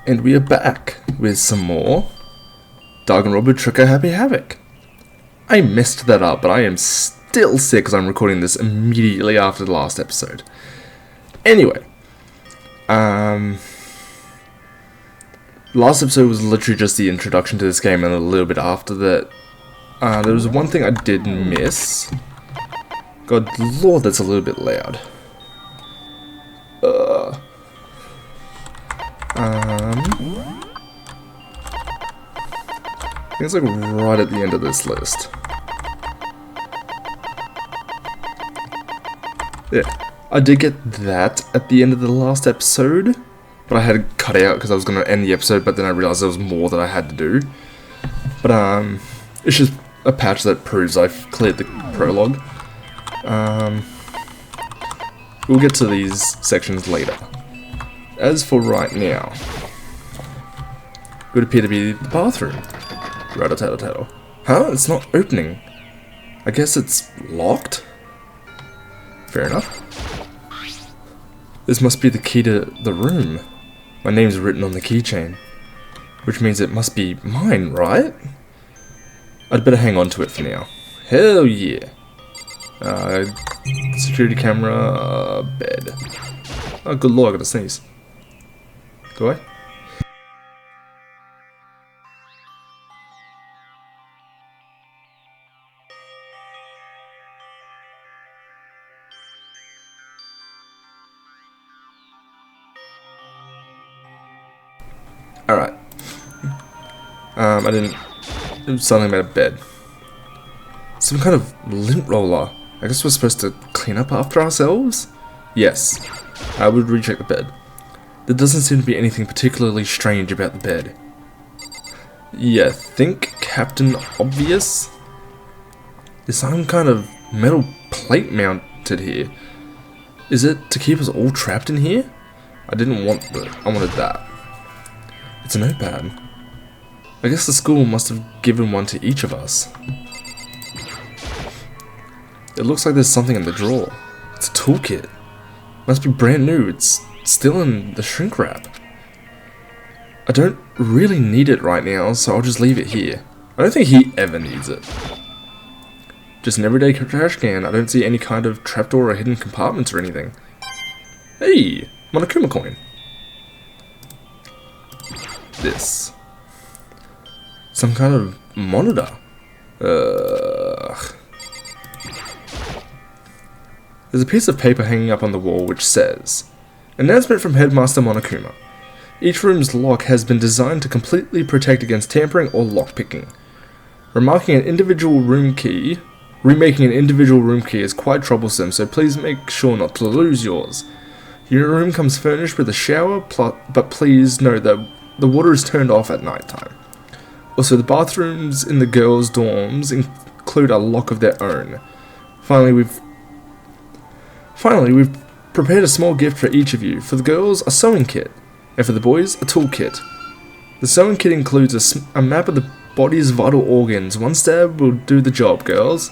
And we are back with some more Danganronpa Trigger Happy Havoc. I messed that up, but I am still sick because I'm recording this immediately after the last episode. Anyway, last episode was literally just the introduction to this game, and a little bit after that, there was one thing I did miss. God lord, that's a little bit loud. I think it's like right at the end of this list. Yeah, I did get that at the end of the last episode, but I had to cut out because I was going to end the episode, but then I realized there was more that I had to do. But it's just a patch that proves I've cleared the prologue. We'll get to these sections later. As for right now, it would appear to be the bathroom. Rat-a-tat-a-tattle. Huh? It's not opening. I guess it's locked? Fair enough. This must be the key to the room. My name's written on the keychain, which means it must be mine, right? I'd better hang on to it for now. Hell yeah. Security camera, bed. Oh, good lord, I gotta sneeze. Do I? Alright. It was something about a bed. Some kind of lint roller. I guess we're supposed to clean up after ourselves? Yes. I would recheck the bed. There doesn't seem to be anything particularly strange about the bed. Yeah, think Captain Obvious? There's some kind of metal plate mounted here. Is it to keep us all trapped in here? I didn't want that. I wanted that. It's a notepad. I guess the school must have given one to each of us. It looks like there's something in the drawer. It's a toolkit. Must be brand new. It's still in the shrink wrap. I don't really need it right now, so I'll just leave it here. I don't think he ever needs it. Just an everyday trash can. I don't see any kind of trapdoor or hidden compartments or anything. Hey! Monokuma coin. This. Some kind of monitor. There's a piece of paper hanging up on the wall which says, "Announcement from Headmaster Monokuma. Each room's lock has been designed to completely protect against tampering or lockpicking. Remaking an individual room key is quite troublesome, so please make sure not to lose yours. Your room comes furnished with a shower, but please note that the water is turned off at night time. Also, the bathrooms in the girls' dorms include a lock of their own. Finally, we've prepared a small gift for each of you. For the girls, a sewing kit, and for the boys, a tool kit. The sewing kit includes a map of the body's vital organs. One stab will do the job, girls.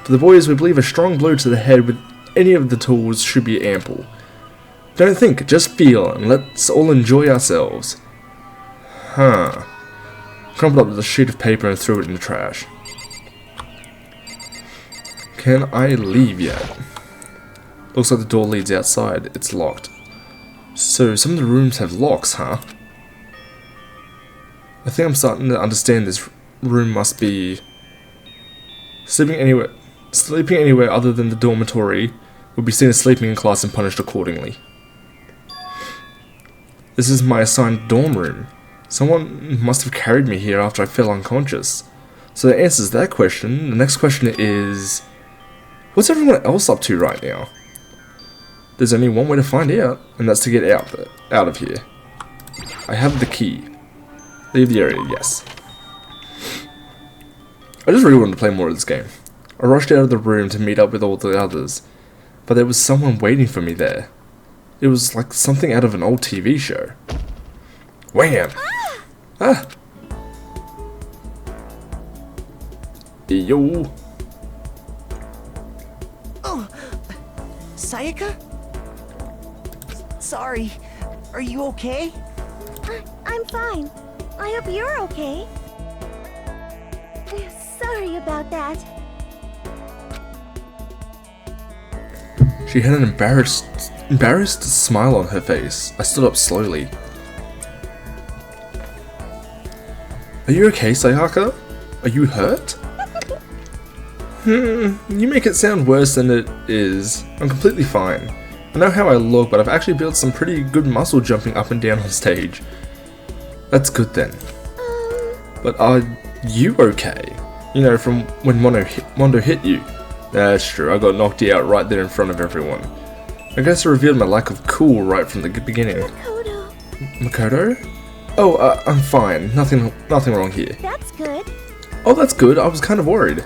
For the boys, we believe a strong blow to the head with any of the tools should be ample. Don't think, just feel, and let's all enjoy ourselves." Huh. Crumpled up the sheet of paper and threw it in the trash. Can I leave yet? Looks like the door leads outside. It's locked. So some of the rooms have locks, huh? I think I'm starting to understand this room must be sleeping anywhere other than the dormitory would be seen as sleeping in class and punished accordingly. This is my assigned dorm room. Someone must have carried me here after I fell unconscious. So that answers that question. The next question is, what's everyone else up to right now? There's only one way to find out, and that's to get out of here. I have the key. Leave the area, yes. I just really wanted to play more of this game. I rushed out of the room to meet up with all the others, but there was someone waiting for me there. It was like something out of an old TV show. Wham! Ah! Yo! Oh! Sayaka? Sorry. Are you okay? I'm fine. I hope you're okay. Sorry about that. She had an embarrassed smile on her face. I stood up slowly. Are you okay, Sayaka? Are you hurt? You make it sound worse than it is. I'm completely fine. I know how I look, but I've actually built some pretty good muscle jumping up and down on stage. That's good then. But are you okay? You know, from when Mondo hit you. That's true, I got knocked out right there in front of everyone. I guess I revealed my lack of cool right from the beginning. Makoto. Makoto? Oh, I'm fine. Nothing wrong here. That's good. Oh, that's good. I was kind of worried.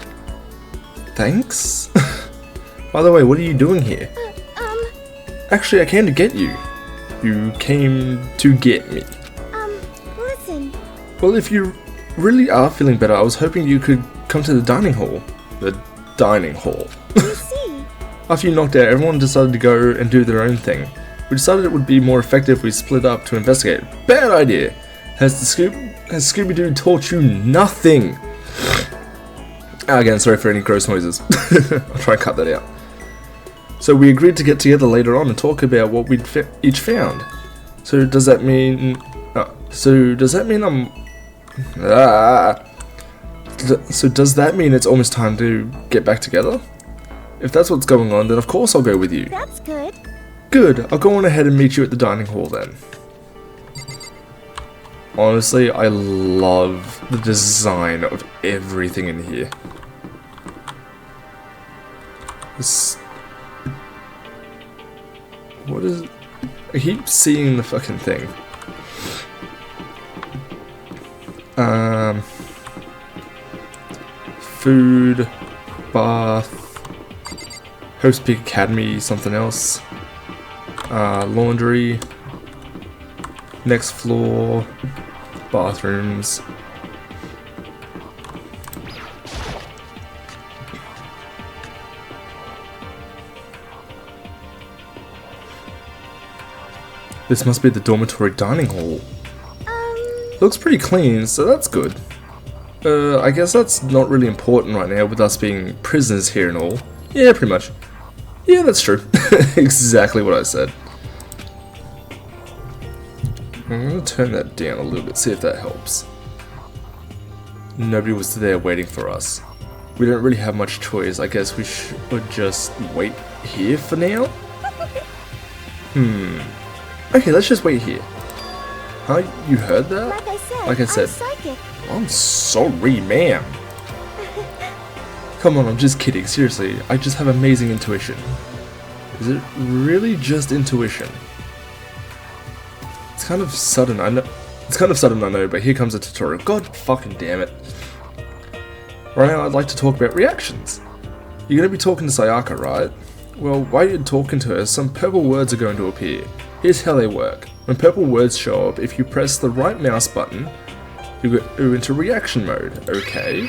Thanks. By the way, what are you doing here? Actually, I came to get you. You came to get me. Listen. Well, if you really are feeling better, I was hoping you could come to the dining hall. The dining hall. You see. After you knocked out, everyone decided to go and do their own thing. We decided it would be more effective if we split up to investigate. Bad idea! Has Scooby-Doo taught you nothing? Again, sorry for any gross noises. I'll try and cut that out. So we agreed to get together later on and talk about what we'd each found. So does that mean... So does that mean it's almost time to get back together? If that's what's going on, then of course I'll go with you. That's good. Good, I'll go on ahead and meet you at the dining hall then. Honestly, I love the design of everything in here. What is... I keep seeing the fucking thing. Food, bath, Host Peak Academy, something else. Laundry, next floor, bathrooms. This must be the dormitory dining hall. Looks pretty clean, so that's good. I guess that's not really important right now with us being prisoners here and all. Yeah, pretty much. Yeah, that's true. Exactly what I said. I'm gonna turn that down a little bit, see if that helps. Nobody was there waiting for us. We don't really have much choice. I guess we should just wait here for now? Okay, let's just wait here. Huh? You heard that? Like I said, I'm psychic. I'm sorry, ma'am. Come on, I'm just kidding. Seriously, I just have amazing intuition. Is it really just intuition? It's kind of sudden, I know. It's kind of sudden, I know, but here comes a tutorial. God fucking damn it. Right now, I'd like to talk about reactions. You're going to be talking to Sayaka, right? Well, while you're talking to her, some purple words are going to appear. Here's how they work. When purple words show up, if you press the right mouse button, you go into reaction mode, okay?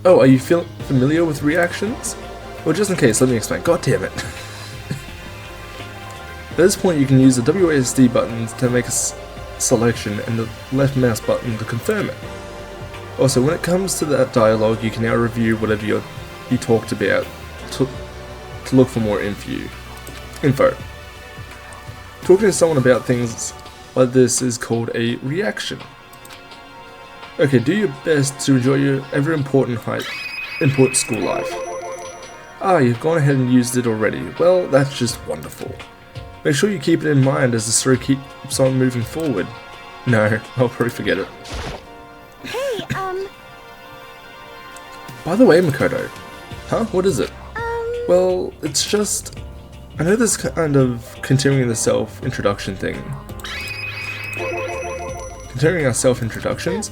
Oh, are you familiar with reactions? Well, just in case, let me explain. God damn it. At this point, you can use the WASD buttons to make a selection and the left mouse button to confirm it. Also, when it comes to that dialogue, you can now review whatever you talked about to look for more info. Talking to someone about things like this is called a reaction. Okay, do your best to enjoy your ever important school life. Ah, you've gone ahead and used it already. Well, that's just wonderful. Make sure you keep it in mind as the story keeps on moving forward. No, I'll probably forget it. Hey, By the way, Makoto. Huh? What is it? Well, it's just... I know this kind of continuing the self-introduction thing. Continuing our self-introductions?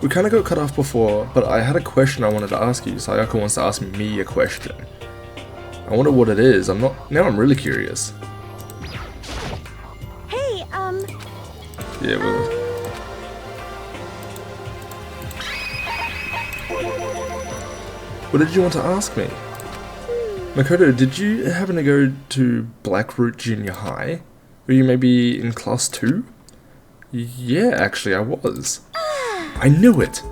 We kind of got cut off before, but I had a question I wanted to ask you. Sayaka wants to ask me a question. I wonder what it is. Now I'm really curious. Hey, Yeah, well... What did you want to ask me? Makoto, did you happen to go to Blackroot Junior High? Were you maybe in class 2? Yeah, actually I was. I knew it!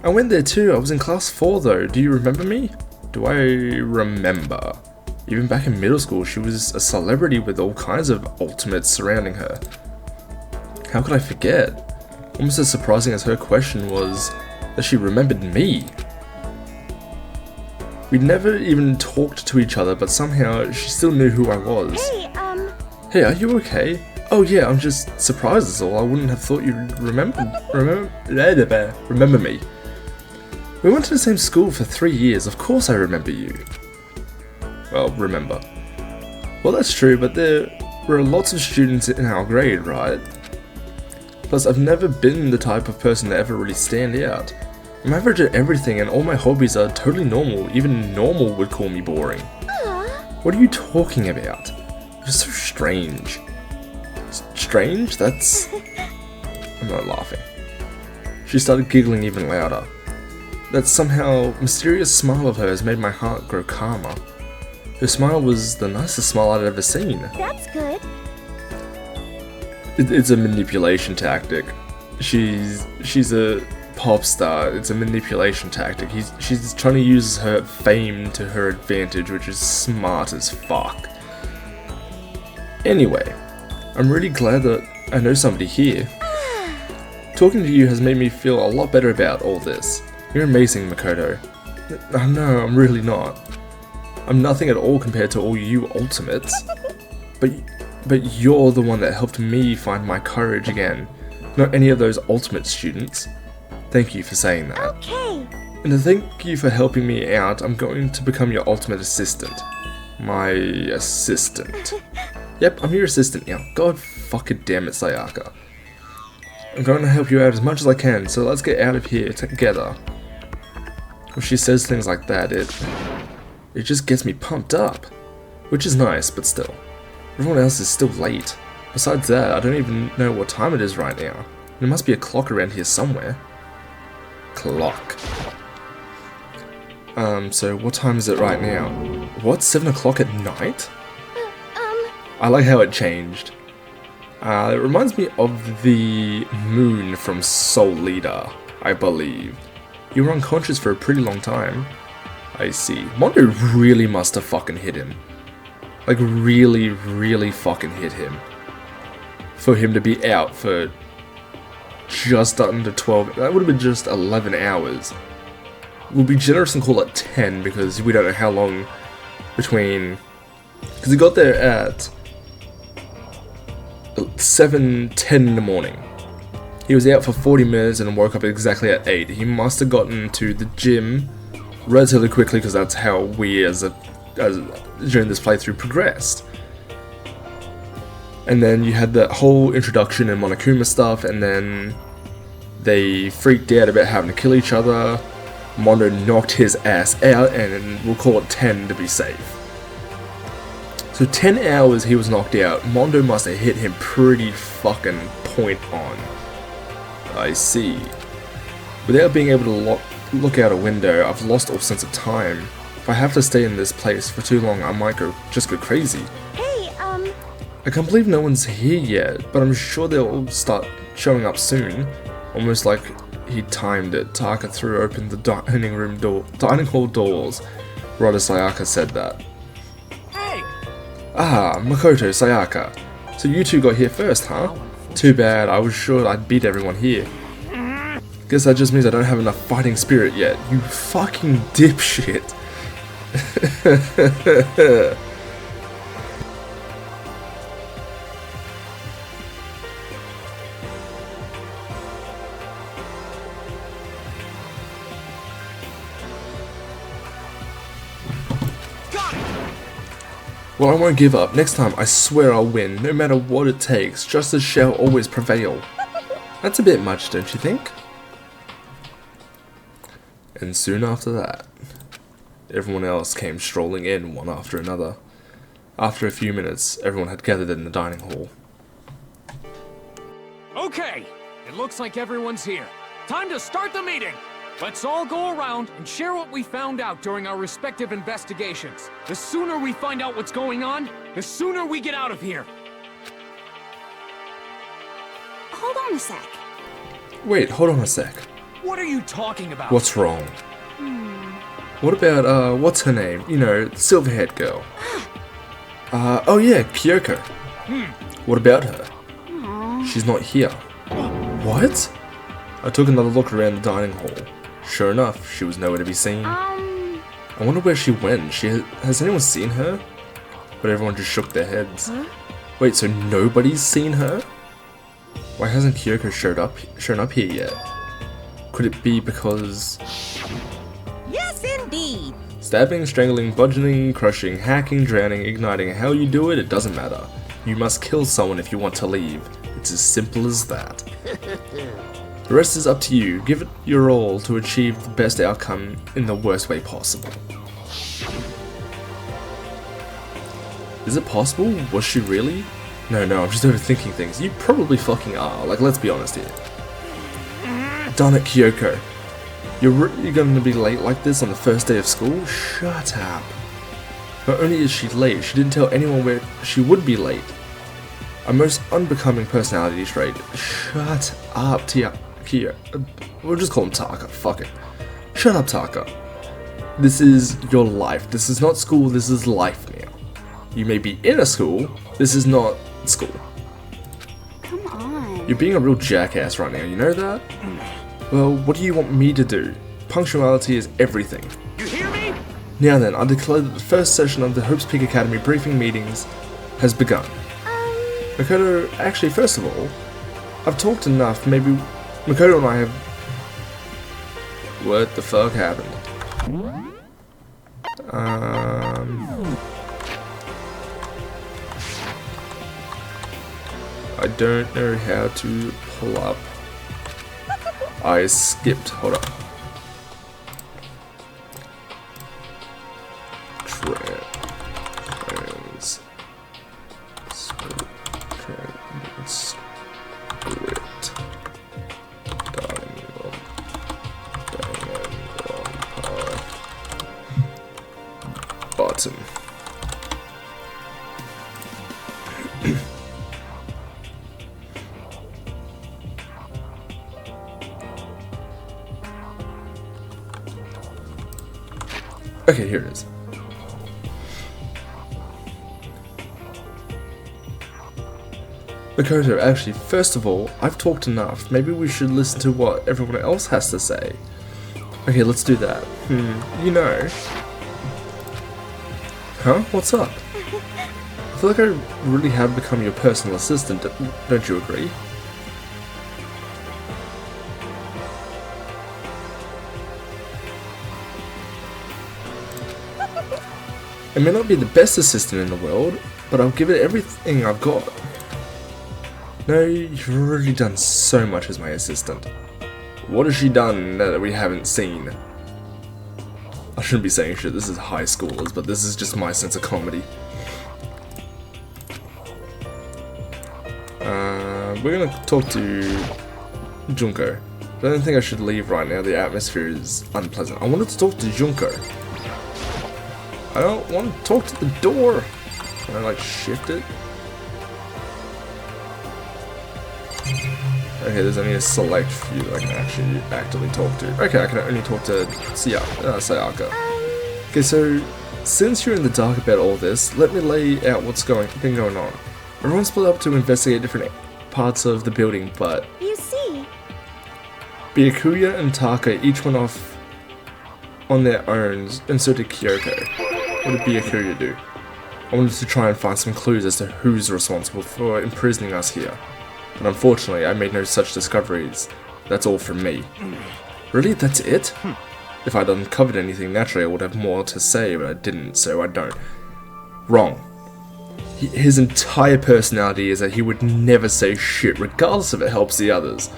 I went there too, I was in class 4 though. Do you remember me? Do I remember? Even back in middle school, she was a celebrity with all kinds of ultimates surrounding her. How could I forget? Almost as surprising as her question was that she remembered me. We'd never even talked to each other, but somehow she still knew who I was. Hey, are you okay? Oh yeah, I'm just surprised is all. I wouldn't have thought you'd remember me. We went to the same school for 3 years, of course I remember you. Well, remember. Well, that's true, but there were lots of students in our grade, right? Plus, I've never been the type of person to ever really stand out. I'm average at everything and all my hobbies are totally normal. Even normal would call me boring. What are you talking about? You're so strange. Strange? That's... I'm not laughing. She started giggling even louder. That somehow mysterious smile of hers made my heart grow calmer. Her smile was the nicest smile I'd ever seen. That's good. It's a manipulation tactic. She's a pop star. It's a manipulation tactic. She's trying to use her fame to her advantage, which is smart as fuck. Anyway, I'm really glad that I know somebody here. Talking to you has made me feel a lot better about all this. You're amazing, Makoto. No, I'm really not. I'm nothing at all compared to all you ultimates. But you're the one that helped me find my courage again, not any of those ultimate students. Thank you for saying that. Okay. And to thank you for helping me out, I'm going to become your ultimate assistant. My assistant. Yep, I'm your assistant now. God fucking damn it, Sayaka. I'm going to help you out as much as I can, so let's get out of here together. When she says things like that, it just gets me pumped up. Which is nice, but still. Everyone else is still late. Besides that, I don't even know what time it is right now. There must be a clock around here somewhere. Clock. So what time is it right now? What, 7 o'clock at night? I like how it changed. It reminds me of the moon from Soul Leader, I believe. You were unconscious for a pretty long time. I see. Mondo really must have fucking hit him. Like, really, really fucking hit him. For him to be out for just under 12, that would have been just 11 hours. We'll be generous and call it 10 because we don't know how long between... Because he got there at 7:10 in the morning. He was out for 40 minutes and woke up exactly at 8. He must have gotten to the gym relatively quickly because that's how we as during this playthrough progressed. And then you had that whole introduction and Monokuma stuff, and then they freaked out about having to kill each other. Mondo knocked his ass out, and we'll call it 10 to be safe. So 10 hours he was knocked out. Mondo must have hit him pretty fucking point on. I see. Without being able to look out a window, I've lost all sense of time. If I have to stay in this place for too long, I might just go crazy. Hey, I can't believe no one's here yet, but I'm sure they'll all start showing up soon. Almost like he timed it. Taka threw open the dining hall doors. Right as Sayaka said that. Hey! Ah, Makoto, Sayaka. So you two got here first, huh? Too bad, I was sure I'd beat everyone here. Guess that just means I don't have enough fighting spirit yet. You fucking dipshit. Well, I won't give up. Next time, I swear I'll win, no matter what it takes. Justice shall always prevail. That's a bit much, don't you think? And soon after that, everyone else came strolling in one after another. After a few minutes, everyone had gathered in the dining hall. Okay, it looks like everyone's here. Time to start the meeting! Let's all go around and share what we found out during our respective investigations. The sooner we find out what's going on, the sooner we get out of here. hold on a sec. Wait, hold on a sec. What are you talking about? What's wrong? What about, what's her name? You know, the silver-haired girl. Oh yeah, Kyoko. What about her? She's not here. What? I took another look around the dining hall. Sure enough, she was nowhere to be seen. I wonder where she went. Has anyone seen her? But everyone just shook their heads. Wait, so nobody's seen her? Why hasn't Kyoko shown up here yet? Could it be because... Yes, indeed. Stabbing, strangling, bludgeoning, crushing, hacking, drowning, igniting, how you do it, it doesn't matter. You must kill someone if you want to leave. It's as simple as that. The rest is up to you. Give it your all to achieve the best outcome in the worst way possible. Is it possible? Was she really? No, I'm just overthinking things. You probably fucking are. Like, let's be honest here. Darn it, Kyoko. You're really going to be late like this on the first day of school? Shut up. Not only is she late, she didn't tell anyone where she would be late. A most unbecoming personality trait. Shut up, Kia. We'll just call him Taka. Fuck it. Shut up, Taka. This is your life. This is not school. This is life now. You may be in a school. This is not school. Come on. You're being a real jackass right now. You know that? Well, what do you want me to do? Punctuality is everything. You hear me? Now then, I declare that the first session of the Hopes Peak Academy briefing meetings has begun. Makoto, actually, first of all, I've talked enough. Maybe Makoto and I have... What the fuck happened? I don't know how to pull up. I skipped. Hold up. Button. Okay, here it is. Makoto, actually, first of all, I've talked enough. Maybe we should listen to what everyone else has to say. Okay, let's do that. You know. Huh? What's up? I feel like I really have become your personal assistant, don't you agree? I may not be the best assistant in the world, but I'll give it everything I've got. No, you've already done so much as my assistant. What has she done that we haven't seen? I shouldn't be saying shit, this is high schoolers, but this is just my sense of comedy. We're gonna talk to Junko. I don't think I should leave right now, the atmosphere is unpleasant. I wanted to talk to Junko. I don't want to talk to the door. Can I like shift it? Okay, there's only a select few that I can actually actively talk to. Okay, I can only talk to Sayaka. Okay, so since you're in the dark about all this, let me lay out what's been going on. Everyone split up to investigate different parts of the building, but You see, Byakuya and Taka each went off on their own, and so did Kyoko. What did Byakuya do? I wanted to try and find some clues as to who's responsible for imprisoning us here. But unfortunately, I made no such discoveries. That's all from me. Really? That's it? If I'd uncovered anything, naturally I would have more to say, but I didn't, so I don't. Wrong. His entire personality is that he would never say shit, regardless if it helps the others.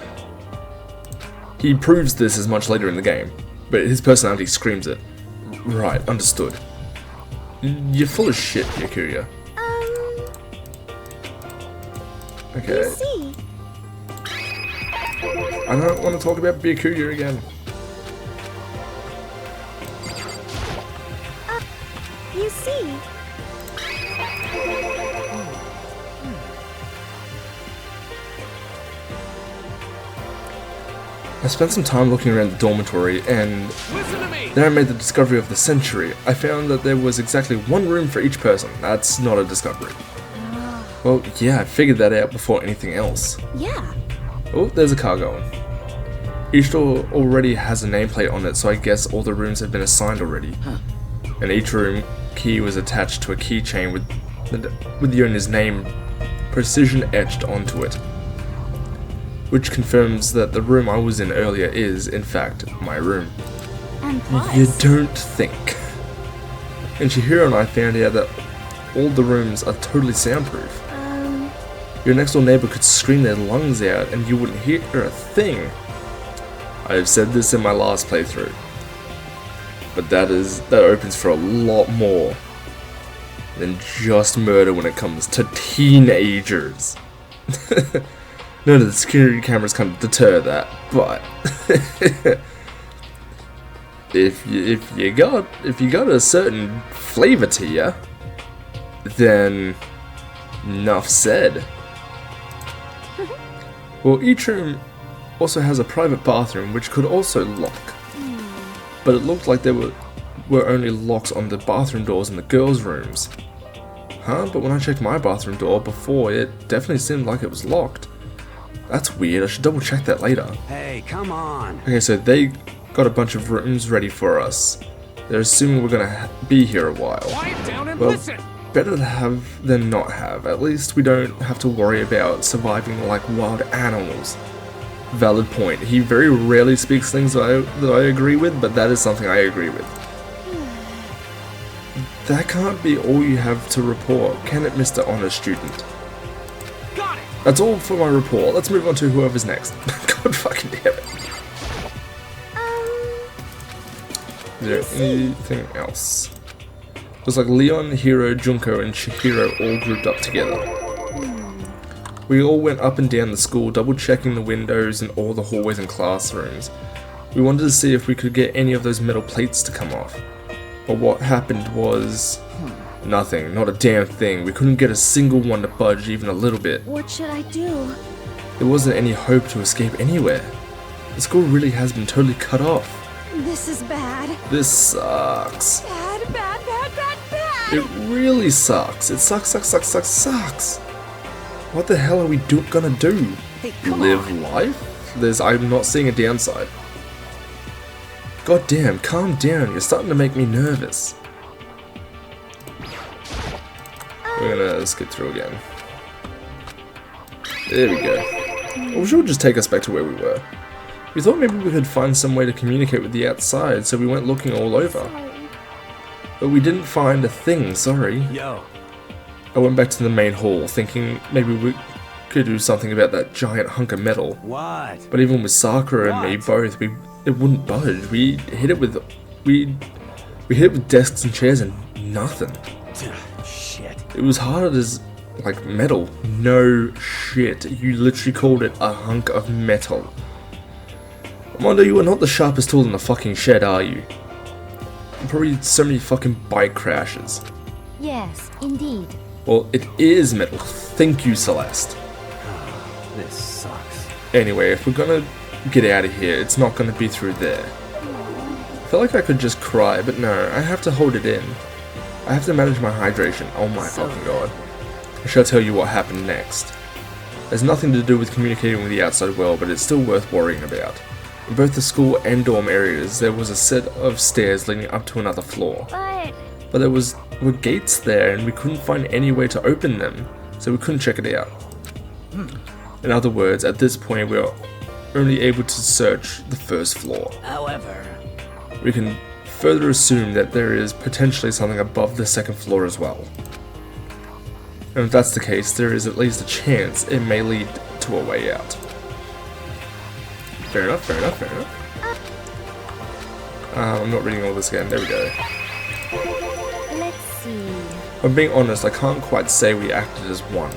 He proves this as much later in the game, but his personality screams it. Right, understood. You're full of shit, Byakuya. Okay. you see. I don't want to talk about Byakuya again. You see. I spent some time looking around the dormitory, and Listen to me! then I made the discovery of the century. I found that there was exactly one room for each person. That's not a discovery. Well, yeah, I figured that out before anything else. Yeah. Oh, there's a car going. Each door already has a nameplate on it, so I guess all the rooms have been assigned already. And each room key was attached to a keychain with the owner's name precision etched onto it. Which confirms that the room I was in earlier is, in fact, my room. And plus, You don't think. And Chihiro and I found out that all the rooms are totally soundproof. Your next door neighbor could scream their lungs out and you wouldn't hear a thing. I have said this in my last playthrough. But that opens for a lot more than just murder when it comes to teenagers. None of the security cameras kind of deter that, but if you got a certain flavor to you, then enough said. Well, each room also has a private bathroom which could also lock, but it looked like there were only locks on the bathroom doors in the girls' rooms. Huh? But when I checked my bathroom door before, it definitely seemed like it was locked. That's weird, I should double check that later. Hey, come on. Okay, so they got a bunch of rooms ready for us. They're assuming we're gonna be here a while. Quiet down and Well, listen! better to have than not have. At least we don't have to worry about surviving like wild animals. Valid point. He very rarely speaks things that I agree with, but that is something I agree with. That can't be all you have to report, can it, Mr. Honor Student? Got it! That's all for my report. Let's move on to whoever's next. God fucking damn it. Is there anything else? Looks like Leon, Hiro, Junko, and Chihiro all grouped up together. We all went up and down the school, double checking the windows and all the hallways and classrooms. We wanted to see if we could get any of those metal plates to come off. But what happened was nothing, not a damn thing. We couldn't get a single one to budge even a little bit. what should I do? There wasn't any hope to escape anywhere. The school really has been totally cut off. This is bad. This sucks. Bad, bad, bad, bad, bad. It really sucks. It sucks. What the hell are we gonna do? Hey, come Live on. life? I'm not seeing a downside. God damn, calm down. You're starting to make me nervous. We're gonna skip through again. There we go. Or should just take us back to where we were. We thought maybe we could find some way to communicate with the outside, so we went looking all over. But we didn't find a thing, sorry. Yo. I went back to the main hall, thinking maybe we could do something about that giant hunk of metal. What? But even with Sakura and me both, it wouldn't budge. We hit it with desks and chairs and nothing. Shit. It was hard as like metal. No shit. You literally called it a hunk of metal. Mondo, you are not the sharpest tool in the fucking shed, are you? Probably so many fucking bike crashes. Yes, indeed. Well, it is metal. Thank you, Celeste. This sucks. Anyway, if we're gonna get out of here, it's not gonna be through there. I feel like I could just cry, but no, I have to hold it in. I have to manage my hydration. Oh my fucking god. I shall tell you what happened next. There's nothing to do with communicating with the outside world, but it's still worth worrying about. In both the school and dorm areas, there was a set of stairs leading up to another floor. But there were gates there, and we couldn't find any way to open them, so we couldn't check it out. In other words, at this point, we are only able to search the first floor. However, We can further assume that there is potentially something above the second floor as well. And if that's the case, there is at least a chance it may lead to a way out. Fair enough. I'm not reading all this again. There we go. Let's see. If I'm being honest, I can't quite say we acted as one.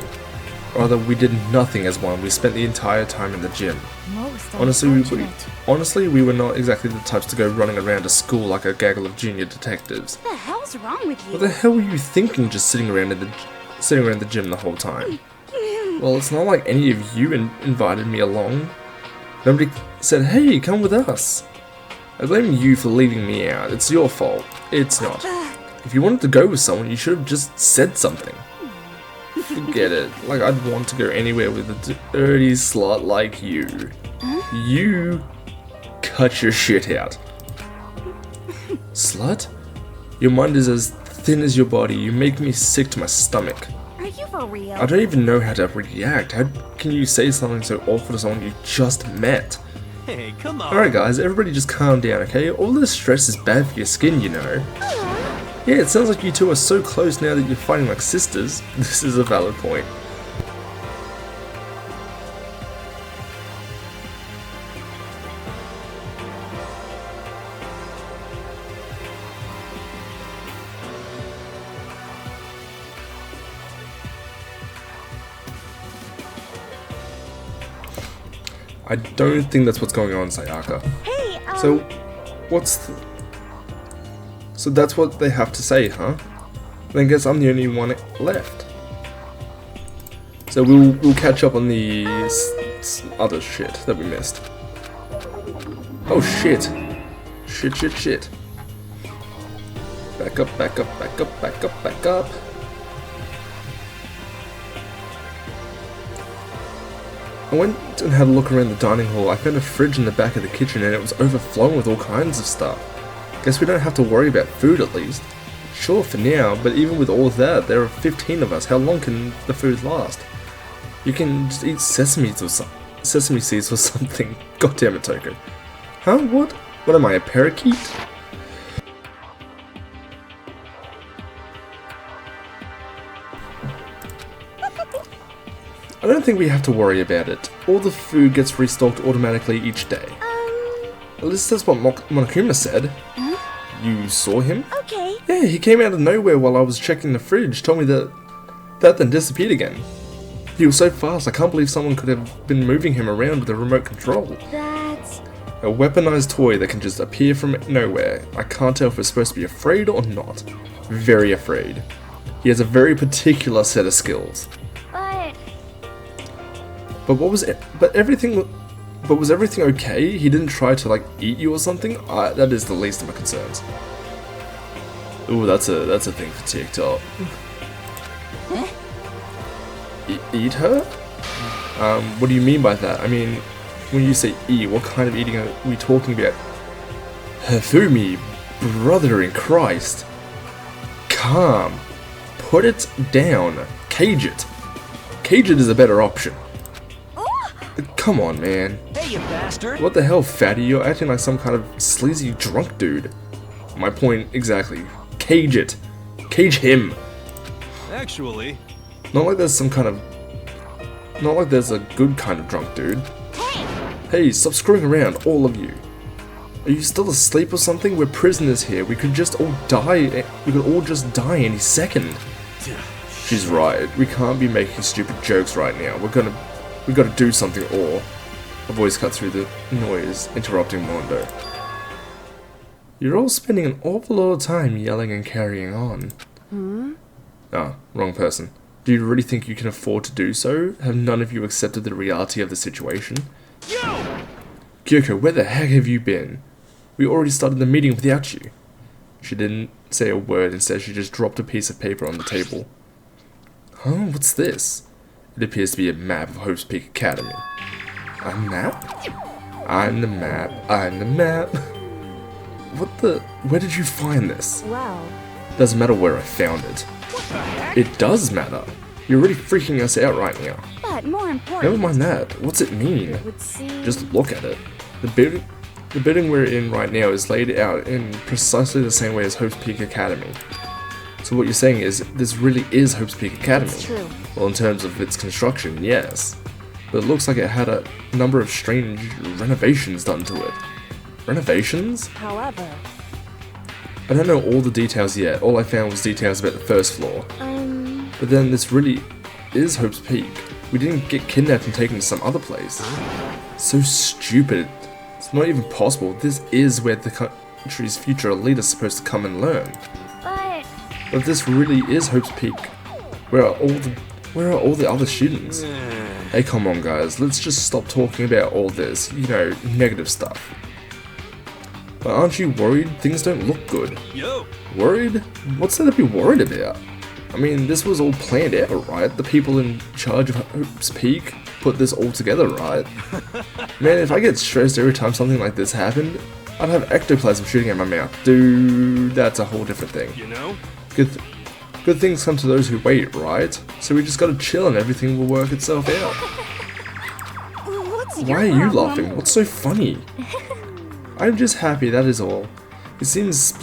Rather, we did nothing as one. We spent the entire time in the gym. Most Honestly, we were not exactly the types to go running around a school like a gaggle of junior detectives. What the hell's wrong with you? What the hell were you thinking just sitting around the gym the whole time? Well, it's not like any of you invited me along. Nobody said, hey, come with us. I blame you for leaving me out. It's your fault. It's not. If you wanted to go with someone, you should have just said something. Forget it. Like, I'd want to go anywhere with a dirty slut like you. You cut your shit out. Slut? Your mind is as thin as your body. You make me sick to my stomach. Are you for real? I don't even know how to react. How can you say something so awful to someone you just met? Hey, come on. Alright guys, everybody just calm down, okay? All this stress is bad for your skin, you know. Yeah, it sounds like you two are so close now that you're fighting like sisters. This is a valid point. I don't think that's what's going on, Sayaka. Hey, So, what's the... So that's what they have to say, huh? Then I guess I'm the only one left. So we'll catch up on the other shit that we missed. Oh shit. Shit. Back up, back up, back up, back up, back up. I went and had a look around the dining hall. I found a fridge in the back of the kitchen and it was overflowing with all kinds of stuff. Guess we don't have to worry about food at least. Sure for now, but even with all of that, there are 15 of us. How long can the food last? You can just eat sesame seeds or something. God damn it, Toko. Huh? What? What am I, a parakeet? I don't think we have to worry about it. All the food gets restocked automatically each day. At least that's what Monokuma said. You saw him? okay. Yeah, he came out of nowhere while I was checking the fridge, told me that then disappeared again. He was so fast, I can't believe someone could have been moving him around with a remote control. That's... A weaponized toy that can just appear from nowhere. I can't tell if we're supposed to be afraid or not. Very afraid. He has a very particular set of skills. But... But was everything okay? He didn't try to like eat you or something? That is the least of my concerns. Ooh, that's a thing for TikTok. Eat her? What do you mean by that? I mean, when you say eat, what kind of eating are we talking about? Hifumi, brother in Christ. Calm. Put it down. Cage it. Cage it is a better option. Come on, man. Hey, you bastard. What the hell, fatty? You're acting like some kind of sleazy drunk dude. My point exactly. Cage it. Cage him. Actually, Not like there's a good kind of drunk dude. Hey, stop screwing around, all of you. Are you still asleep or something? We're prisoners here. We could just all die. We could all just die any second. She's right. We can't be making stupid jokes right now. We gotta do something, or... A voice cut through the noise, interrupting Mondo. You're all spending an awful lot of time yelling and carrying on. Ah, wrong person. Do you really think you can afford to do so? Have none of you accepted the reality of the situation? Kyoko, where the heck have you been? We already started the meeting without you. She didn't say a word, instead she just dropped a piece of paper on the table. Huh? What's this? It appears to be a map of Hope's Peak Academy. A map? I'm the map. I'm the map. What the... Where did you find this? Well... Doesn't matter where I found it. It does matter. You're really freaking us out right now. But more important... Never mind that. What's it mean? It would seem... Just look at it. The building we're in right now is laid out in precisely the same way as Hope's Peak Academy. So what you're saying is, this really is Hope's Peak Academy. It's true. Well, in terms of its construction, yes. But it looks like it had a number of strange renovations done to it. Renovations? However... I don't know all the details yet. All I found was details about the first floor. But then this really is Hope's Peak. We didn't get kidnapped and taken to some other place. So stupid. It's not even possible. This is where the country's future elite is supposed to come and learn. But... But if this really is Hope's Peak, where are all the other students? Hey, come on guys, let's just stop talking about all this, you know, negative stuff. But aren't you worried things don't look good? Yo! Worried? What's there to be worried about? I mean, this was all planned out, right? The people in charge of Hope's Peak put this all together, right? Man, if I get stressed every time something like this happened, I'd have ectoplasm shooting at my mouth. Dude, that's a whole different thing. You know? Good things come to those who wait, right? So we just gotta chill and everything will work itself out. What's your Why are you problem? laughing? What's so funny? I'm just happy, that is all. It seems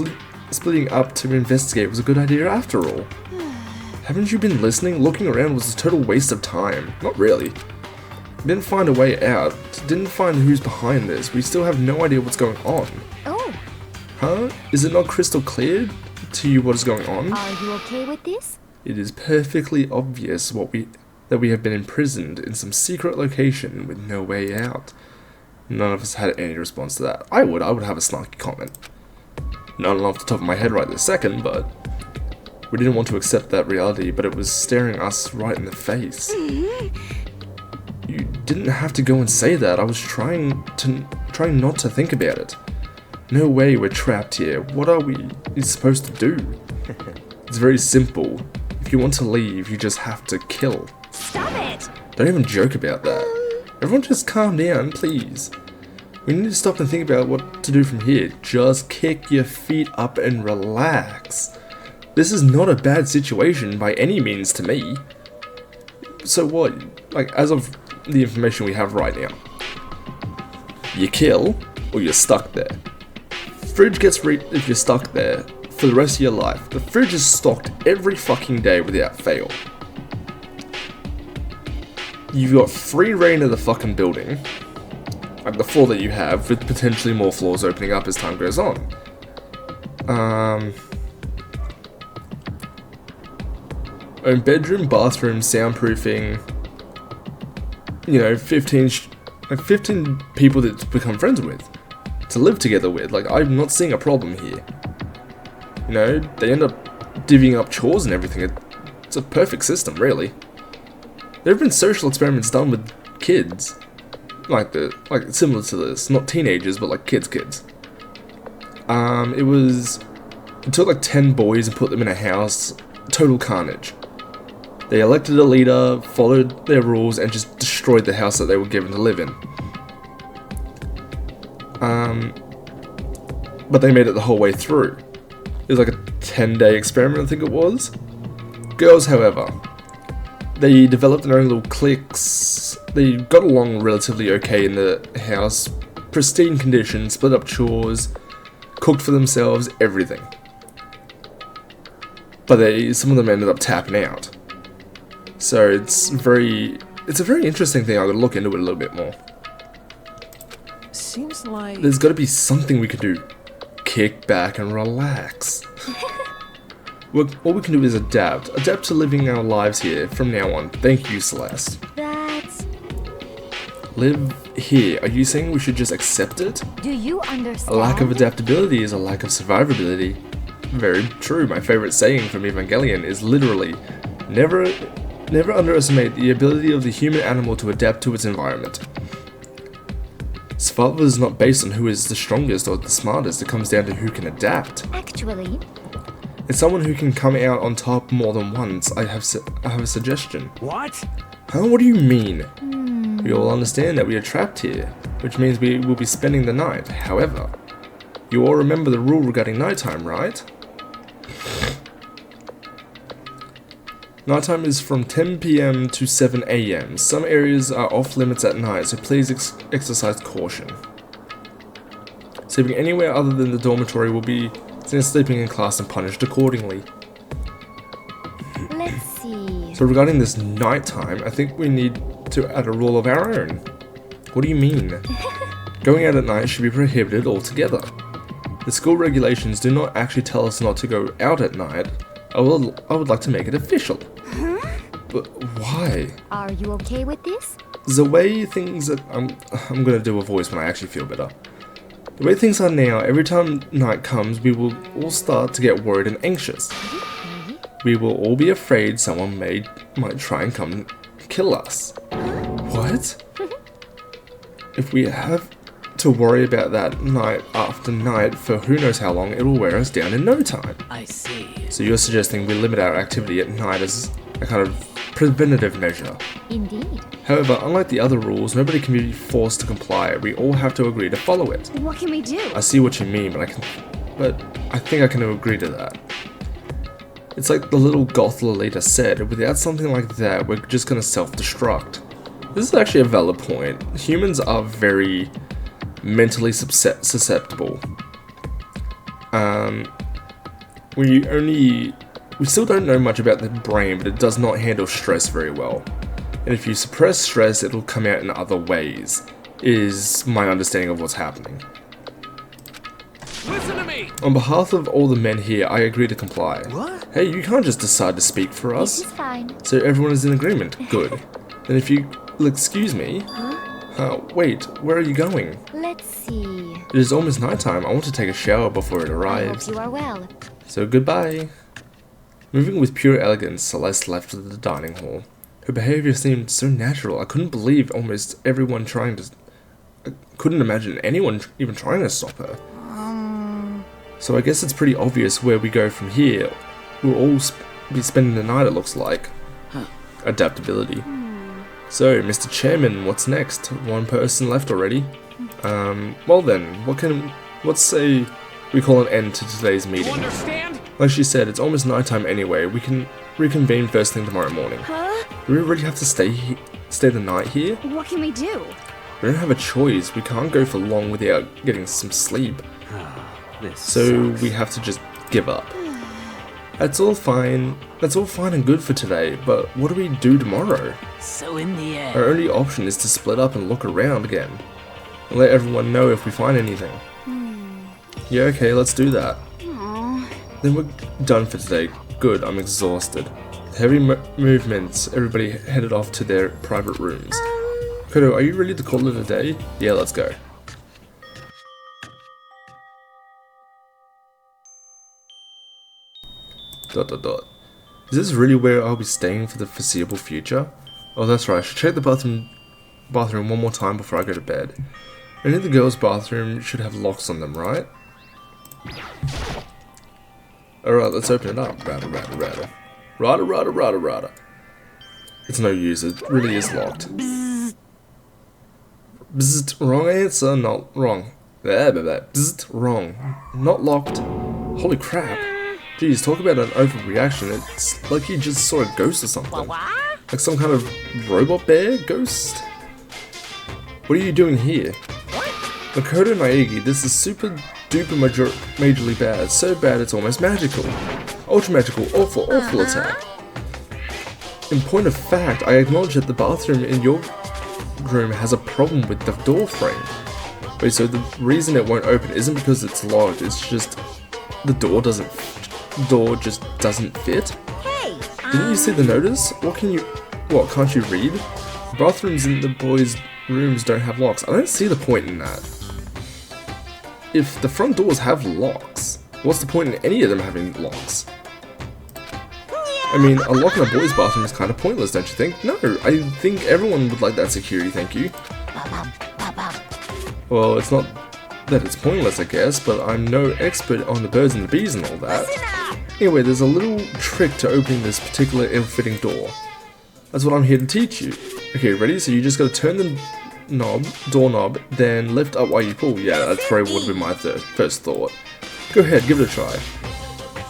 splitting up to investigate was a good idea after all. Haven't you been listening? Looking around was a total waste of time. Not really. Didn't find a way out. Didn't find who's behind this. We still have no idea what's going on. Oh, Huh? Is it not crystal clear to you what is going on? are you okay with this? It is perfectly obvious that we have been imprisoned in some secret location with no way out. None of us had any response to that. I would have a snarky comment. Not off the top of my head right this second, but we didn't want to accept that reality, but it was staring us right in the face. You didn't have to go and say that. I was trying not to think about it. No way we're trapped here. What are we supposed to do? It's very simple. If you want to leave, you just have to kill. Stop it! Don't even joke about that. Everyone just calm down, please. We need to stop and think about what to do from here. Just kick your feet up and relax. This is not a bad situation by any means to me. So what? Like, as of the information we have right now. You kill, or you're stuck there. Fridge gets if you're stuck there for the rest of your life. The fridge is stocked every fucking day without fail. You've got free reign of the fucking building. Like the floor that you have, with potentially more floors opening up as time goes on. Own bedroom, bathroom, soundproofing. You know, 15 people to become friends with. To live together with. Like, I'm not seeing a problem here. You know, they end up divvying up chores and everything. It's a perfect system, really. There have been social experiments done with kids. Like similar to this. Not teenagers, but like kids. It took like 10 boys and put them in a house. Total carnage. They elected a leader, followed their rules, and just destroyed the house that they were given to live in. But they made it the whole way through. It was like a 10-day experiment, I think it was. Girls, however, they developed their own little cliques. They got along relatively okay in the house. Pristine conditions, split up chores, cooked for themselves, everything. But some of them ended up tapping out. So it's a very interesting thing. I gotta look into it a little bit more. Seems like... There's gotta be something we could do. Kick back and relax. All we can do is adapt to living our lives here from now on. Thank you, Celeste. That's... Live here. Are you saying we should just accept it? Do you A understand? lack of adaptability is a lack of survivability. Very true. My favorite saying from Evangelion is literally, never underestimate the ability of the human animal to adapt to its environment. Survival is not based on who is the strongest or the smartest. It comes down to who can adapt. Actually, It's someone who can come out on top more than once. I have a suggestion. What? Huh? What do you mean? We all understand that we are trapped here, which means we will be spending the night. However, you all remember the rule regarding nighttime, right? Nighttime is from 10 PM to 7 AM. Some areas are off limits at night, so please exercise caution. Sleeping anywhere other than the dormitory will be seen as sleeping in class and punished accordingly. let's see. So regarding this nighttime, I think we need to add a rule of our own. What do you mean? Going out at night should be prohibited altogether. The school regulations do not actually tell us not to go out at night. I would like to make it official. But why? Are you okay with this? The way things are... I'm gonna do a voice when I actually feel better. The way things are now, every time night comes, we will all start to get worried and anxious. We will all be afraid someone might try and come kill us. What? If we have to worry about that night after night for who knows how long, it will wear us down in no time. I see. So you're suggesting we limit our activity at night as a kind of preventative measure. Indeed. However, unlike the other rules, nobody can be forced to comply. We all have to agree to follow it. What can we do? I see what you mean, but I think I can agree to that. It's like the little goth Lolita said, without something like that, we're just gonna self-destruct. This is actually a valid point. Humans are very mentally susceptible. We still don't know much about the brain, but it does not handle stress very well. And if you suppress stress, it'll come out in other ways, is my understanding of what's happening. Listen to me! On behalf of all the men here, I agree to comply. What? Hey, you can't just decide to speak for This us. is fine. So everyone is in agreement. Good. Then if you will excuse me... wait, where are you going? Let's see. It is almost nighttime. I want to take a shower before it I hope arrives. you are well. So goodbye. Moving with pure elegance, Celeste left the dining hall. Her behavior seemed so natural. I couldn't believe almost everyone trying to... I couldn't imagine anyone even trying to stop her. So I guess it's pretty obvious where we go from here. We'll all be spending the night, it looks like. Adaptability. So, Mr. Chairman, what's next? One person left already. Well then, let's say we call an end to today's You meeting. understand? Like she said, it's almost nighttime anyway. We can reconvene first thing tomorrow morning. Huh? Do we really have to stay the night here? What can we do? We don't have a choice. We can't go for long without getting some sleep. This So sucks. we have to just give up. That's all fine. That's all fine and good for today, but what do we do tomorrow? So in the end, Our only option is to split up and look around again. And let everyone know if we find anything. Yeah, okay, let's do that. Aw. Then we're done for today. Good, I'm exhausted. Heavy movements, everybody headed off to their private rooms. Kodo, are you ready to call it a day? Yeah, let's go. Is this really where I'll be staying for the foreseeable future? Oh, that's right. I should check the bathroom one more time before I go to bed. Only the girls' bathroom should have locks on them, right? Alright, let's open it up. Rada. It's no use. It really is locked. Bzzzt. Wrong answer. Not wrong. Bzzzt. Wrong. Not locked. Holy crap. Geez, talk about an overreaction. It's like you just saw a ghost or something. Like some kind of robot bear ghost? What are you doing here? Makoto Naegi, this is super duper majorly bad. So bad it's almost magical. Ultra magical, awful attack. In point of fact, I acknowledge that the bathroom in your room has a problem with the door frame. Wait, so the reason it won't open isn't because it's locked, it's just the door just doesn't fit? Hey! Didn't you see the notice? What, can't you read? Bathrooms in the boys' rooms don't have locks. I don't see the point in that. If the front doors have locks, what's the point in any of them having locks? I mean, a lock in a boys' bathroom is kind of pointless, don't you think? No, I think everyone would like that security, thank you. Well, it's not that it's pointless, I guess, but I'm no expert on the birds and the bees and all that. Anyway, there's a little trick to opening this particular ill-fitting door. That's what I'm here to teach you. Okay, ready? So you just gotta turn the doorknob, then lift up while you pull. Yeah, that's probably would have been my first thought. Go ahead, give it a try.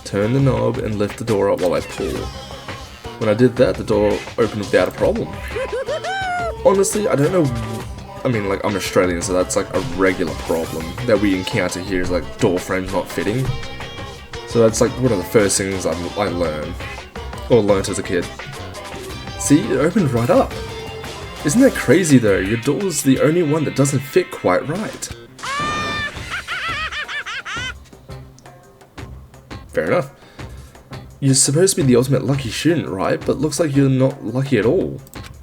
Turn the knob and lift the door up while I pull. When I did that, the door opened without a problem. Honestly, I don't know. I mean, like, I'm Australian, so that's like a regular problem that we encounter here is like door frames not fitting. So that's like one of the first things I learned, or learnt as a kid. See, it opened right up. Isn't that crazy though? Your door's the only one that doesn't fit quite right. Fair enough. You're supposed to be the ultimate lucky student, right? But looks like you're not lucky at all.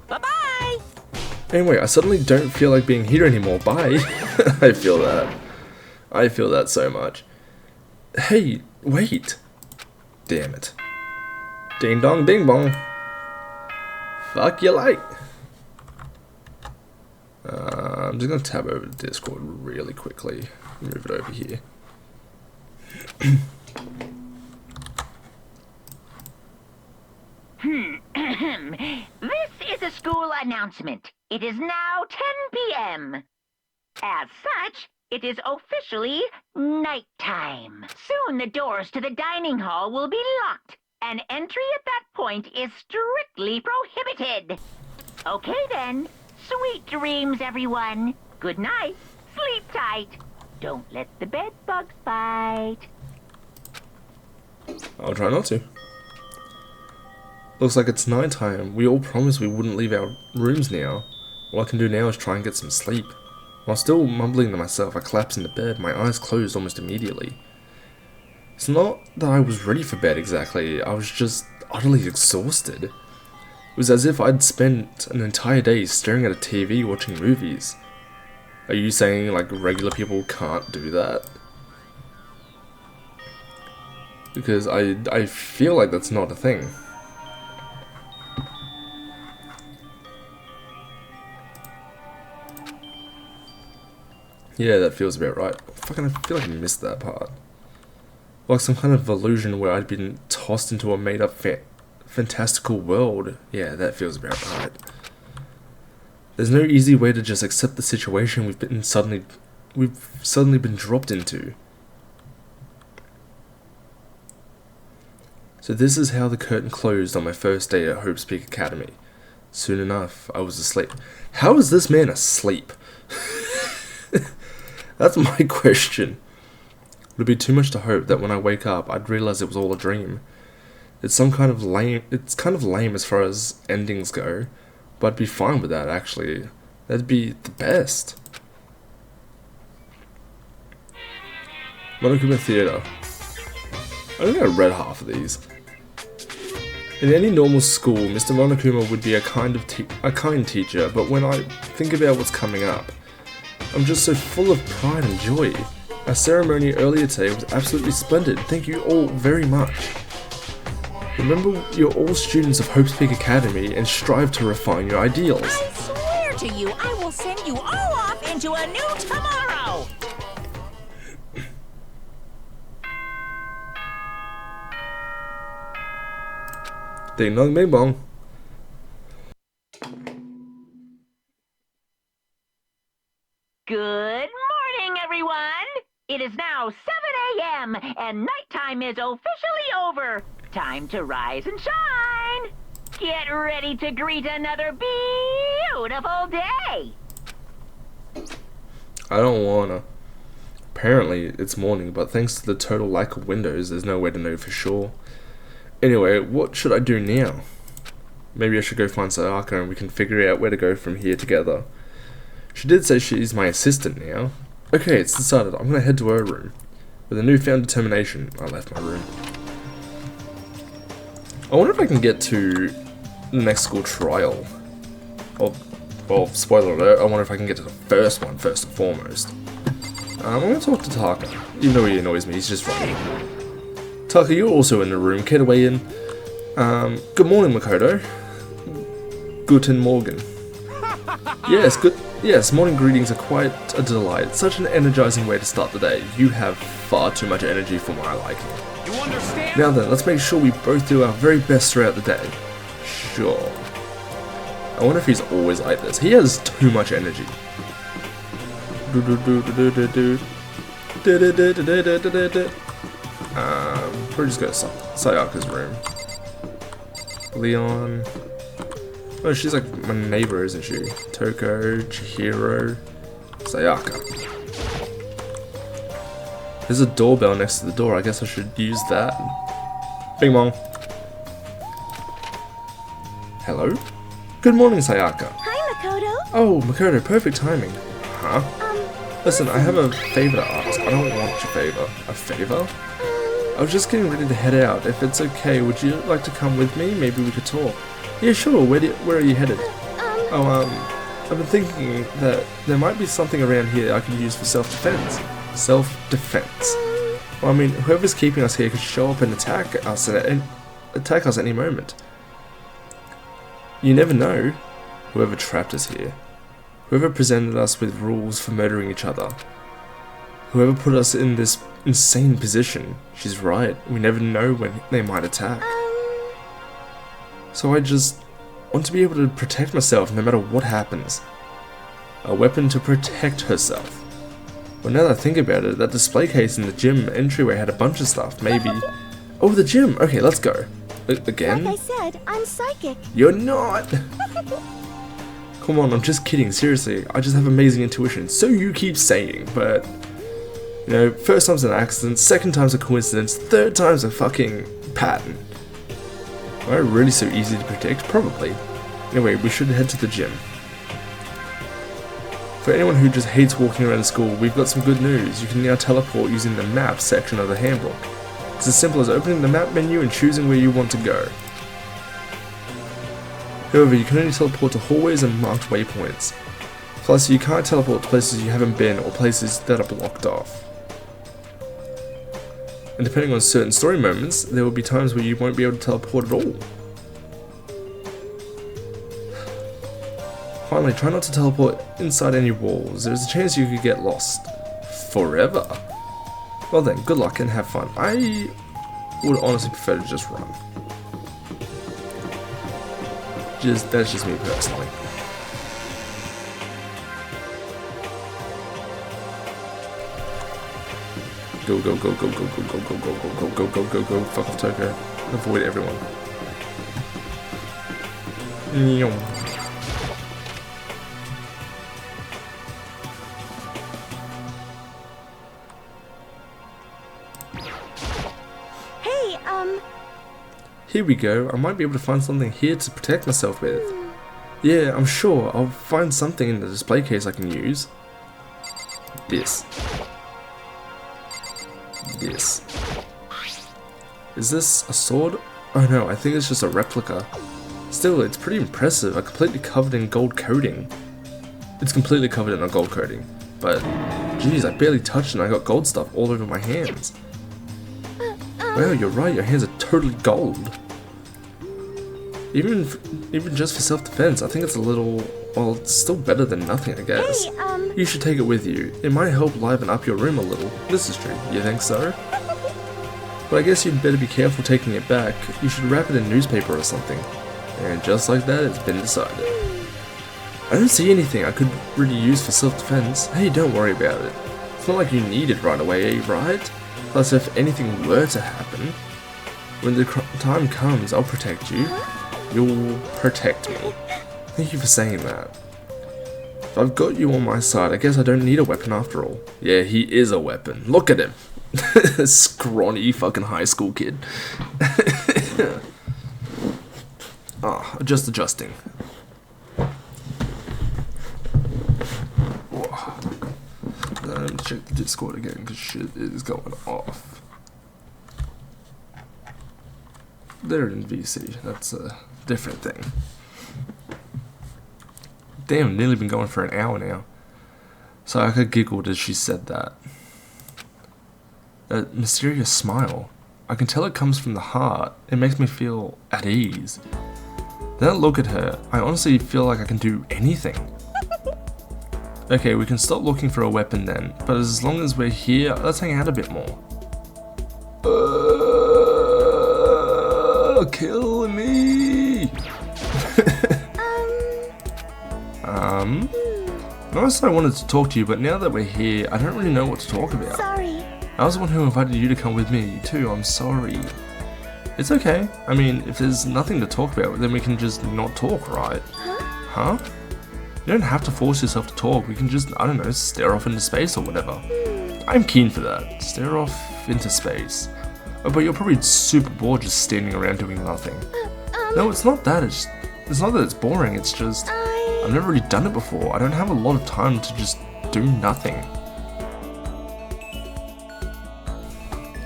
bye-bye. Anyway, I suddenly don't feel like being here anymore. Bye. I feel that. I feel that so much. Hey, wait. Damn it. Ding dong ding bong. Fuck your light. I'm just gonna tab over to Discord really quickly. Move it over here. This is a school announcement. It is now 10 p.m. As such, it is officially nighttime. Soon the doors to the dining hall will be locked, and entry at that point is strictly prohibited. Okay then. Sweet dreams, everyone. Good night. Sleep tight. Don't let the bed bugs bite. I'll try not to. Looks like it's nighttime. We all promised we wouldn't leave our rooms now. All I can do now is try and get some sleep. While still mumbling to myself, I collapsed into bed, my eyes closed almost immediately. It's not that I was ready for bed exactly, I was just utterly exhausted. It was as if I'd spent an entire day staring at a TV watching movies. Are you saying like regular people can't do that? Because I feel like that's not a thing. Yeah, that feels about right. Fucking, I feel like I missed that part. Like some kind of illusion where I'd been tossed into a made-up fantastical world. Yeah, that feels about right. There's no easy way to just accept the situation we've suddenly been dropped into. So this is how the curtain closed on my first day at Hope's Peak Academy. Soon enough, I was asleep. How is this man asleep? That's my question. Would it be too much to hope that when I wake up, I'd realize it was all a dream? It's kind of lame as far as endings go, but I'd be fine with that, actually. That'd be the best. Monokuma Theatre. I think I read half of these. In any normal school, Mr. Monokuma would be a kind teacher, but when I think about what's coming up, I'm just so full of pride and joy. Our ceremony earlier today was absolutely splendid. Thank you all very much. Remember, you're all students of Hope's Peak Academy and strive to refine your ideals. I swear to you, I will send you all off into a new tomorrow! Ding dong bing bong. Good morning, everyone. It is now 7 a.m. and nighttime is officially over. Time to rise and shine. Get ready to greet another beautiful day. I don't wanna. Apparently, it's morning, but thanks to the total lack of windows, there's no way to know for sure. Anyway, what should I do now? Maybe I should go find Sayaka and we can figure out where to go from here together. She did say she's my assistant now. Okay, it's decided. I'm gonna head to her room. With a newfound determination, I left my room. I wonder if I can get to the next school trial. Well, spoiler alert, I wonder if I can get to the first one first and foremost. I'm gonna talk to Taka. Even though he annoys me, he's just running. Taka, you're also in the room. Care to weigh in? Good morning, Makoto. Guten Morgen. Yes, morning greetings are quite a delight. Such an energizing way to start the day. You have far too much energy for my liking. You understand? Now then, let's make sure we both do our very best throughout the day. Sure. I wonder if he's always like this. He has too much energy. We're just going to Sayaka's room. Leon. Oh, she's like my neighbor, isn't she? Toko, Chihiro, Sayaka. There's a doorbell next to the door. I guess I should use that. Bing bong. Hello? Good morning, Sayaka. Hi, Makoto. Oh, Makoto, perfect timing. Huh? Listen, I have a favor to ask. I don't want your favor. A favor? I was just getting ready to head out. If it's okay, would you like to come with me? Maybe we could talk. Yeah, sure. Where are you headed? I've been thinking that there might be something around here I could use for self-defense. Self-defense. Well, I mean, whoever's keeping us here could show up and attack us at any moment. You never know. Whoever trapped us here. Whoever presented us with rules for murdering each other. Whoever put us in this insane position. She's right. We never know when they might attack. So I just want to be able to protect myself no matter what happens. A weapon to protect herself. Well, now that I think about it, that display case in the gym entryway had a bunch of stuff. Maybe... Oh, the gym! Okay, let's go. Again? Like I said, I'm psychic. You're not! Come on, I'm just kidding. Seriously, I just have amazing intuition. So you keep saying, but... You know, first time's an accident, second time's a coincidence, third time's a fucking pattern. Am I really so easy to predict? Probably. Anyway, we should head to the gym. For anyone who just hates walking around school, we've got some good news. You can now teleport using the map section of the handbook. It's as simple as opening the map menu and choosing where you want to go. However, you can only teleport to hallways and marked waypoints. Plus, you can't teleport to places you haven't been or places that are blocked off. And depending on certain story moments, there will be times where you won't be able to teleport at all. Finally, try not to teleport inside any walls. There is a chance you could get lost. Forever. Well then, good luck and have fun. I would honestly prefer to just run. That's just me personally. Go, go, go, go, go, go, go, go, go, go, go, go, go, go, fuck off Toko. Avoid everyone. Hey, Here we go. I might be able to find something here to protect myself with. Yeah, I'm sure. I'll find something in the display case I can use. This. This. Is this a sword? Oh no, I think it's just a replica. Still, it's pretty impressive. Completely covered in gold coating. It's completely covered in a gold coating. But, geez, I barely touched it and I got gold stuff all over my hands. Wow, you're right, your hands are totally gold. Even just for self-defense, I think it's a little... Well, it's still better than nothing, I guess. hey, You should take it with you. It might help liven up your room a little. This is true. You think so? But I guess you'd better be careful taking it back. You should wrap it in newspaper or something. And just like that, it's been decided. I don't see anything I could really use for self-defense. Hey, don't worry about it. It's not like you need it right away, right? Plus, if anything were to happen, when the time comes, I'll protect you. You'll protect me. Thank you for saying that. If I've got you on my side, I guess I don't need a weapon after all. Yeah, he is a weapon. Look at him. Scrawny fucking high school kid. Ah, just adjusting. Let me check the Discord again because shit is going off. They're in VC. That's a different thing. Damn, nearly been going for an hour now. So I could giggle as she said that. That mysterious smile. I can tell it comes from the heart. It makes me feel at ease. Then I look at her. I honestly feel like I can do anything. Okay, we can stop looking for a weapon then. But as long as we're here, let's hang out a bit more. Kill me! Honestly, I wanted to talk to you, but now that we're here, I don't really know what to talk about. sorry. I was the one who invited you to come with me, too. I'm sorry. It's okay. I mean, if there's nothing to talk about, then we can just not talk, right? Huh? You don't have to force yourself to talk. We can just, I don't know, stare off into space or whatever. I'm keen for that. Stare off into space. Oh, but you're probably super bored just standing around doing nothing. No, it's not that. It's not that it's boring. It's just I've never really done it before. I don't have a lot of time to just do nothing.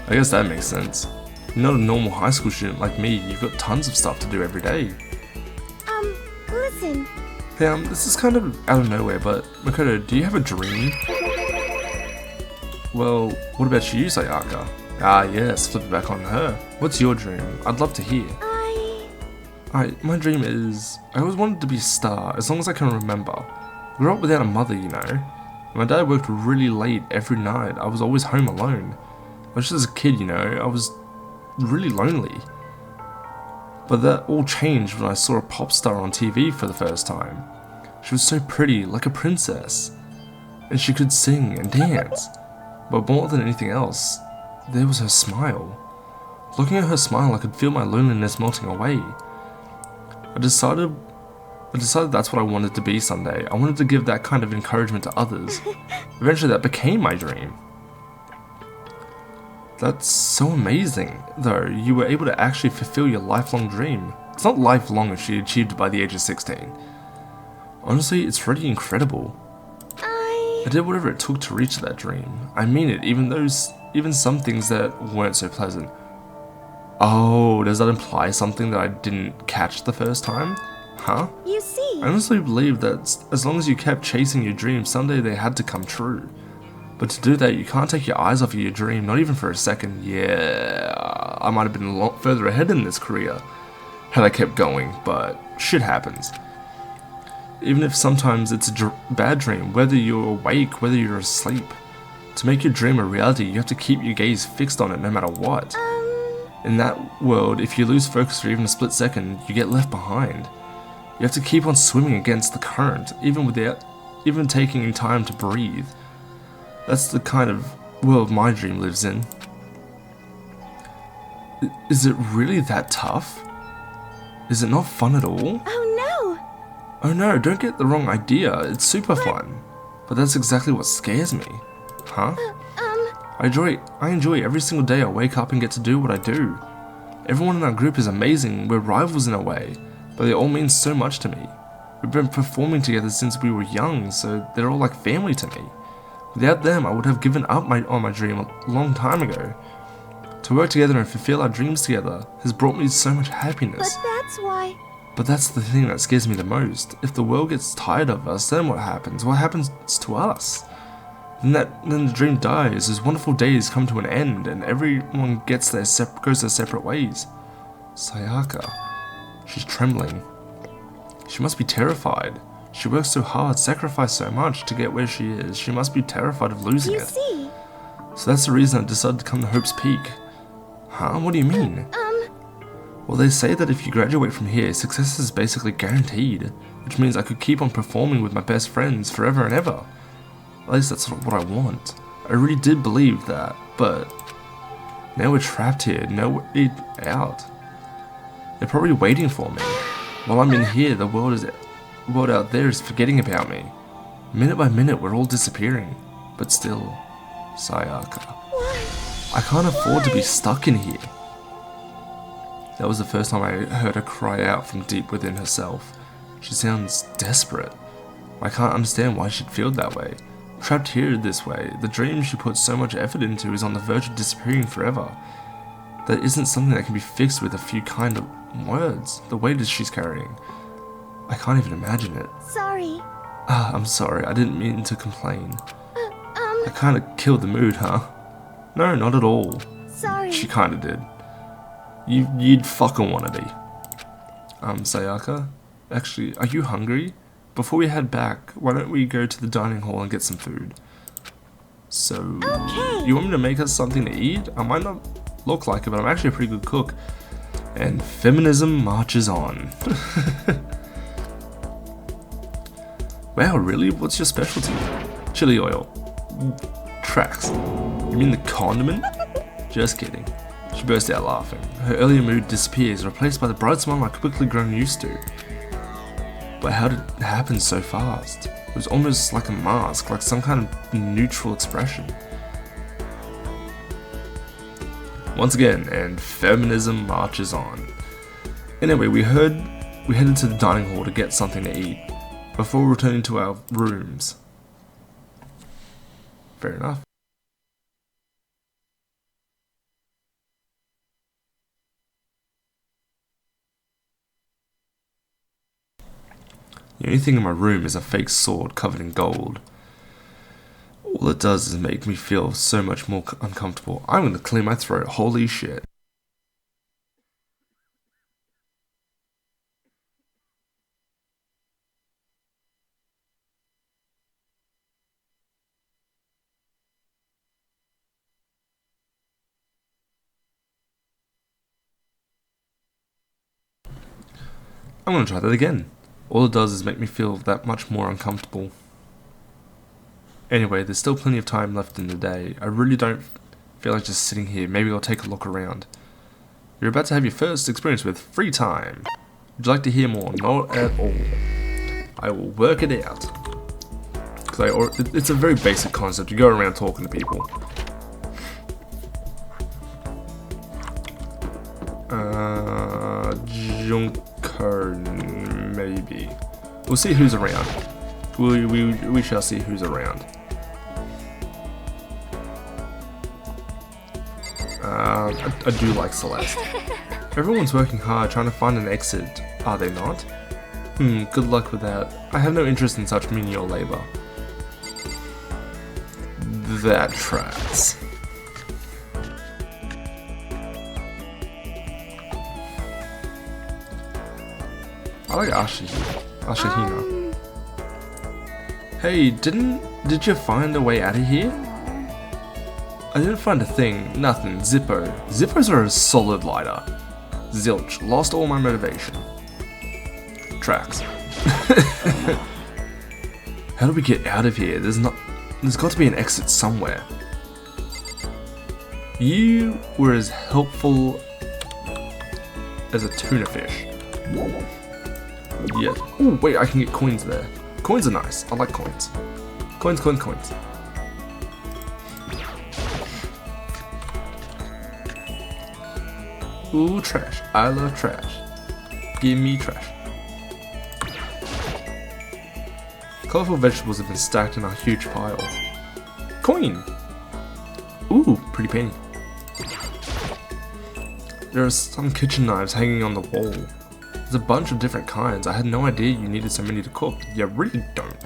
I guess that makes sense. You're not a normal high school student like me. You've got tons of stuff to do every day. Listen. Hey, this is kind of out of nowhere, but Makoto, do you have a dream? Well, what about you, Sayaka? Ah, yes, flip it back on her. What's your dream? I'd love to hear. My dream is, I always wanted to be a star, as long as I can remember. grew up without a mother, you know. My dad worked really late every night. I was always home alone. I was just a kid, you know. I was really lonely. But that all changed when I saw a pop star on TV for the first time. She was so pretty, like a princess. And she could sing and dance. But more than anything else, there was her smile. Looking at her smile, I could feel my loneliness melting away. I decided that's what I wanted to be someday. I wanted to give that kind of encouragement to others. Eventually that became my dream. That's so amazing, though. You were able to actually fulfill your lifelong dream. It's not lifelong if she achieved it by the age of 16. Honestly, it's really incredible. I did whatever it took to reach that dream. I mean it, even some things that weren't so pleasant. Oh, does that imply something that I didn't catch the first time? Huh? You see. I honestly believe that as long as you kept chasing your dream, someday they had to come true. But to do that, you can't take your eyes off of your dream, not even for a second. Yeah, I might have been a lot further ahead in this career had I kept going, but shit happens. Even if sometimes it's a bad dream, whether you're awake, whether you're asleep. To make your dream a reality, you have to keep your gaze fixed on it no matter what. In that world, if you lose focus for even a split second, you get left behind. You have to keep on swimming against the current, even taking time to breathe. That's the kind of world my dream lives in. Is it really that tough? Is it not fun at all? Oh no, don't get the wrong idea, it's super fun. But that's exactly what scares me. Huh? I enjoy every single day I wake up and get to do what I do. Everyone in our group is amazing, we're rivals in a way, but they all mean so much to me. We've been performing together since we were young, so they're all like family to me. Without them, I would have given up on my dream a long time ago. To work together and fulfill our dreams together has brought me so much happiness. But that's the thing that scares me the most. If the world gets tired of us, then what happens? What happens to us? Then the dream dies, those wonderful days come to an end, and everyone goes their separate ways. Sayaka. She's trembling. She must be terrified. She works so hard, sacrificed so much to get where she is. She must be terrified of losing it. So that's the reason I decided to come to Hope's Peak. Huh? What do you mean? Well, they say that if you graduate from here, success is basically guaranteed, which means I could keep on performing with my best friends forever and ever. At least that's what I want. I really did believe that, but now we're trapped here, no way out. They're probably waiting for me. While I'm in here, the world out there is forgetting about me. Minute by minute, we're all disappearing. But still, Sayaka. I can't afford to be stuck in here. That was the first time I heard her cry out from deep within herself. She sounds desperate. I can't understand why she'd feel that way. Trapped here this way, the dream she put so much effort into is on the verge of disappearing forever. That isn't something that can be fixed with a few kind of words. The weight she's carrying. I can't even imagine it. Sorry. I'm sorry, I didn't mean to complain. I kinda killed the mood, huh? No, not at all. Sorry. She kinda did. You'd fucking wanna be. Sayaka? Actually, are you hungry? Before we head back, why don't we go to the dining hall and get some food? So, Okay. You want me to make us something to eat? I might not look like it, but I'm actually a pretty good cook. And feminism marches on. Wow, really? What's your specialty? Chili oil. Tracks. You mean the condiment? Just kidding. She burst out laughing. Her earlier mood disappears, replaced by the bright smile I'd quickly grown used to. But how did it happen so fast? It was almost like a mask, like some kind of neutral expression. Once again, and feminism marches on. Anyway, we headed to the dining hall to get something to eat, before returning to our rooms. Fair enough. The only thing in my room is a fake sword covered in gold. All it does is make me feel so much more uncomfortable. I'm gonna clear my throat, holy shit. I'm gonna try that again. All it does is make me feel that much more uncomfortable. Anyway, there's still plenty of time left in the day. I really don't feel like just sitting here. Maybe I'll take a look around. You're about to have your first experience with free time. Would you like to hear more? Not at all. I will work it out. It's a very basic concept. You go around talking to people. Junker, maybe. We'll see who's around. We shall see who's around. I do like Celeste. Everyone's working hard trying to find an exit, are they not? Good luck with that. I have no interest in such menial labor. That tracks. I like Ashihina. Hey, did you find a way out of here? I didn't find a thing, nothing, Zippo. Zippos are a solid lighter. Zilch, lost all my motivation. Tracks. How do we get out of here? There's got to be an exit somewhere. You were as helpful as a tuna fish. Yeah. Oh wait, I can get coins there. Coins are nice. I like coins. Coins. Ooh, trash. I love trash. Give me trash. Colorful vegetables have been stacked in a huge pile. Coin! Ooh, pretty penny. There are some kitchen knives hanging on the wall. There's a bunch of different kinds. I had no idea you needed so many to cook. You really don't.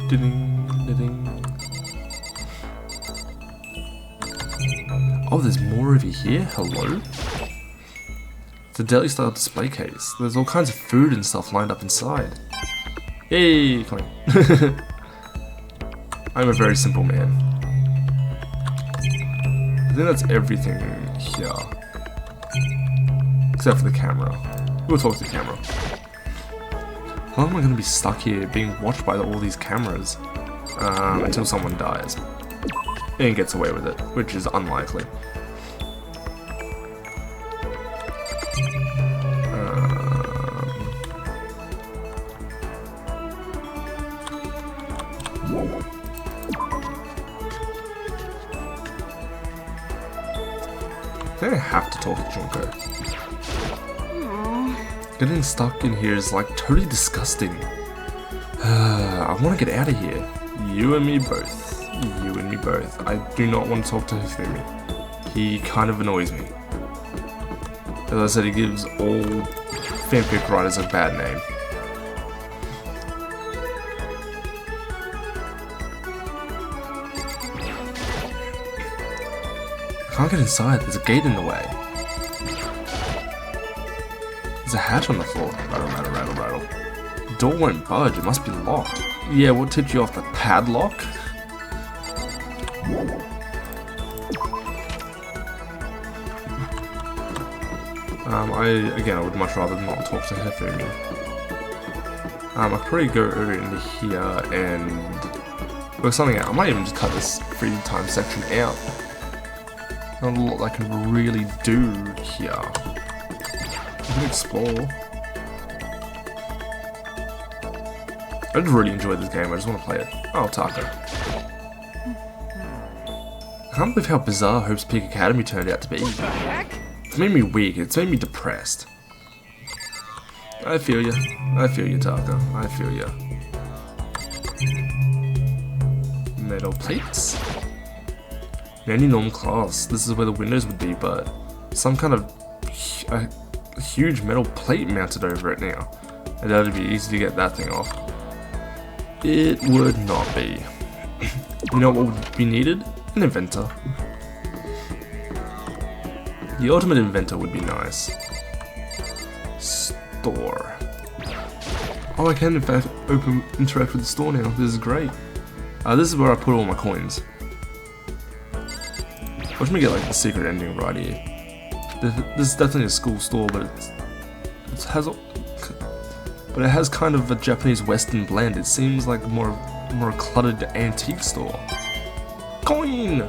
Ding. Oh, there's more over here? Hello? It's a deli style display case. There's all kinds of food and stuff lined up inside. Yay, coin. I'm a very simple man. I think that's everything here. Except for the camera. We'll talk to the camera. How long am I going to be stuck here being watched by all these cameras? Until someone dies. And gets away with it, which is unlikely. I think I have to talk to Junko. Getting stuck in here is like totally disgusting. I want to get out of here. You and me both. You and me both. I do not want to talk to Hifumi. He kind of annoys me. As I said, he gives all fanfic writers a bad name. I can't get inside, there's a gate in the way. There's a hatch on the floor. Rattle. The door won't budge, it must be locked. Yeah, what tipped you off, the padlock? I would much rather not talk to Hifumi. I'll probably go over into here and work something out. I might even just cut this free time section out. Not a lot I can really do here. I can explore. I did really enjoy this game, I just want to play it. Oh, Taka. I can't believe how bizarre Hope's Peak Academy turned out to be. It's made me weak, it's made me depressed. I feel you, Taka. I feel you. Metal plates? In any normal class, this is where the windows would be, but some kind of a huge metal plate mounted over it now. I doubt it'd be easy to get that thing off. It would not be. You know what would be needed? An inventor. The ultimate inventor would be nice. Store. Oh, I can in fact interact with the store now. This is great. This is where I put all my coins. Watch me get like the secret ending right here. This is definitely a school store, but but it has kind of a Japanese Western blend. It seems like more a cluttered antique store. Coin!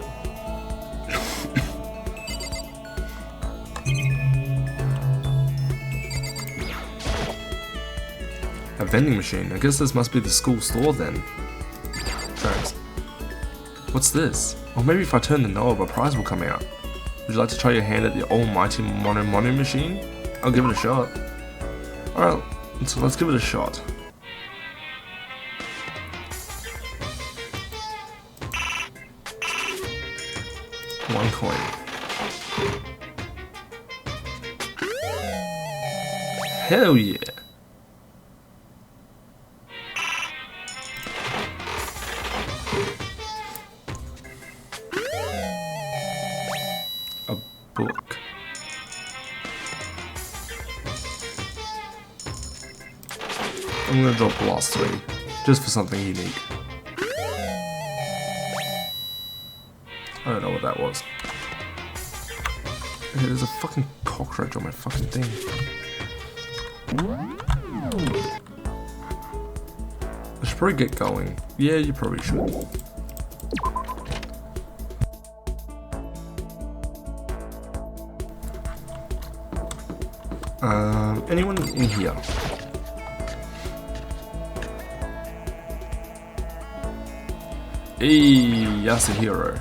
A vending machine. I guess this must be the school store then. Tracks. What's this? Or maybe if I turn the knob, a prize will come out. Would you like to try your hand at the almighty Mono machine? I'll give it a shot. Alright, so let's give it a shot. One coin. Hell yeah! A book. I'm gonna drop the last 3, just for something unique. I don't know what that was. Okay, there's a fucking cockroach on my fucking thing. I should probably get going. Yeah, you probably should. Anyone in here? Hey, Yasuhiro.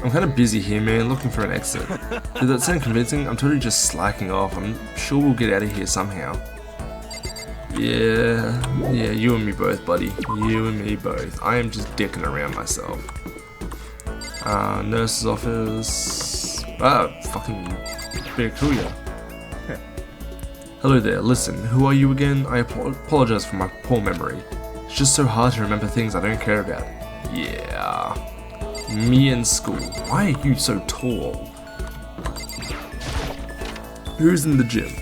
I'm kind of busy here, man, looking for an exit. Did that sound convincing? I'm totally just slacking off. I'm sure we'll get out of here somehow. Yeah, you and me both, buddy. You and me both. I am just dicking around myself. Nurse's office. Fucking Byakuya. Hello there, listen, who are you again? I apologize for my poor memory. It's just so hard to remember things I don't care about. Yeah. Me in school. Why are you so tall? Who's in the gym?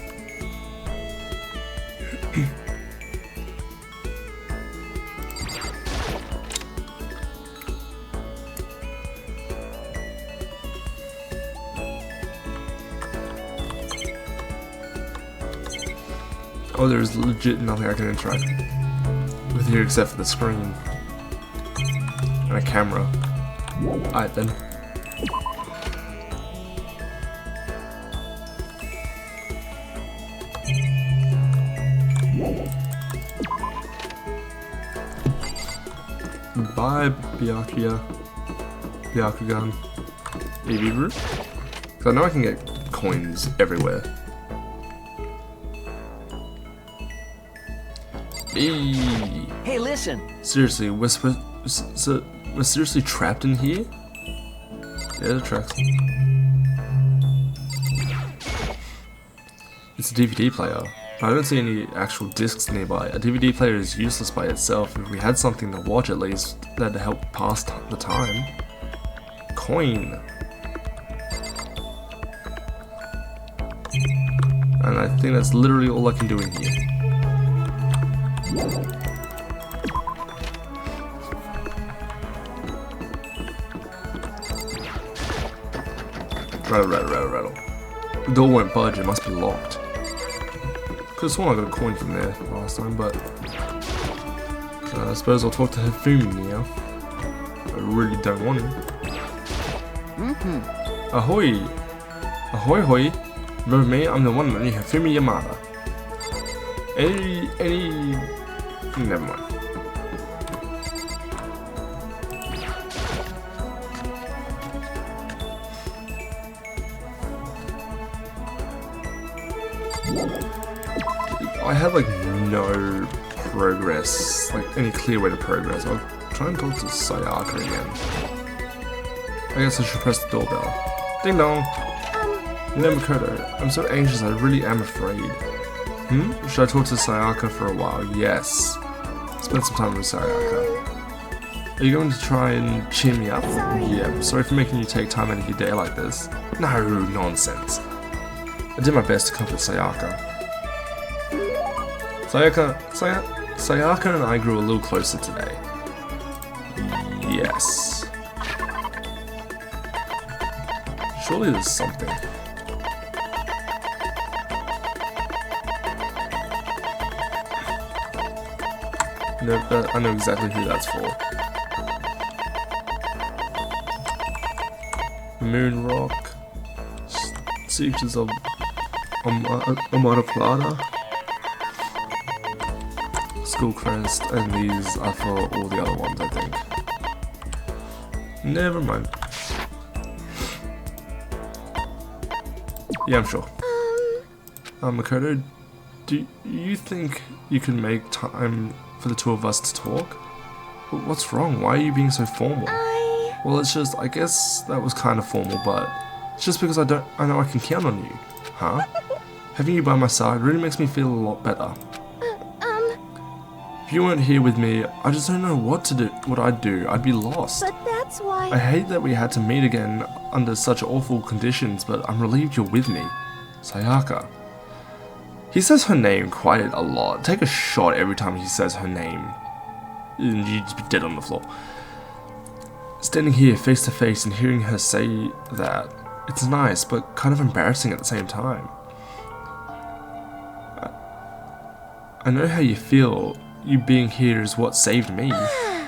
Oh, there's legit nothing I can interact with here except for the screen. And a camera. Alright then. Bye, Byakugan. Eviru? Because I know I can get coins everywhere. Hey, listen. Seriously, we're seriously trapped in here? Yeah, the tracks. It's a DVD player, but I don't see any actual discs nearby. A DVD player is useless by itself. If we had something to watch at least, that'd help pass the time. Coin. And I think that's literally all I can do in here. Rattle. The door won't budge, it must be locked. Could've sworn I got a coin from there last time, but... I suppose I'll talk to Hifumi now. I really don't want to. Ahoy! Ahoy hoy! Remember me? I'm the one and only Hifumi Yamada. Never mind. I have like no progress, like any clear way to progress. I'll try and talk to Sayaka again. I guess I should press the doorbell. Ding dong! Nemakoto, I'm so anxious, I really am afraid. Should I talk to Sayaka for a while? Yes. Spend some time with Sayaka. Are you going to try and cheer me up? Yeah, sorry for making you take time out of your day like this. No, nonsense. I did my best to comfort Sayaka. Sayaka and I grew a little closer today. Yes. Surely there's something. No, I know exactly who that's for. Moon Rock, Siegers of Amada Plata, School Crest, and these are for all the other ones, I think. Never mind. Yeah, I'm sure. Makoto, do you think you can make time for the two of us to talk? What's wrong? Why are you being so formal? Well, it's just, I guess that was kind of formal, but it's just because I know I can count on you. Huh? Having you by my side really makes me feel a lot better. If you weren't here with me, I just don't know what I'd do. I'd be lost. But that's why... I hate that we had to meet again under such awful conditions, but I'm relieved you're with me. Sayaka. He says her name quite a lot. Take a shot every time he says her name. And you'd just be dead on the floor. Standing here face to face and hearing her say that, it's nice, but kind of embarrassing at the same time. I know how you feel. You being here is what saved me.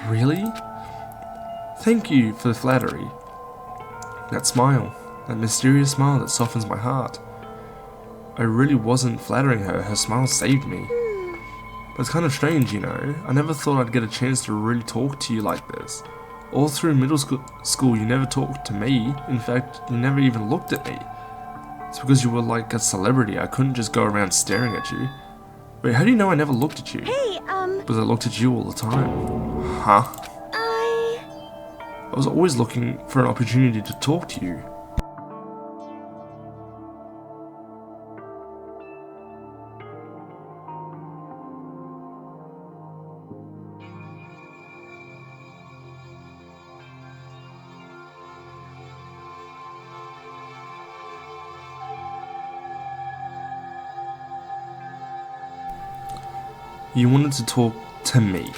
Really? Thank you for the flattery. That smile. That mysterious smile that softens my heart. I really wasn't flattering her. Her smile saved me. But it's kind of strange, you know. I never thought I'd get a chance to really talk to you like this. All through middle school, you never talked to me. In fact, you never even looked at me. It's because you were like a celebrity. I couldn't just go around staring at you. Wait, how do you know I never looked at you? Hey, Because I looked at you all the time. Huh? I was always looking for an opportunity to talk to you. You wanted to talk to me.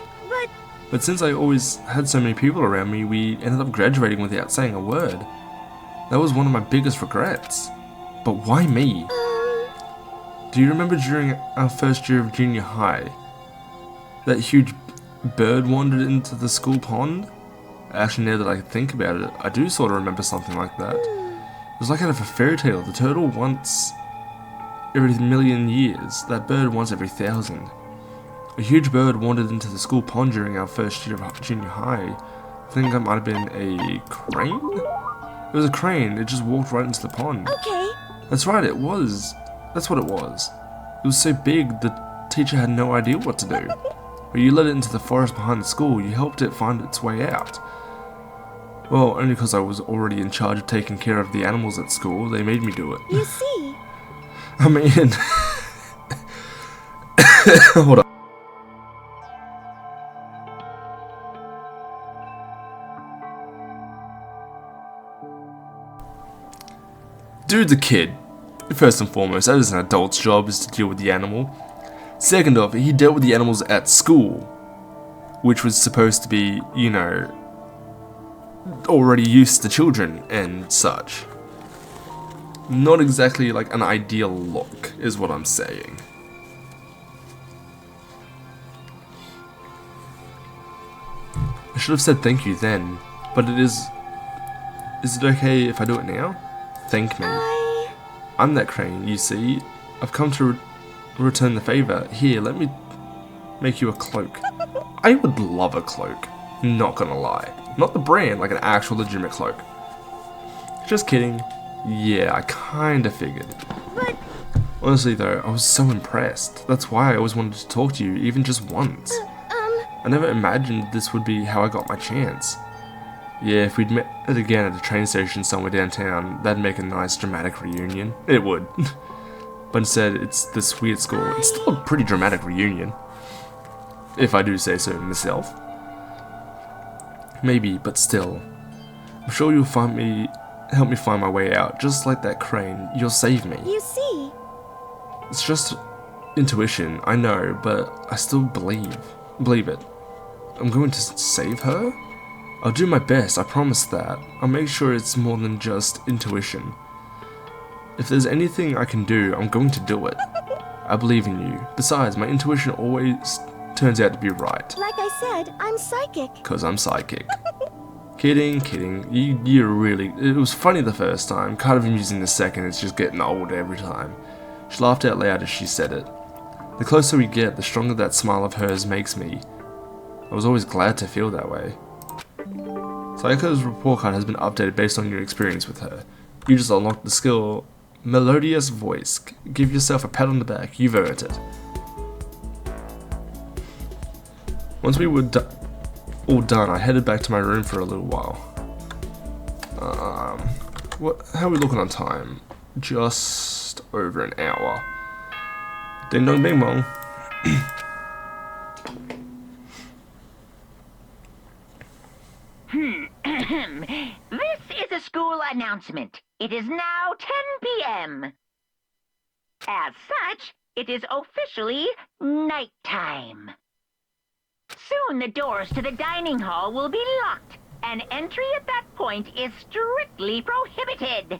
But since I always had so many people around me, we ended up graduating without saying a word. That was one of my biggest regrets. But why me? Do you remember during our first year of junior high, that huge bird wandered into the school pond? Actually, now that I think about it, I do sort of remember something like that. It was like out of a fairy tale. The turtle once every million years, that bird once every 1,000. A huge bird wandered into the school pond during our first year of junior high. I think it might have been a crane? It was a crane, it just walked right into the pond. Okay. That's right, it was. That's what it was. It was so big, the teacher had no idea what to do. But you led it into the forest behind the school, you helped it find its way out. Well, only because I was already in charge of taking care of the animals at school, they made me do it. You see. I mean... Hold on. Dude's a kid. First and foremost, that is an adult's job, is to deal with the animal. Second off, he dealt with the animals at school, which was supposed to be, you know, already used to children and such. Not exactly like an ideal look, is what I'm saying. I should have said thank you then, but it is... Is it okay if I do it now? Thank me. I'm that crane, you see. I've come to return the favor. Here, let me make you a cloak. I would love a cloak, not gonna lie. Not the brand, like an actual legitimate cloak. Just kidding. Yeah, I kinda figured. But... Honestly though, I was so impressed. That's why I always wanted to talk to you, even just once. I never imagined this would be how I got my chance. Yeah, if we'd met again at a train station somewhere downtown, that'd make a nice dramatic reunion. It would. But instead, it's this weird school. It's still a pretty dramatic reunion. If I do say so myself. Maybe, but still. I'm sure you'll help me find my way out. Just like that crane, you'll save me. You see. It's just intuition, I know, but I still believe it. I'm going to save her? I'll do my best, I promise that. I'll make sure it's more than just intuition. If there's anything I can do, I'm going to do it. I believe in you. Besides, my intuition always turns out to be right. Like I said, I'm psychic. Because I'm psychic. Kidding, kidding. You really... It was funny the first time, kind of amusing the second, it's just getting old every time. She laughed out loud as she said it. The closer we get, the stronger that smile of hers makes me. I was always glad to feel that way. Sayaka's report card has been updated based on your experience with her. You just unlocked the skill, Melodious Voice. Give yourself a pat on the back, you've earned it. Once we were all done, I headed back to my room for a little while. How are we looking on time? Just over an hour. Ding dong bing bong. This is a school announcement. It is now 10 p.m. As such, it is officially nighttime. Soon the doors to the dining hall will be locked, and entry at that point is strictly prohibited.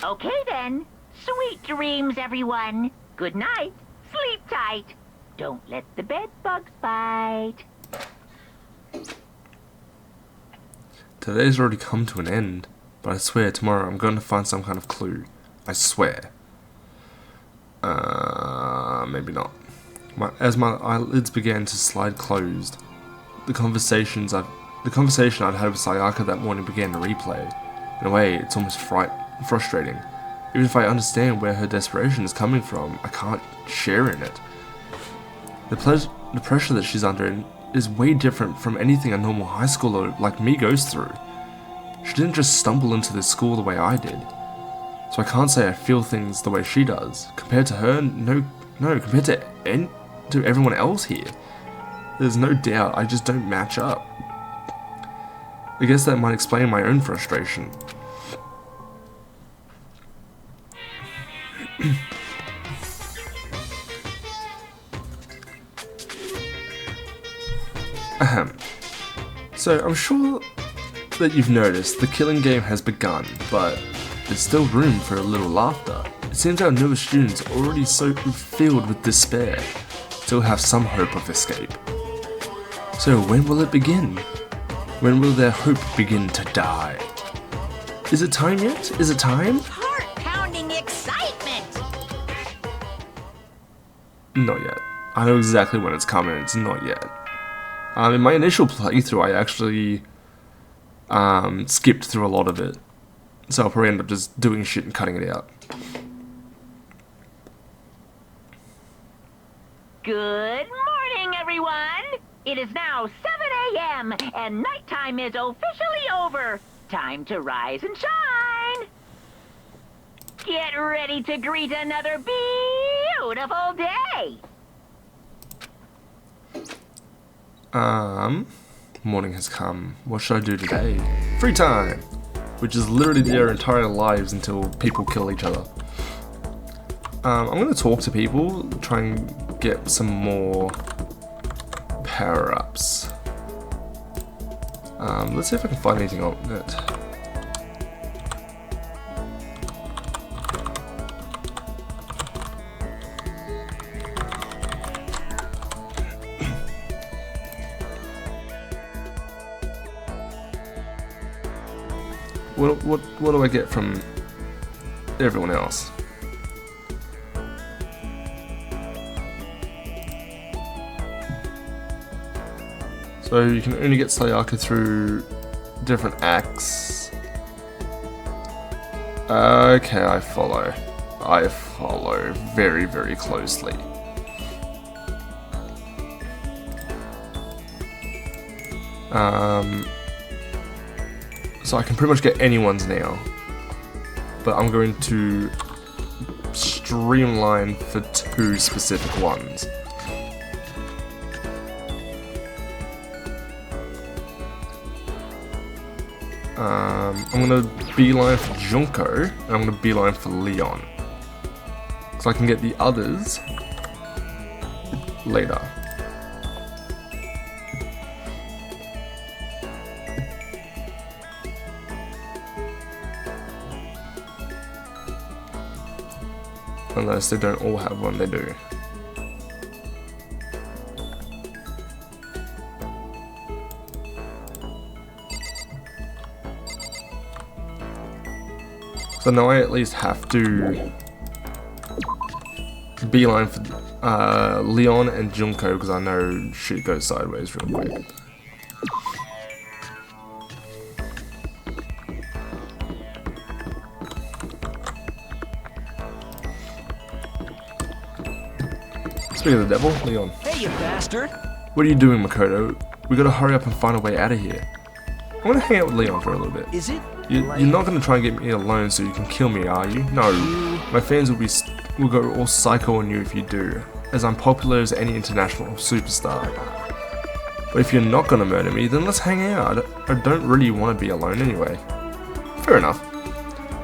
Okay then. Sweet dreams, everyone. Good night. Sleep tight. Don't let the bed bugs bite. Today's already come to an end, but I swear tomorrow I'm going to find some kind of clue. I swear. Maybe not. As my eyelids began to slide closed, the conversation I'd had with Sayaka that morning began to replay. In a way, it's almost frustrating. Even if I understand where her desperation is coming from, I can't share in it. The pressure that she's under is way different from anything a normal high schooler like me goes through. She didn't just stumble into this school the way I did. So I can't say I feel things the way she does. Compared to her, no, compared to everyone else here. There's no doubt I just don't match up. I guess that might explain my own frustration. Ahem. So I'm sure that you've noticed the killing game has begun, but there's still room for a little laughter. It seems our newest students are already so filled with despair, still have some hope of escape. So when will it begin? When will their hope begin to die? Is it time yet? Is it time? Heart-pounding excitement! Not yet. I know exactly when it's coming, it's not yet. In my initial playthrough, I actually skipped through a lot of it. So I'll probably end up just doing shit and cutting it out. Good morning, everyone! It is now 7 a.m. and nighttime is officially over. Time to rise and shine! Get ready to greet another beautiful day! Morning has come. What should I do today? Free time! Which is literally their entire lives until people kill each other. I'm gonna talk to people, try and get some more power-ups. Let's see if I can find anything on it. What do I get from everyone else? So you can only get Sayaka through different acts. Okay, I follow. I follow very, very closely. So I can pretty much get anyone's now, but I'm going to streamline for 2 specific ones. I'm going to beeline for Junko, and I'm going to beeline for Leon, so I can get the others later. Unless they don't all have one, they do. So now I at least have to beeline for Leon and Junko because I know shit goes sideways real quick. Speaking of the devil, Leon. Hey, you bastard! What are you doing, Makoto? We gotta hurry up and find a way out of here. I wanna hang out with Leon for a little bit. Is it? You're not gonna try and get me alone so you can kill me, are you? No. My fans will go all psycho on you if you do, as I'm popular as any international superstar. But if you're not gonna murder me, then let's hang out. I don't really want to be alone anyway. Fair enough.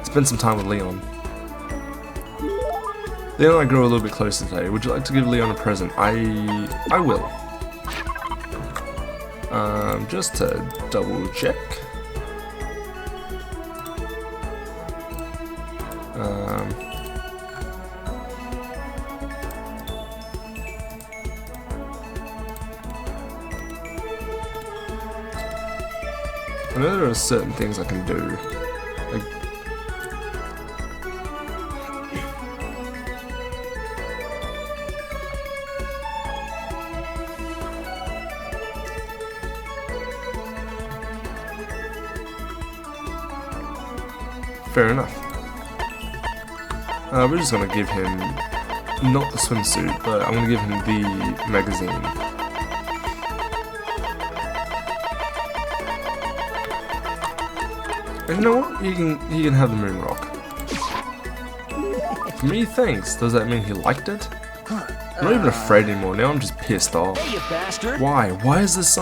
Spend some time with Leon. Leon and I grew a little bit closer today. Would you like to give Leon a present? I will. Just to double check. I know there are certain things I can do. Like, fair enough. We're just gonna give him not the swimsuit, but I'm gonna give him the magazine. And you know what? He can have the moon rock. For me, thanks. Does that mean he liked it? I'm not even afraid anymore. Now I'm just pissed off. Hey, you bastard! Why? Why is this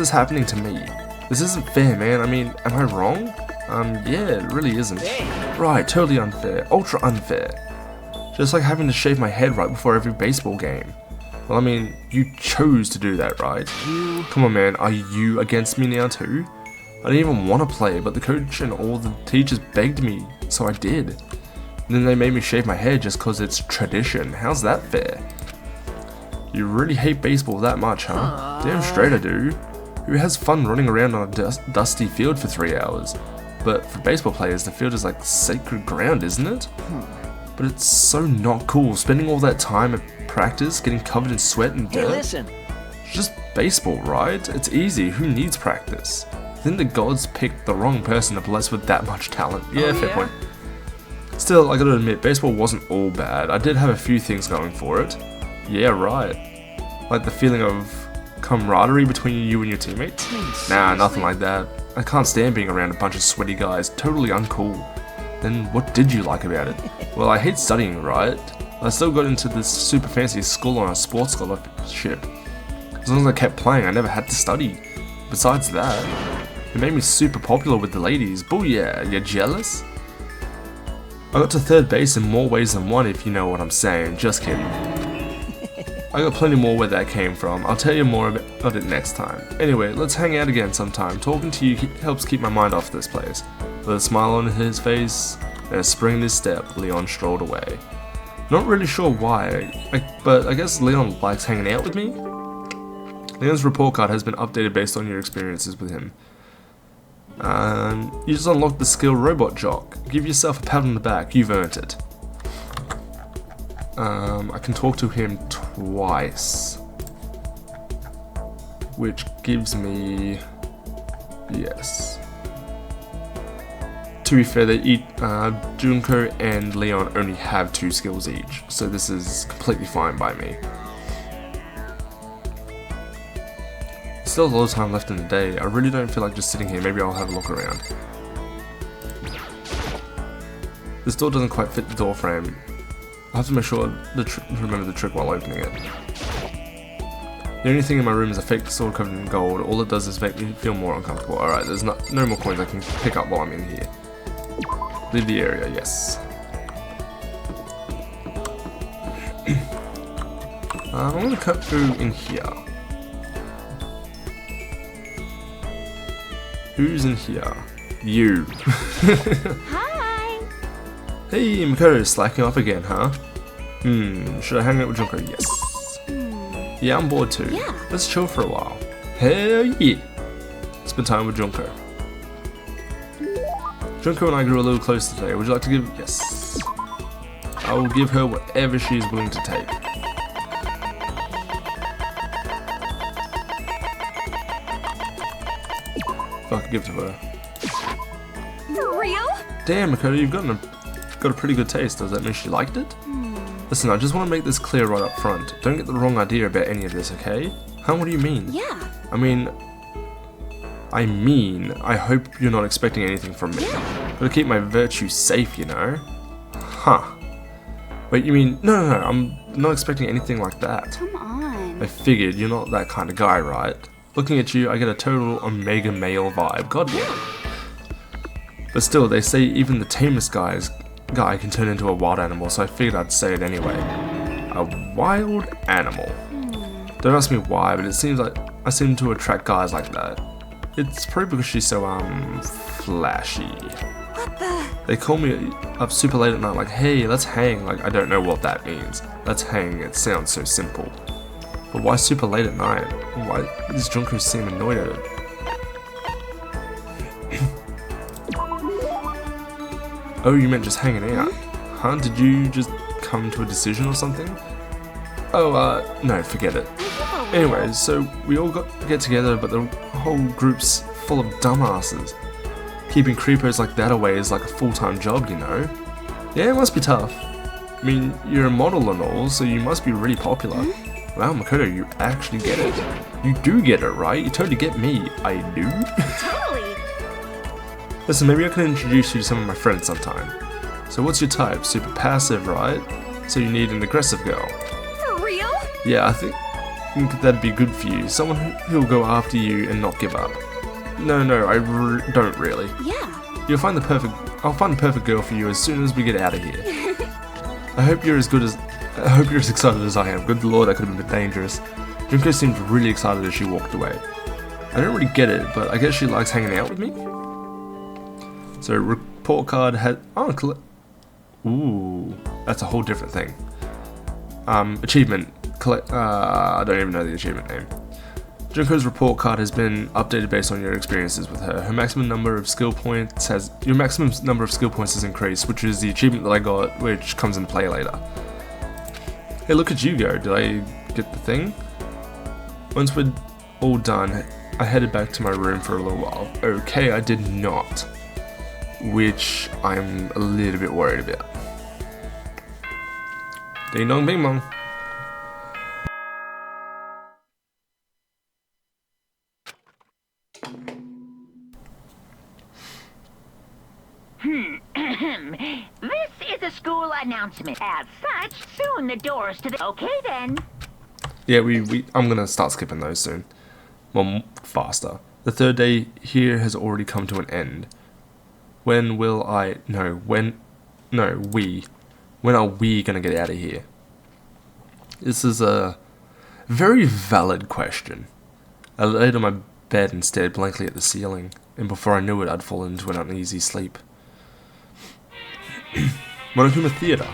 happening to me? This isn't fair, man. I mean, am I wrong? Yeah, it really isn't. Right, totally unfair. Ultra unfair. Just like having to shave my head right before every baseball game. Well, I mean, you chose to do that, right? Come on, man. Are you against me now, too? I didn't even want to play, but the coach and all the teachers begged me, so I did. And then they made me shave my head just cause it's tradition. How's that fair? You really hate baseball that much, huh? Damn straight I do. Who has fun running around on a dusty field for 3 hours? But for baseball players, the field is like sacred ground, isn't it? But it's so not cool, spending all that time at practice, getting covered in sweat and dirt. Hey, listen! It's just baseball, right? It's easy, who needs practice? I think the gods picked the wrong person to bless with that much talent. Yeah, fair point. Still, I gotta admit, baseball wasn't all bad. I did have a few things going for it. Yeah, right. Like the feeling of camaraderie between you and your teammates. Nah, nothing like that. I can't stand being around a bunch of sweaty guys, totally uncool. Then what did you like about it? Well, I hate studying, right? I still got into this super fancy school on a sports scholarship. As long as I kept playing, I never had to study. Besides that, it made me super popular with the ladies. Booyah, you jealous? I got to third base in more ways than one, if you know what I'm saying. Just kidding. I got plenty more where that came from. I'll tell you more of it next time. Anyway, let's hang out again sometime. Talking to you helps keep my mind off this place. With a smile on his face and a spring in his step, Leon strolled away. Not really sure why, but I guess Leon likes hanging out with me? Leon's report card has been updated based on your experiences with him. You just unlocked the skill Robot Jock. Give yourself a pat on the back, you've earned it. I can talk to him twice. Which gives me... yes. To be fair, Junko and Leon only have 2 skills each, so this is completely fine by me. Still a lot of time left in the day. I really don't feel like just sitting here. Maybe I'll have a look around. This door doesn't quite fit the door frame. I'll have to make sure to remember the trick while opening it. The only thing in my room is a fake sword covered in gold. All it does is make me feel more uncomfortable. Alright, there's no more coins I can pick up while I'm in here. Leave the area, yes. I'm gonna cut through in here. Who's in here? You. Hi! Hey, Makoto, slacking off again, huh? Should I hang out with Junko? Yes. Yeah, I'm bored too. Yeah. Let's chill for a while. Hell yeah! Spend time with Junko. Junko and I grew a little closer today. Would you like to give... Yes. I will give her whatever she is willing to take. Fuck, give it to her. For real? Damn, Makoto, you've got a pretty good taste. Does that mean she liked it? Listen, I just want to make this clear right up front. Don't get the wrong idea about any of this, okay? Huh, what do you mean? Yeah. I mean, I hope you're not expecting anything from me. Gotta keep my virtue safe, you know? Huh. Wait, you mean... No, I'm not expecting anything like that. Come on. I figured you're not that kind of guy, right? Looking at you, I get a total omega male vibe. God damn. But still, they say even the tamest guy can turn into a wild animal, so I figured I'd say it anyway. A wild animal. Don't ask me why, but it seems like I seem to attract guys like that. It's probably because she's so, flashy. What the? They call me up super late at night like, hey, let's hang. Like, I don't know what that means. Let's hang, it sounds so simple. But why super late at night? Why does Junko seem annoyed at it? Oh, you meant just hanging out? Huh? Did you just come to a decision or something? Oh, no, forget it. Anyways, so we all get together, but the whole group's full of dumbasses. Keeping creepos like that away is like a full-time job, you know? Yeah, it must be tough. I mean, you're a model and all, so you must be really popular. Wow, Makoto, you actually get it. You do get it, right? You totally get me. I do? Totally. Listen, maybe I can introduce you to some of my friends sometime. So what's your type? Super passive, right? So you need an aggressive girl. For real? Yeah, I think that'd be good for you. Someone who'll go after you and not give up. No, I don't really. Yeah. I'll find the perfect girl for you as soon as we get out of here. I hope you're as excited as I am. Good lord, that could have been dangerous. Junko seemed really excited as she walked away. I don't really get it, but I guess she likes hanging out with me. So report card had ooh, that's a whole different thing. Achievement collect. I don't even know the achievement name. Junko's report card has been updated based on your experiences with her. Your maximum number of skill points has increased, which is the achievement that I got, which comes into play later. Hey, look at you go. Did I get the thing? Once we're all done, I headed back to my room for a little while. Okay, I did not. Which I'm a little bit worried about. Ding dong bing bong. This is a school announcement. As such, soon the doors to the... Okay then. Yeah, I'm gonna start skipping those soon. Well, faster. The third day here has already come to an end. When are we gonna get out of here? This is a very valid question. I laid on my bed and stared blankly at the ceiling, and before I knew it, I'd fallen into an uneasy sleep. Monokuma Theatre.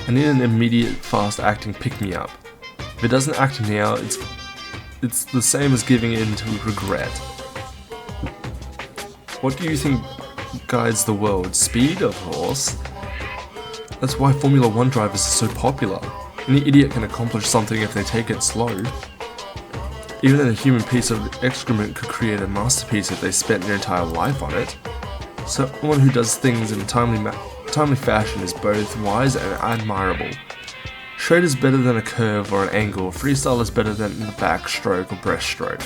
I need an immediate, fast-acting pick-me-up. If it doesn't act now, it's the same as giving in to regret. What do you think guides the world? Speed, of course. That's why Formula 1 drivers are so popular. Any idiot can accomplish something if they take it slow. Even a human piece of excrement could create a masterpiece if they spent their entire life on it. Someone who does things in a timely fashion is both wise and admirable. Straight is better than a curve or an angle. Freestyle is better than the backstroke or breaststroke.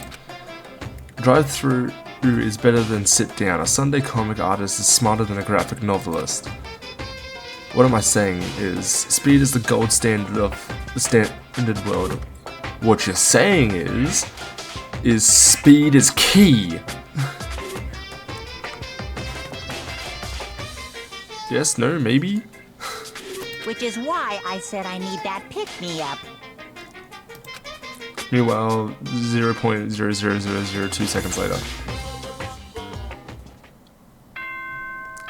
Drive-through is better than sit down. A Sunday comic artist is smarter than a graphic novelist. What am I saying is, speed is the gold standard of the standard world. What you're saying is speed is key. Yes, no, maybe? Which is why I said I need that pick-me-up. Meanwhile, 0.00002 seconds later.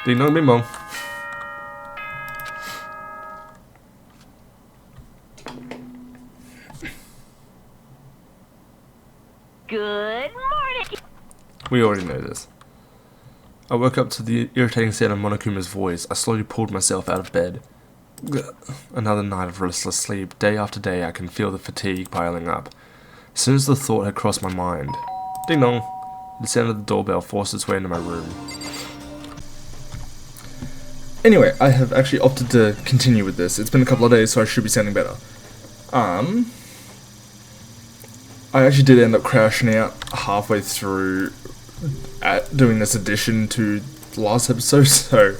Ding dong bing bong. Good We already know this. I woke up to the irritating sound of Monokuma's voice. I slowly pulled myself out of bed. Another night of restless sleep. Day after day, I can feel the fatigue piling up. As soon as the thought had crossed my mind, ding dong, the sound of the doorbell forced its way into my room. Anyway, I have actually opted to continue with this. It's been a couple of days, so I should be sounding better. I actually did end up crashing out halfway through at doing this addition to the last episode, so I'm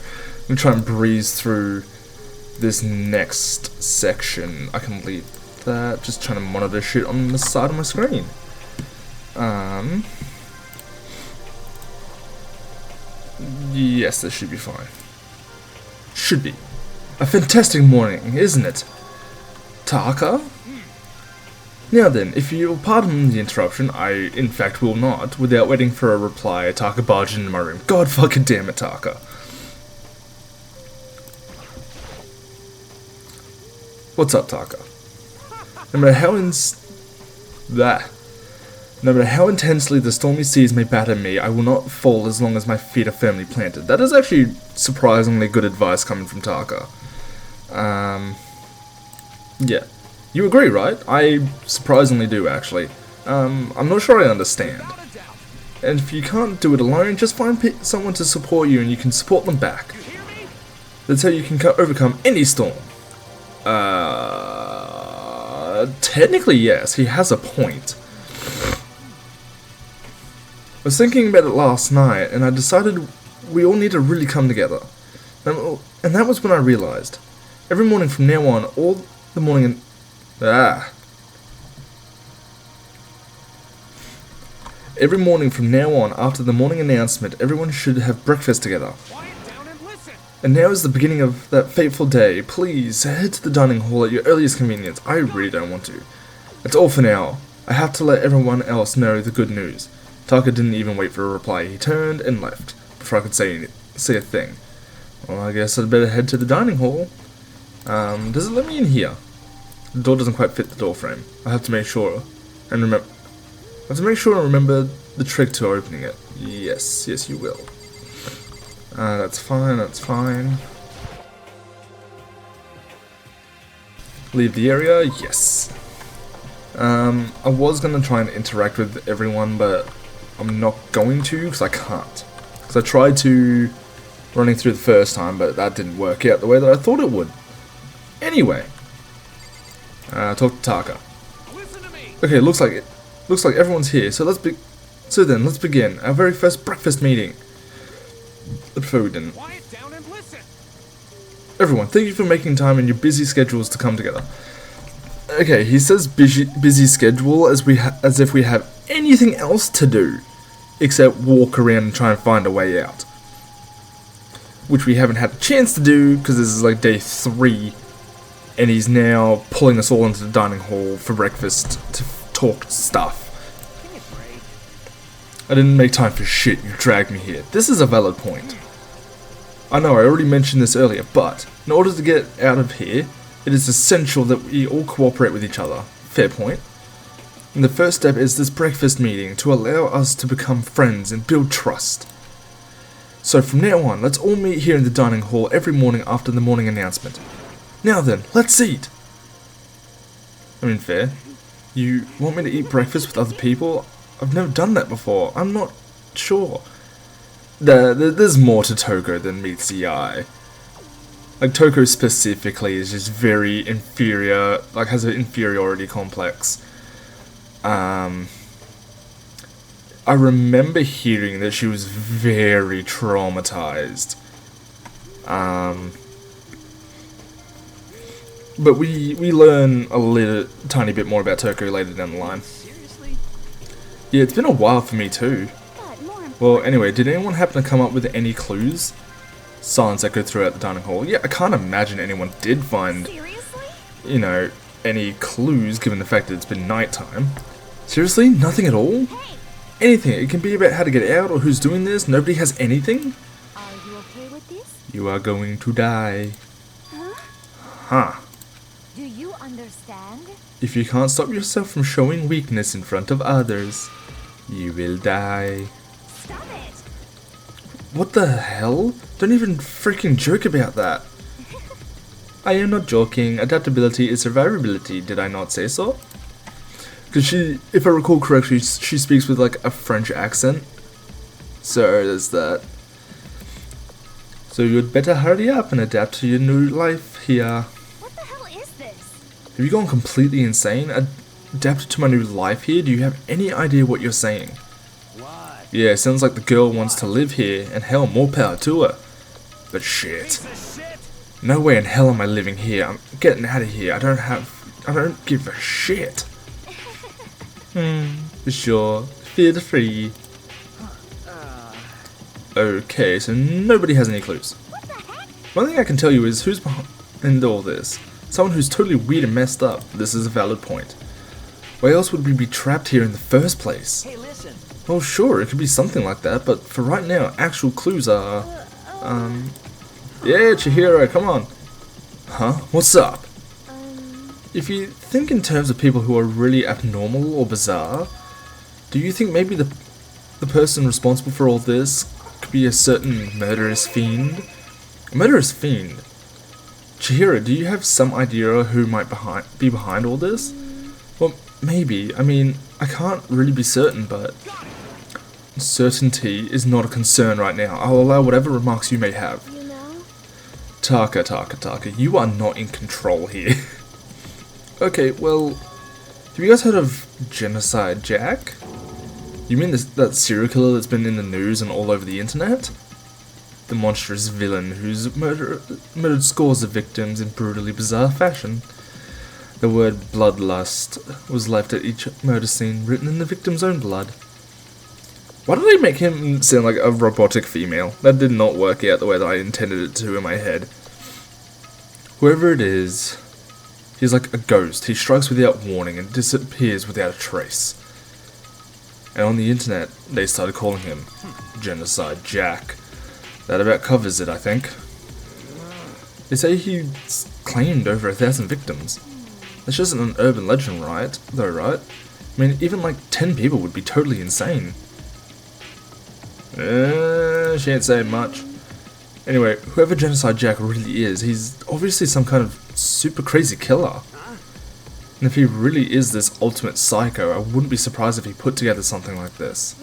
gonna try and breeze through this next section. I can leave that, just trying to monitor shit on the side of my screen. Yes, this should be fine. Should be. A fantastic morning, isn't it? Taka? Now then, if you'll pardon the interruption, I in fact will not. Without waiting for a reply, Taka barged into my room. God fucking damn it, Taka. What's up, Taka? No matter how intensely the stormy seas may batter me, I will not fall as long as my feet are firmly planted. That is actually surprisingly good advice coming from Taka. Yeah. You agree, right? I surprisingly do, actually. I'm not sure I understand. And if you can't do it alone, just find someone to support you and you can support them back. That's how you can overcome any storm. Technically, yes, he has a point. I was thinking about it last night, and I decided we all need to really come together. And that was when I realized. Every morning from now on, Every morning from now on, after the morning announcement, everyone should have breakfast together. And now is the beginning of that fateful day. Please, head to the dining hall at your earliest convenience. I really don't want to. That's all for now. I have to let everyone else know the good news. Taka didn't even wait for a reply. He turned and left, before I could say a thing. Well, I guess I'd better head to the dining hall. Does it let me in here? The door doesn't quite fit the door frame. I have to make sure and remember. The trick to opening it. Yes, you will. That's fine. Leave the area, yes. I was gonna try and interact with everyone, but I'm not going to, because I can't. Because I tried to running through the first time, but that didn't work out the way that I thought it would. Anyway, talk to Taka. Okay, looks like everyone's here. So let's begin our very first breakfast meeting. Before we didn't. Everyone, thank you for making time in your busy schedules to come together. Okay, he says busy schedule as if we have anything else to do except walk around and try and find a way out. Which we haven't had a chance to do because this is like day 3 and he's now pulling us all into the dining hall for breakfast to talk stuff. I didn't make time for shit, you dragged me here. This is a valid point. I know I already mentioned this earlier, but in order to get out of here, it is essential that we all cooperate with each other. Fair point. And the first step is this breakfast meeting to allow us to become friends and build trust. So from now on, let's all meet here in the dining hall every morning after the morning announcement. Now then, let's eat! I mean, fair. You want me to eat breakfast with other people? I've never done that before. I'm not sure. There's more to Toko than meets the eye. Like, Toko specifically is just very inferior, like, has an inferiority complex. I remember hearing that she was very traumatized. But we learn a tiny bit more about Toko later down the line. Yeah, it's been a while for me too. Well, anyway, did anyone happen to come up with any clues? Silence echoed throughout the dining hall. Yeah, I can't imagine anyone did find, you know, any clues given the fact that it's been nighttime. Seriously? Nothing at all? Anything. It can be about how to get out or who's doing this. Nobody has anything? Are you okay with this? You are going to die. Huh. Do you understand? If you can't stop yourself from showing weakness in front of others, you will die. What the hell? Don't even freaking joke about that. I am not joking. Adaptability is survivability. Did I not say so? Because she, if I recall correctly, she speaks with like a French accent. So there's that. So you'd better hurry up and adapt to your new life here. What the hell is this? Have you gone completely insane? Adapted to my new life here? Do you have any idea what you're saying? What? Yeah, sounds like the girl wants to live here, and hell, more power to her. But shit. No way in hell am I living here. I'm getting out of here. I don't give a shit. Sure. Feel free. Okay, so nobody has any clues. One thing I can tell you is who's behind all this. Someone who's totally weird and messed up. This is a valid point. Why else would we be trapped here in the first place? Hey, listen. Well, sure, it could be something like that, but for right now, actual clues are... Yeah, Chihiro, come on. Huh? What's up? If you think in terms of people who are really abnormal or bizarre, do you think maybe the person responsible for all this could be a certain murderous fiend? A murderous fiend? Chihiro, do you have some idea who might be behind all this? Well, maybe. I mean, I can't really be certain, but... Certainty is not a concern right now. I'll allow whatever remarks you may have. You know? Taka, you are not in control here. Okay, well, have you guys heard of Genocide Jack? You mean that serial killer that's been in the news and all over the internet? The monstrous villain who's murdered scores of victims in brutally bizarre fashion. The word bloodlust was left at each murder scene, written in the victim's own blood. Why did they make him sound like a robotic female? That did not work out the way that I intended it to in my head. Whoever it is, he's like a ghost. He strikes without warning and disappears without a trace. And on the internet, they started calling him Genocide Jack. That about covers it, I think. They say he's claimed over 1,000 victims. That's just an urban legend, right? I mean, even like 10 people would be totally insane. She ain't saying much. Anyway, whoever Genocide Jack really is, he's obviously some kind of super crazy killer. And if he really is this ultimate psycho, I wouldn't be surprised if he put together something like this.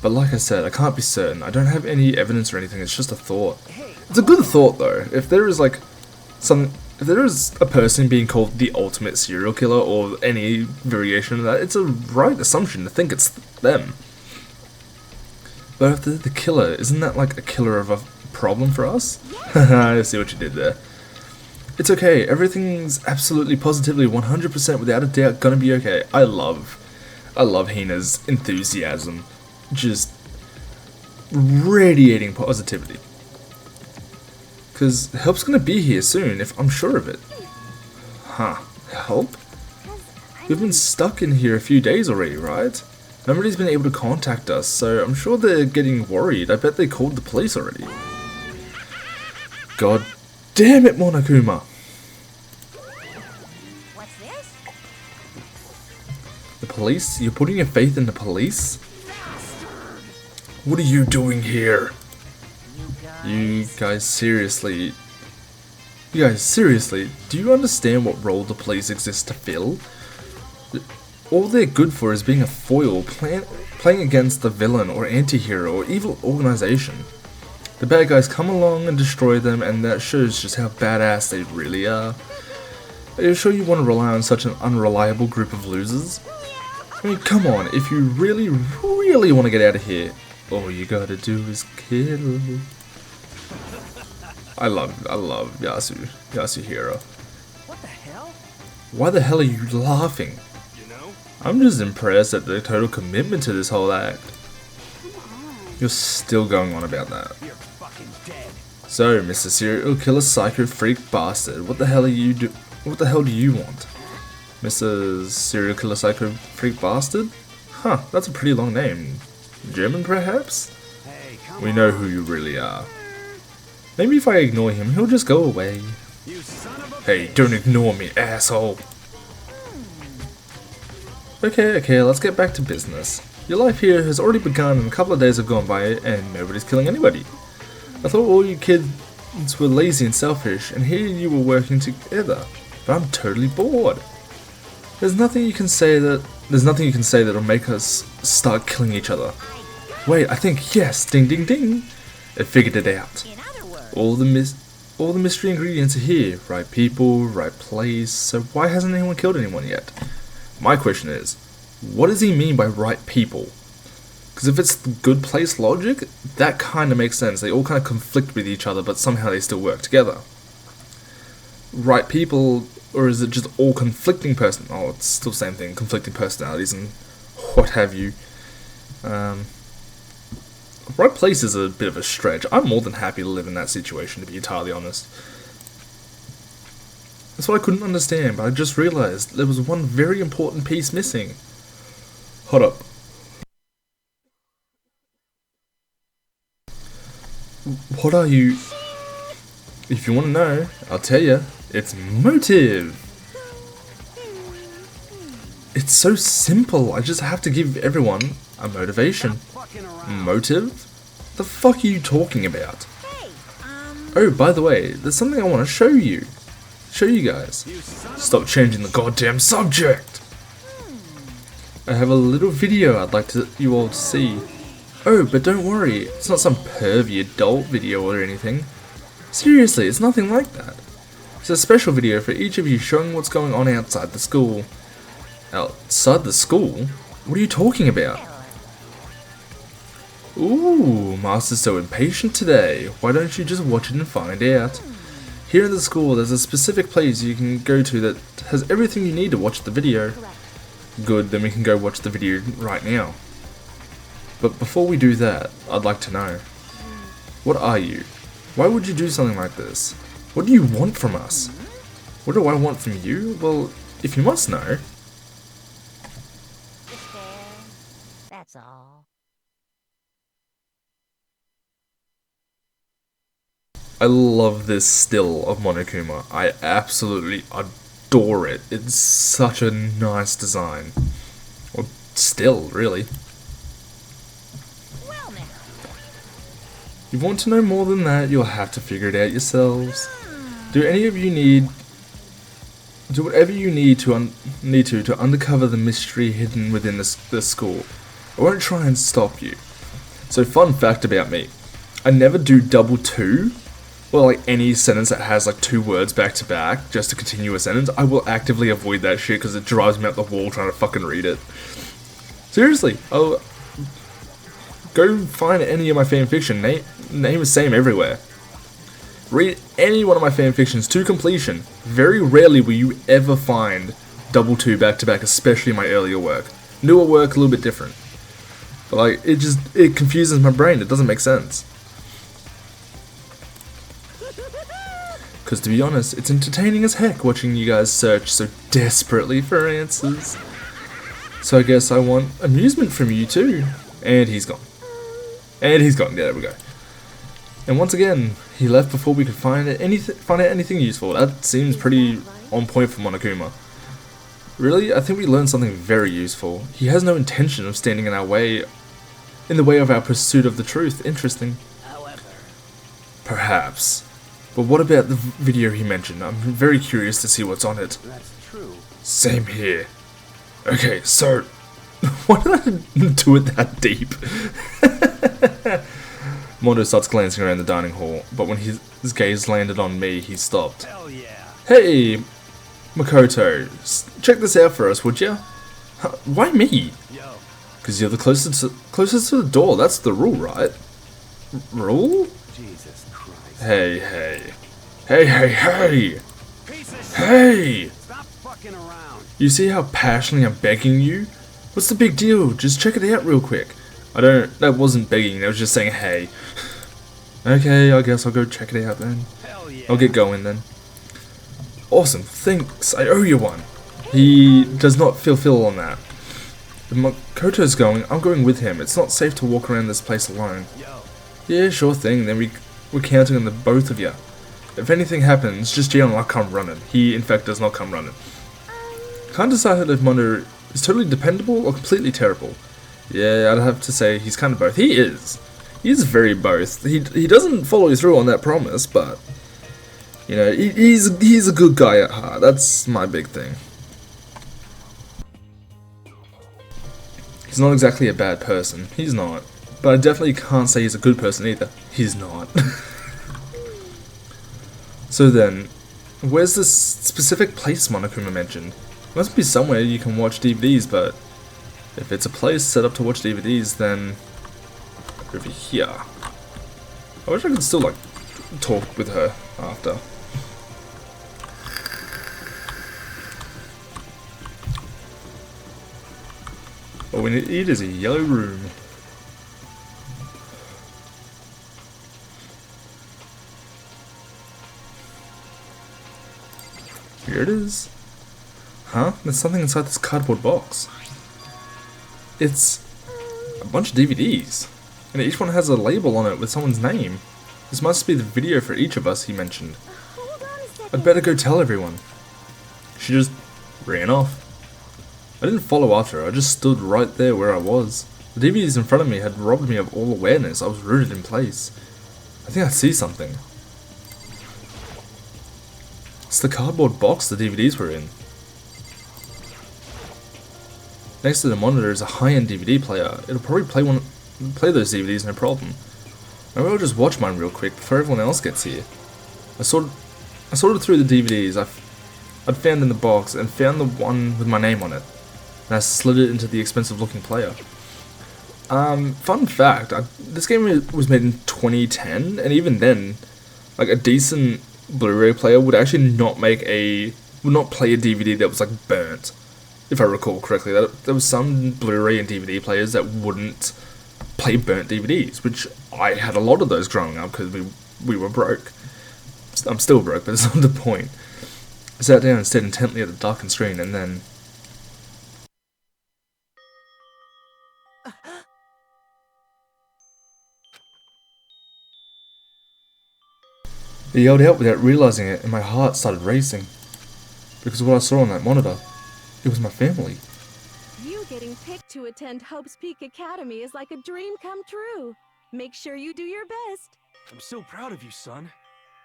But like I said, I can't be certain. I don't have any evidence or anything, it's just a thought. It's a good thought though. If there is like if there is a person being called the ultimate serial killer or any variation of that, it's a right assumption to think it's them. But if they're the killer, isn't that like a killer of a problem for us? Haha, I see what you did there. It's okay, everything's absolutely positively 100% without a doubt gonna be okay. I love Hina's enthusiasm. Just radiating positivity. Because help's gonna be here soon, if I'm sure of it. Huh, help? We've been stuck in here a few days already, right? Nobody's been able to contact us, so I'm sure they're getting worried. I bet they called the police already. God damn it, Monokuma! What's this? The police? You're putting your faith in the police? What are you doing here? You guys seriously, do you understand what role the police exist to fill? All they're good for is being a foil, playing against the villain or anti-hero or evil organization. The bad guys come along and destroy them, and that shows just how badass they really are. Are you sure you want to rely on such an unreliable group of losers? I mean, come on, if you really want to get out of here, all you gotta do is kill. I love Yasuhiro. What the hell? Why the hell are you laughing? You know? I'm just impressed at the total commitment to this whole act. You're still going on about that. You're fucking dead. So, Mr. Serial Killer Psycho Freak Bastard, what the hell do you want? Mr. Serial Killer Psycho Freak Bastard? Huh, that's a pretty long name. German, perhaps? Hey, come We know who you really are. Maybe if I ignore him, he'll just go away. You son of a Hey, don't ignore me, asshole. Okay, let's get back to business. Your life here has already begun and a couple of days have gone by and nobody's killing anybody. I thought all you kids were lazy and selfish, and here you were working together. But I'm totally bored. There's nothing you can say that'll make us start killing each other. Wait, I think yes, ding ding ding. I figured it out. In other words, All the mystery ingredients are here. Right people, right place. So why hasn't anyone killed anyone yet? My question is, what does he mean by right people? Because if it's good place logic, that kind of makes sense. They all kind of conflict with each other, but somehow they still work together. Right people, or is it just all conflicting Oh, it's still the same thing. Conflicting personalities and what have you. Right place is a bit of a stretch. I'm more than happy to live in that situation, to be entirely honest. That's what I couldn't understand, but I just realized there was one very important piece missing. Hold up. What are you? If you want to know, I'll tell you. It's motive. It's so simple. I just have to give everyone a motivation. Fucking around. Motive? The fuck are you talking about? hey, Oh, by the way, there's something I want to show you. Show you guys. You son of Stop changing the goddamn subject! I have a little video I'd like you all to see. Oh, but don't worry, it's not some pervy adult video or anything. Seriously, it's nothing like that. It's a special video for each of you showing what's going on outside the school. Outside the school? What are you talking about? Ooh, Master's so impatient today. Why don't you just watch it and find out? Here in the school, there's a specific place you can go to that has everything you need to watch the video. Good, then we can go watch the video right now. But before we do that, I'd like to know. What are you? Why would you do something like this? What do you want from us? What do I want from you? Well, if you must know. just fair. That's all. I love this still of Monokuma. I absolutely adore it. It's such a nice design. Or still, really. Well now, If you want to know more than that, you'll have to figure it out yourselves. Do whatever you need to uncover the mystery hidden within the school. I won't try and stop you. So, fun fact about me: I never do double two. Well, like any sentence that has like two words back to back, just to continue a sentence. I will actively avoid that shit because it drives me up the wall trying to fucking read it. Seriously, I'll go find any of my fanfiction. Name is same everywhere. Read any one of my fanfictions to completion. Very rarely will you ever find double two back to back, especially my earlier work. Newer work, a little bit different. But like, it confuses my brain. It doesn't make sense. Because to be honest, it's entertaining as heck watching you guys search so desperately for answers. So I guess I want amusement from you too. And he's gone. And he's gone. There we go. And once again, he left before we could find out anything useful. That seems pretty on point for Monokuma. Really, I think we learned something very useful. He has no intention of standing in the way of our pursuit of the truth. Interesting. however, Perhaps. But what about the video he mentioned? I'm very curious to see what's on it. That's true. Same here. Okay, so why did I do it that deep? Mondo starts glancing around the dining hall, but when his gaze landed on me, he stopped. Hell yeah. Hey, Makoto, check this out for us, would ya? Why me? Yo. Because you're the closest to the door. That's the rule, right? Rule? Jesus Christ. Hey. Piece of shit. Hey! Stop fucking around. You see how passionately I'm begging you? What's the big deal? Just check it out real quick. That wasn't begging, that was just saying hey. Okay, I guess I'll go check it out then. Hell yeah. I'll get going then. Awesome, thanks, I owe you one. He does not fulfill on that. If Makoto's going, I'm going with him. It's not safe to walk around this place alone. Yo. Yeah, sure thing, then we're counting on the both of you. If anything happens, just yell and I'll come running. He, in fact, does not come running. Can't decide if Mondo is totally dependable or completely terrible. Yeah, I'd have to say he's kind of both. He is. He's very both. He doesn't follow through on that promise, but you know, he's a good guy at heart. That's my big thing. He's not exactly a bad person. He's not. But I definitely can't say he's a good person either. He's not. So then, where's this specific place Monokuma mentioned? Must be somewhere you can watch DVDs, but if it's a place set up to watch DVDs, then over here. I wish I could still like talk with her after. What we need to eat is a yellow room. Here it is. Huh? There's something inside this cardboard box. It's a bunch of DVDs. And each one has a label on it with someone's name. This must be the video for each of us, he mentioned. Hold on a second. I'd better go tell everyone. She just ran off. I didn't follow after her, I just stood right there where I was. The DVDs in front of me had robbed me of all awareness. I was rooted in place. I think I see something. It's the cardboard box the DVDs were in. Next to the monitor is a high-end DVD player. It'll probably play those DVDs no problem. Maybe I'll just watch mine real quick before everyone else gets here. I sorted through the DVDs I'd found in the box and found the one with my name on it. And I slid it into the expensive-looking player. Fun fact, this game was made in 2010, and even then, like a decent Blu-ray player would actually not play a DVD that was like burnt, if I recall correctly. There was some Blu-ray and DVD players that wouldn't play burnt DVDs, which I had a lot of those growing up because we were broke. I'm still broke, but it's not the point. I sat down and stared intently at the darkened screen, and then I yelled out without realizing it, and my heart started racing. Because of what I saw on that monitor. It was my family. You getting picked to attend Hope's Peak Academy is like a dream come true. Make sure you do your best. I'm so proud of you, son.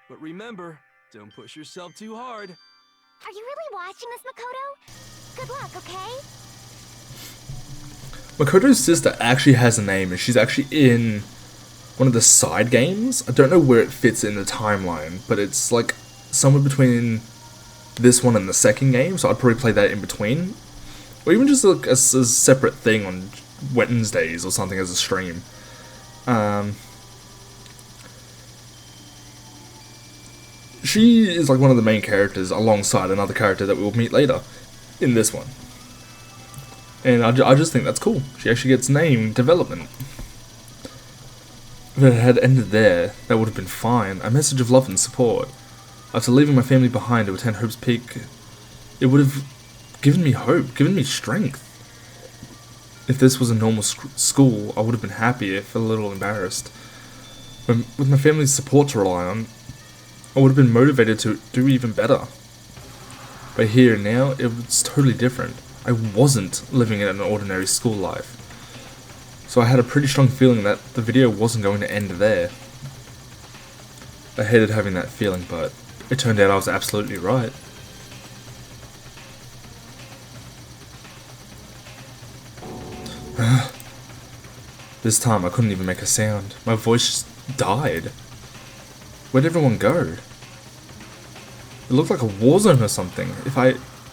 But remember, don't push yourself too hard. Are you really watching this, Makoto? Good luck, okay? Makoto's sister actually has a name, and she's actually in one of the side games. I don't know where it fits in the timeline, but it's like somewhere between this one and the second game, so I'd probably play that in between. Or even just like a separate thing on Wednesdays or something as a stream. She is like one of the main characters alongside another character that we'll meet later in this one. And I just think that's cool. She actually gets name development. If it had ended there, that would have been fine. A message of love and support. After leaving my family behind to attend Hope's Peak, it would have given me hope, given me strength. If this was a normal school, I would have been happy, if a little embarrassed. But with my family's support to rely on, I would have been motivated to do even better. But here and now, it was totally different. I wasn't living in an ordinary school life. So I had a pretty strong feeling that the video wasn't going to end there. I hated having that feeling, but it turned out I was absolutely right. This time I couldn't even make a sound. My voice just died. Where'd everyone go? It looked like a war zone or something.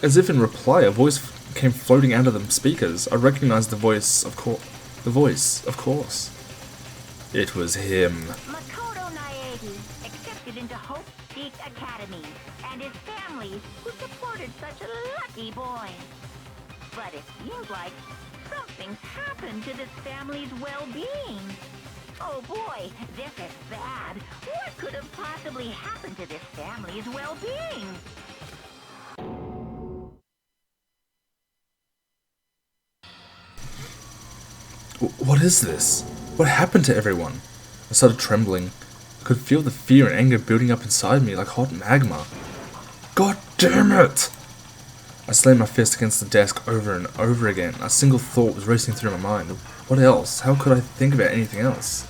As if in reply, a voice came floating out of the speakers. I recognized the voice, of course. It was him. Makoto Naegi, accepted into Hope Peak Academy, and his family, who supported such a lucky boy. But it seems like something's happened to this family's well-being. Oh boy, this is bad. What could have possibly happened to this family's well-being? What is this? What happened to everyone? I started trembling. I could feel the fear and anger building up inside me like hot magma. God damn it! I slammed my fist against the desk over and over again. A single thought was racing through my mind. What else? How could I think about anything else?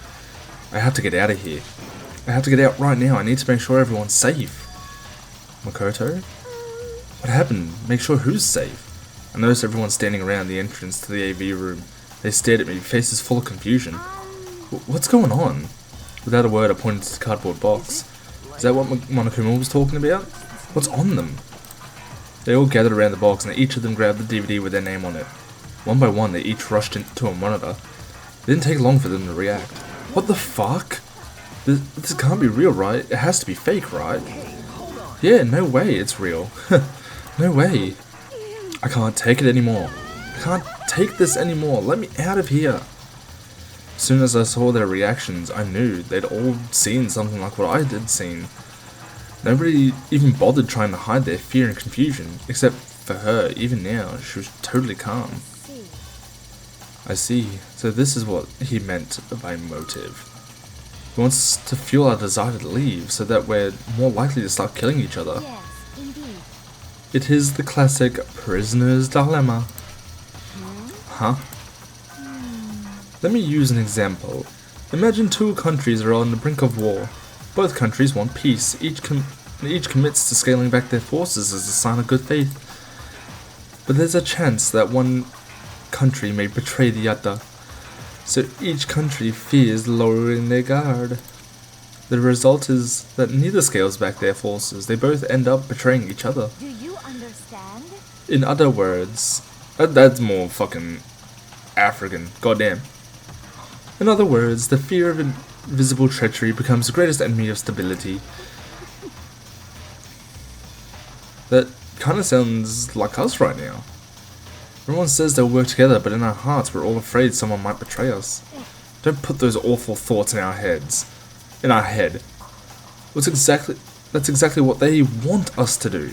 I have to get out of here. I have to get out right now. I need to make sure everyone's safe. Makoto? What happened? Make sure who's safe? I noticed everyone standing around the entrance to the AV room. They stared at me, faces full of confusion. What's going on? Without a word, I pointed to the cardboard box. Is that what Monokuma was talking about? What's on them? They all gathered around the box, and each of them grabbed the DVD with their name on it. One by one, they each rushed into a monitor. It didn't take long for them to react. What the fuck? This can't be real, right? It has to be fake, right? Yeah, no way it's real. No way. I can't take it anymore. I can't take this anymore. Let me out of here. As soon as I saw their reactions, I knew they'd all seen something like what I did seen. Nobody even bothered trying to hide their fear and confusion, except for her. Even now, she was totally calm. I see. So this is what he meant by motive. He wants to fuel our desire to leave, so that we're more likely to start killing each other. Yes, indeed. It is the classic prisoner's dilemma. Huh? Let me use an example. Imagine two countries are on the brink of war. Both countries want peace. Each commits to scaling back their forces as a sign of good faith. But there's a chance that one country may betray the other. So each country fears lowering their guard. The result is that neither scales back their forces. They both end up betraying each other. Do you understand? In other words, that's more fucking African. Goddamn. In other words, the fear of invisible treachery becomes the greatest enemy of stability. That kind of sounds like us right now. Everyone says they'll work together, but in our hearts we're all afraid someone might betray us. Don't put those awful thoughts in our heads. In our head. That's exactly what they want us to do.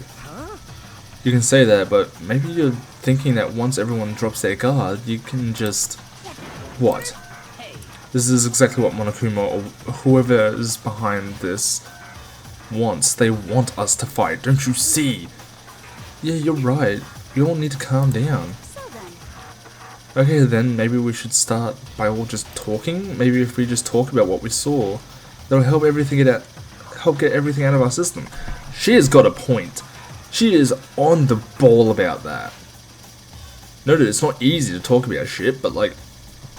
You can say that, but maybe you're thinking that once everyone drops their guard, you can just... What? This is exactly what Monokuma or whoever is behind this wants. They want us to fight, don't you see? Yeah, you're right. You all need to calm down. Okay then, maybe we should start by all just talking? Maybe if we just talk about what we saw, that'll help get everything out of our system. She has got a point. She is on the ball about that. Noted, it's not easy to talk about shit, but like,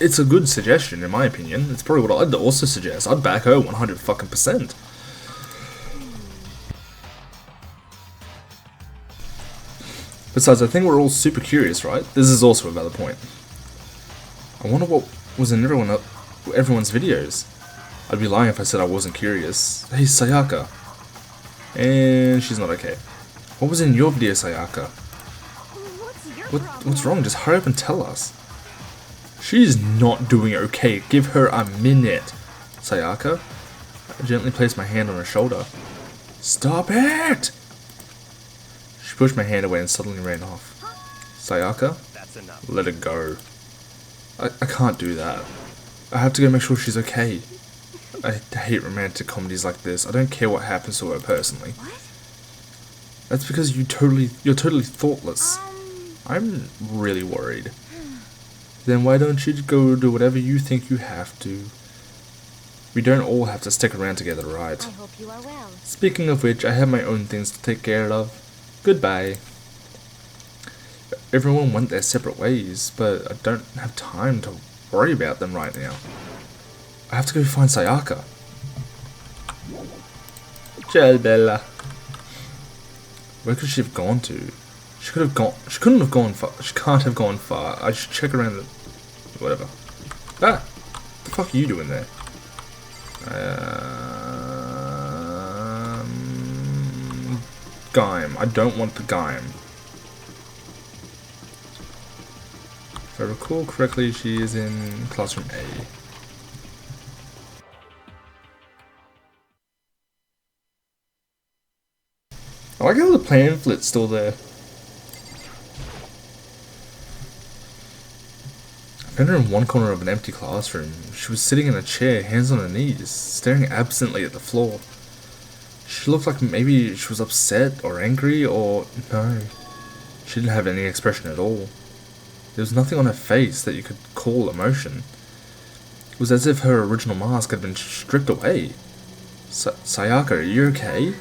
it's a good suggestion in my opinion. It's probably what I'd also suggest. I'd back her 100%. Besides, I think we're all super curious, right? This is also a valid point. I wonder what was in everyone's videos. I'd be lying if I said I wasn't curious. Hey, Sayaka. And she's not okay. What was in your video, Sayaka? What's wrong? Just hurry up and tell us. She's not doing okay. Give her a minute. Sayaka? I gently placed my hand on her shoulder. Stop it! She pushed my hand away and suddenly ran off. Sayaka? That's enough. Let it go. I can't do that. I have to go make sure she's okay. I hate romantic comedies like this. I don't care what happens to her personally. That's because you're totally thoughtless. I'm really worried. Then why don't you go do whatever you think you have to? We don't all have to stick around together, right? I hope you are well. Speaking of which, I have my own things to take care of. Goodbye. Everyone went their separate ways, but I don't have time to worry about them right now. I have to go find Sayaka. Ciao, Bella. Where could she have gone to? She couldn't have gone far. She can't have gone far. I should check around the... whatever. Ah! What the fuck are you doing there? Gaim. I don't want the Gaim. If I recall correctly, she is in classroom A. I like how the pamphlet's still there. I found her in one corner of an empty classroom. She was sitting in a chair, hands on her knees, staring absently at the floor. She looked like maybe she was upset or angry or... no. She didn't have any expression at all. There was nothing on her face that you could call emotion. It was as if her original mask had been stripped away. Sayaka, are you okay?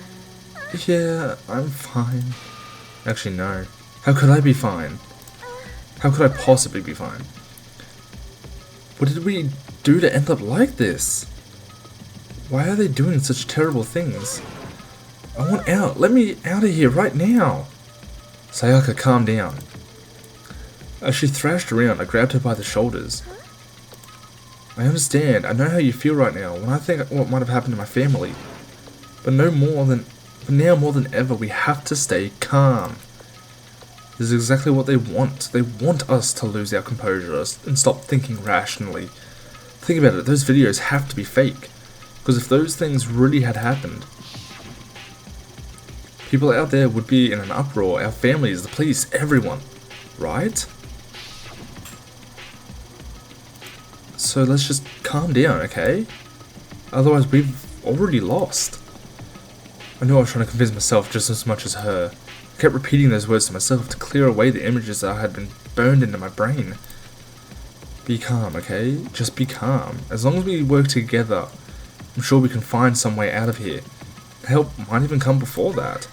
Yeah, I'm fine. Actually, no. How could I be fine? How could I possibly be fine? What did we do to end up like this? Why are they doing such terrible things? I want out. Let me out of here right now. Sayaka, calm down. As she thrashed around, I grabbed her by the shoulders. I understand. I know how you feel right now when I think what might have happened to my family. But now more than ever, we have to stay calm. This is exactly what they want. They want us to lose our composure and stop thinking rationally. Think about it. Those videos have to be fake. Because if those things really had happened, people out there would be in an uproar. Our families, the police, everyone. Right? So let's just calm down, okay? Otherwise we've already lost. I knew I was trying to convince myself just as much as her. I kept repeating those words to myself to clear away the images that had been burned into my brain. Be calm, okay? Just be calm. As long as we work together, I'm sure we can find some way out of here. Help might even come before that.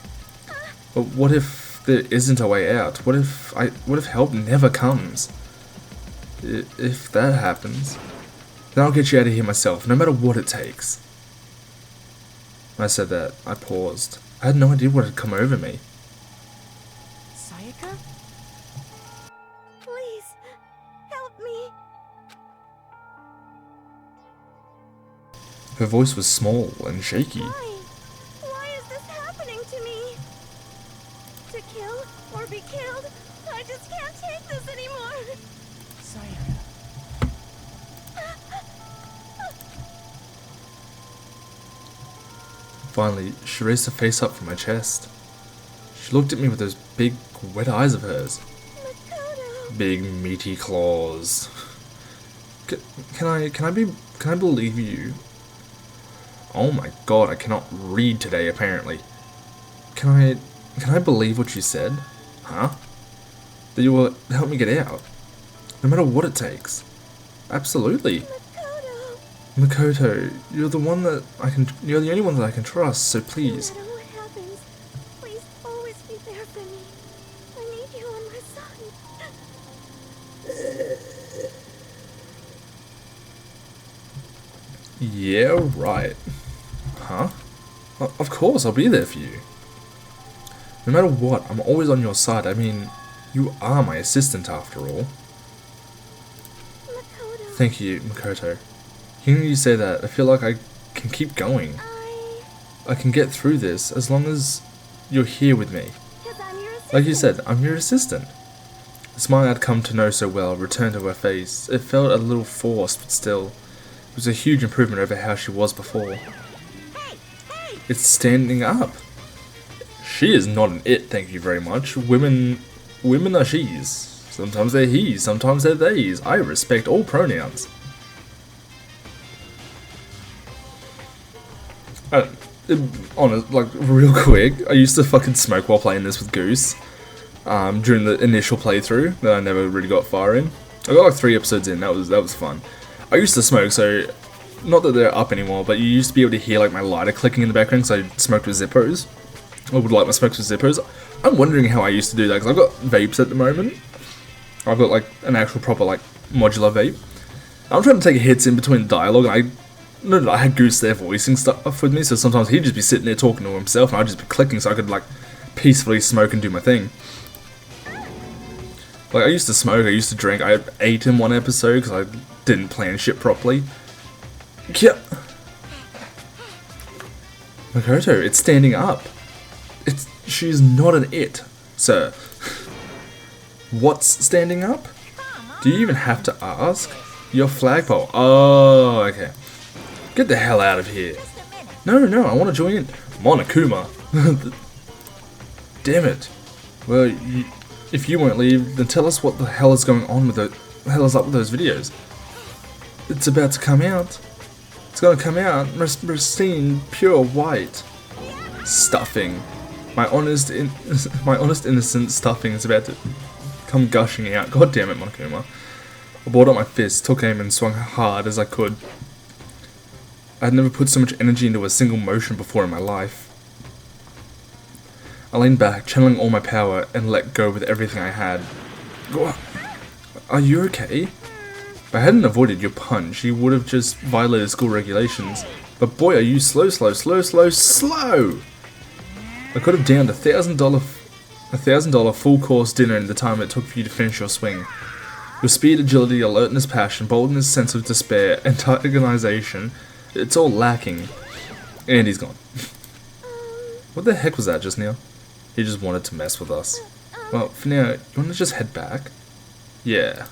But what if there isn't a way out? What if help never comes? If that happens, then I'll get you out of here myself, no matter what it takes. When I said that, I paused. I had no idea what had come over me. Sayaka? Please, help me. Her voice was small and shaky. Why? Why is this happening to me? To kill or be killed? I just can't take this anymore. Sayaka. Finally, she raised her face up from my chest. She looked at me with those big, wet eyes of hers. Makoto. Big, meaty claws. Can I believe you? Oh my god, I cannot read today, apparently. Can I believe what you said? Huh? That you will help me get out? No matter what it takes. Absolutely. Makoto, you're the only one that I can trust, so please. No matter what happens, please always be there for me. I need you on my side. Yeah, right. Huh? Of course, I'll be there for you. No matter what, I'm always on your side. I mean, you are my assistant after all. Makoto. Thank you, Makoto. Hearing you say that, I feel like I can keep going. I can get through this as long as you're here with me. 'Cause I'm your assistant. Like you said, I'm your assistant. The smile I'd come to know so well returned to her face. It felt a little forced, but still. It was a huge improvement over how she was before. It's standing up. She is not an it, thank you very much. Women are she's. Sometimes they're he's, sometimes they're they's. I respect all pronouns. Real quick, I used to fucking smoke while playing this with Goose. During the initial playthrough that I never really got far in. I got like 3 episodes in, that was fun. I used to smoke, so not that they're up anymore, but you used to be able to hear like my lighter clicking in the background because I smoked with Zippos. I would light my smokes with Zippos. I'm wondering how I used to do that because I've got vapes at the moment. I've got like an actual proper like modular vape. I'm trying to take hits in between dialogue, and I had Goose there voicing stuff with me, so sometimes he'd just be sitting there talking to himself and I'd just be clicking so I could like peacefully smoke and do my thing. Like, I used to smoke, I used to drink, I ate in one episode because I didn't plan shit properly. Yep. Makoto, it's standing up. She's not an it, sir. What's standing up? Do you even have to ask? Your flagpole. Oh, okay. Get the hell out of here. No, I want to join in. Monokuma. Damn it. Well, if you won't leave, then tell us what the hell is going on with the hell is up with those videos. It's about to come out. It's gonna come out, pristine, pure white. Stuffing. My honest innocent stuffing is about to come gushing out. God damn it, Monokuma. I brought up my fist, took aim and swung hard as I could. I had never put so much energy into a single motion before in my life. I leaned back, channeling all my power, and let go with everything I had. Are you okay? If I hadn't avoided your punch, you would have just violated school regulations. But boy, are you slow! I could have downed $1,000 full course dinner in the time it took for you to finish your swing. Your speed, agility, alertness, passion, boldness, sense of despair, antagonization, it's all lacking. And he's gone. What the heck was that just now? He just wanted to mess with us. Well, for now, you want to just head back? Yeah.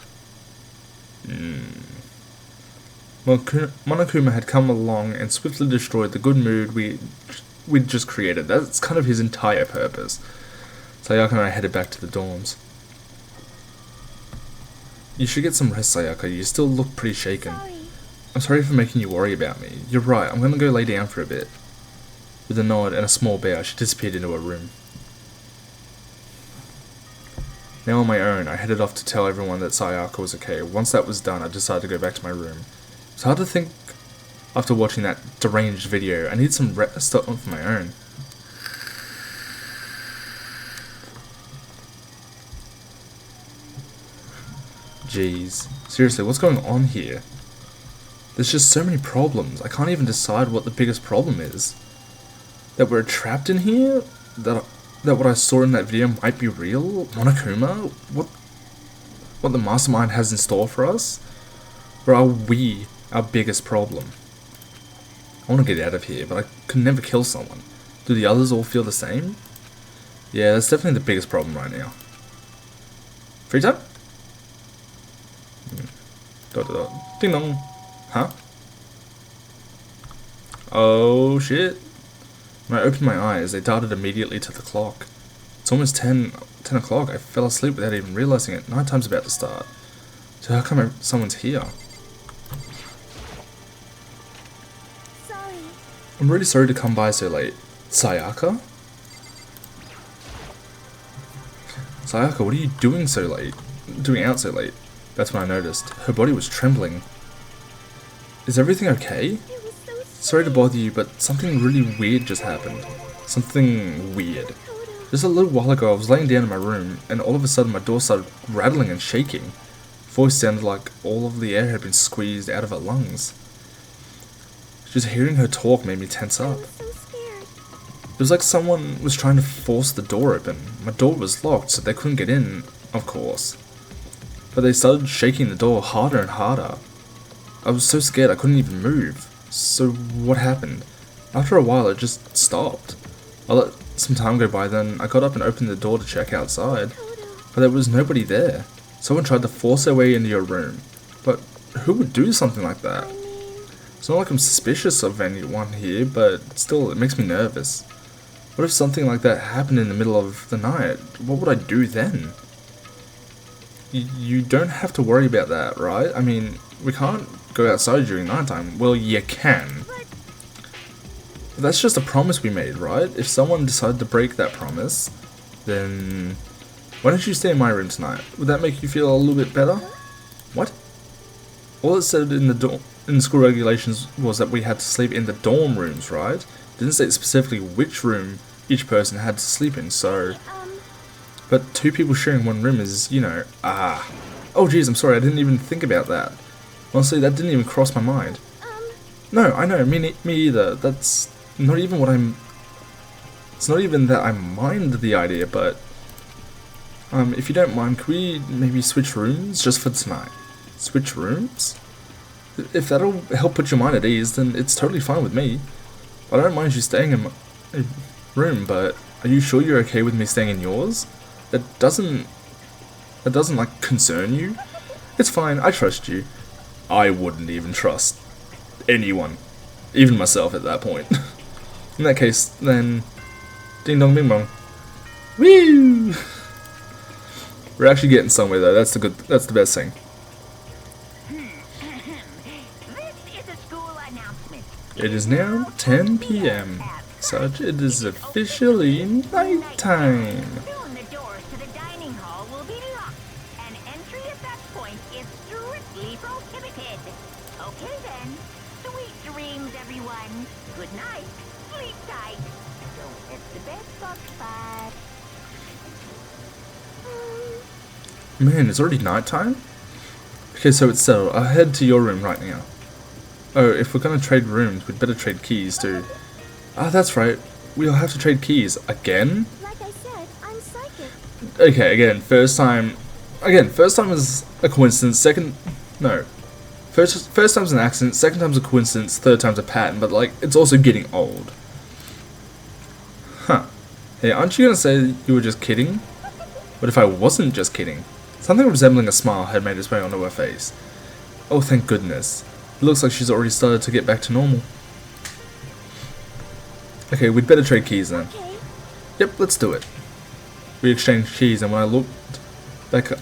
Monokuma had come along and swiftly destroyed the good mood we'd just created. That's kind of his entire purpose. Sayaka and I headed back to the dorms. You should get some rest, Sayaka. You still look pretty shaken. I'm sorry for making you worry about me. You're right, I'm gonna go lay down for a bit. With a nod and a small bow, she disappeared into her room. Now on my own, I headed off to tell everyone that Sayaka was okay. Once that was done, I decided to go back to my room. It's hard to think after watching that deranged video. I need some rest of my own. Jeez. Seriously, what's going on here? There's just so many problems. I can't even decide what the biggest problem is. That we're trapped in here? That what I saw in that video might be real? Monokuma? What the mastermind has in store for us? Or are we our biggest problem? I want to get out of here, but I could never kill someone. Do the others all feel the same? Yeah, that's definitely the biggest problem right now. Free time? Ding dong. Huh? Oh shit. When I opened my eyes, they darted immediately to the clock. It's almost 10 o'clock. I fell asleep without even realizing it. Nighttime's about to start. So how come someone's here? Sorry. I'm really sorry to come by so late. Sayaka? Sayaka, what are you doing so late? Doing out so late? That's when I noticed. Her body was trembling. Is everything okay? It was so Sorry to bother you, but something really weird just happened. Something weird. Just a little while ago, I was laying down in my room, and all of a sudden my door started rattling and shaking. Voice sounded like all of the air had been squeezed out of her lungs. Just hearing her talk made me tense up. so scared. It was like someone was trying to force the door open. My door was locked, so they couldn't get in, of course. But they started shaking the door harder and harder. I was so scared I couldn't even move. So what happened? After a while it just stopped. I let some time go by, then I got up and opened the door to check outside. But there was nobody there. Someone tried to force their way into your room. But who would do something like that? It's not like I'm suspicious of anyone here, but still it makes me nervous. What if something like that happened in the middle of the night? What would I do then? You don't have to worry about that, right? I mean, we can't go outside during nighttime. Well, you can. But that's just a promise we made, right? If someone decided to break that promise, then why don't you stay in my room tonight? Would that make you feel a little bit better? What? All it said in the school regulations was that we had to sleep in the dorm rooms, right? It didn't say specifically which room each person had to sleep in, so... But two people sharing one room is, you know, Oh geez, I'm sorry, I didn't even think about that. Honestly, that didn't even cross my mind. No, I know, me either. That's not even what I'm... It's not even that I mind the idea, but... if you don't mind, could we maybe switch rooms just for tonight? Switch rooms? If that'll help put your mind at ease, then it's totally fine with me. I don't mind you staying in my room, but are you sure you're okay with me staying in yours? That doesn't like concern you? It's fine, I trust you. I wouldn't even trust anyone, even myself at that point. In that case, then, ding dong bing bong. Woo! We're actually getting somewhere though. That's the best thing. This is a school announcement. It is now 10 p.m. such, it is officially nighttime. Soon the doors to the dining hall will be locked, and entry at that point is strictly prohibited. Okay then. Sweet dreams, everyone. Good night. Sleep tight. Don't let the bed bug bite. Man, it's already nighttime? Okay, so it's settled. I'll head to your room right now. Oh, if we're gonna trade rooms, we'd better trade keys too. Ah, that's right. We'll have to trade keys. Again? Like I said, I'm psychic. Okay, again, first time is a coincidence, First time's an accident, second time's a coincidence, third time's a pattern, but like, it's also getting old. Huh. Hey, aren't you gonna say you were just kidding? What if I wasn't just kidding? Something resembling a smile had made its way onto her face. Oh, thank goodness. It looks like she's already started to get back to normal. Okay, we'd better trade keys then. Okay. Yep, let's do it. We exchanged keys, and when I looked back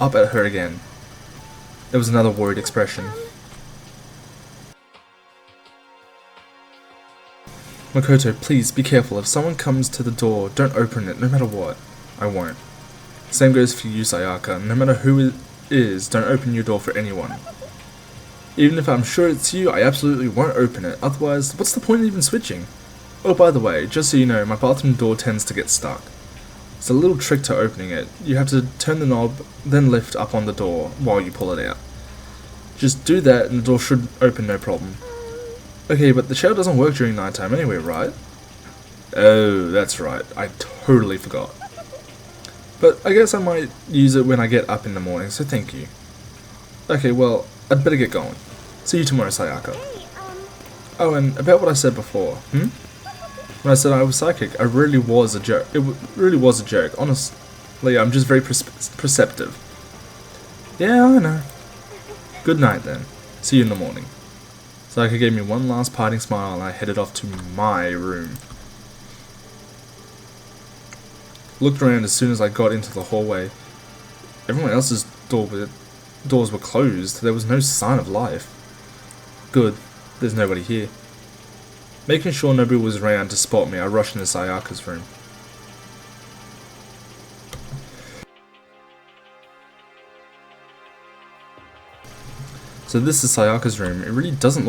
up at her again, there was another worried expression. Makoto, please be careful. If someone comes to the door, don't open it, no matter what. I won't. Same goes for you, Sayaka. No matter who it is, don't open your door for anyone. Even if I'm sure it's you, I absolutely won't open it. Otherwise, what's the point of even switching? Oh, by the way, just so you know, my bathroom door tends to get stuck. It's a little trick to opening it. You have to turn the knob, then lift up on the door while you pull it out. Just do that and the door should open no problem. Okay, but the shower doesn't work during nighttime anyway, right? Oh, that's right. I totally forgot. But I guess I might use it when I get up in the morning, so thank you. Okay, well, I'd better get going. See you tomorrow, Sayaka. Hey, Oh, and about what I said before, When I said I was psychic, I really was a joke. It really was a joke. Honestly, I'm just very perceptive. Yeah, I know. Good night then. See you in the morning. Sayaka gave me one last parting smile and I headed off to my room. Looked around as soon as I got into the hallway. Everyone else's doors were closed. There was no sign of life. Good. There's nobody here. Making sure nobody was around to spot me, I rushed into Sayaka's room. So this is Sayaka's room. It really doesn't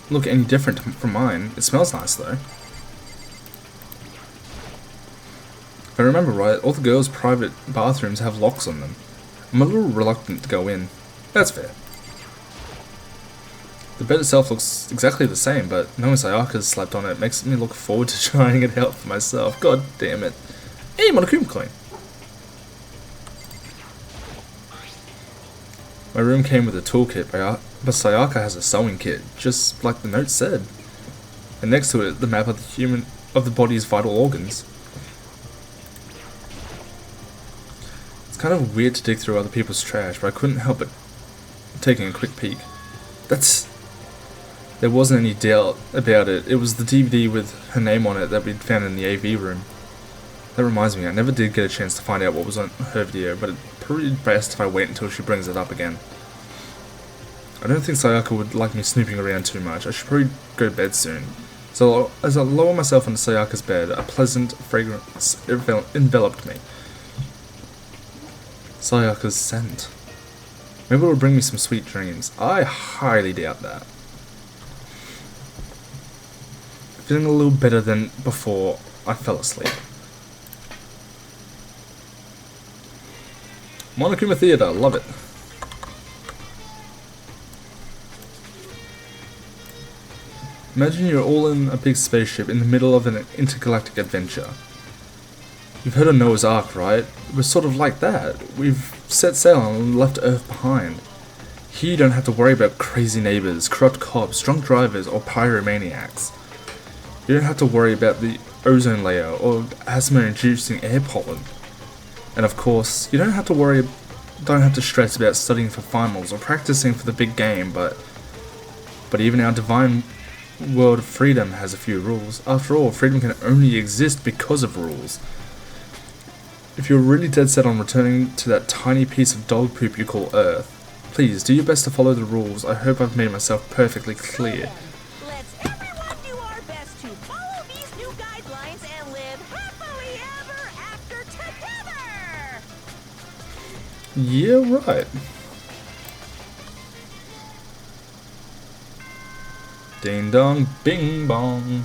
look any different from mine. It smells nice though. If I remember right, all the girls' private bathrooms have locks on them. I'm a little reluctant to go in. That's fair. The bed itself looks exactly the same, but knowing Sayaka's slept on it makes me look forward to trying it out for myself. God damn it. Hey, Monokuma coin! My room came with a toolkit, but Sayaka has a sewing kit, just like the note said. And next to it, the map of the body's vital organs. It's kind of weird to dig through other people's trash, but I couldn't help but taking a quick peek. There wasn't any doubt about it. It was the DVD with her name on it that we'd found in the AV room. That reminds me, I never did get a chance to find out what was on her video, but it'd probably be best if I wait until she brings it up again. I don't think Sayaka would like me snooping around too much. I should probably go to bed soon. So as I lower myself into Sayaka's bed, a pleasant fragrance enveloped me. Sayaka's scent. Maybe it will bring me some sweet dreams. I highly doubt that. Feeling a little better than before I fell asleep. Monokuma Theatre, love it. Imagine you're all in a big spaceship in the middle of an intergalactic adventure. You've heard of Noah's Ark, right? We're sort of like that. We've set sail and left Earth behind. Here you don't have to worry about crazy neighbors, corrupt cops, drunk drivers, or pyromaniacs. You don't have to worry about the ozone layer or asthma-inducing air pollen. And of course, you don't have to stress about studying for finals or practicing for the big game, but even our divine world of freedom has a few rules. After all, freedom can only exist because of rules. If you're really dead set on returning to that tiny piece of dog poop you call Earth, please do your best to follow the rules. I hope I've made myself perfectly clear. Let's everyone do our best to Yeah, right. Ding dong, bing bong.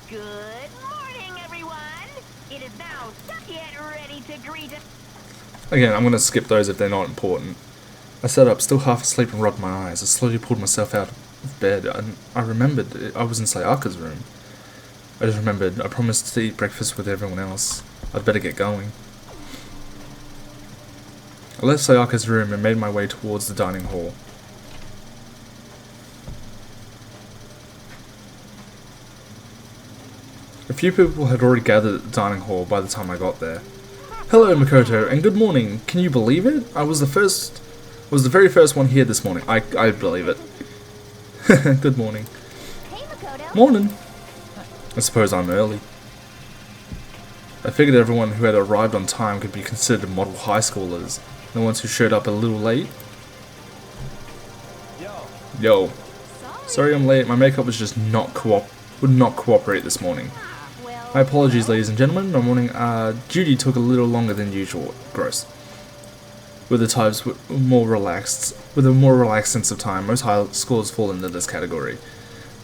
Good morning, everyone. It is now get ready to greet us. Again, I'm gonna skip those if they're not important. I sat up, still half asleep, and rubbed my eyes. I slowly pulled myself out of bed, and I remembered I was in Sayaka's room. I just remembered I promised to eat breakfast with everyone else. I'd better get going. I left Sayaka's room and made my way towards the dining hall. A few people had already gathered at the dining hall by the time I got there. Hello, Makoto, and good morning. Can you believe it? I was the very first one here this morning. I believe it. Good morning. Hey, Makoto. Morning. I suppose I'm early. I figured everyone who had arrived on time could be considered model high schoolers. The ones who showed up a little late. Yo. Sorry I'm late. My makeup was just would not cooperate this morning. My apologies, ladies and gentlemen. My morning duty took a little longer than usual. Gross. With the types with a more relaxed sense of time, most high schoolers fall into this category.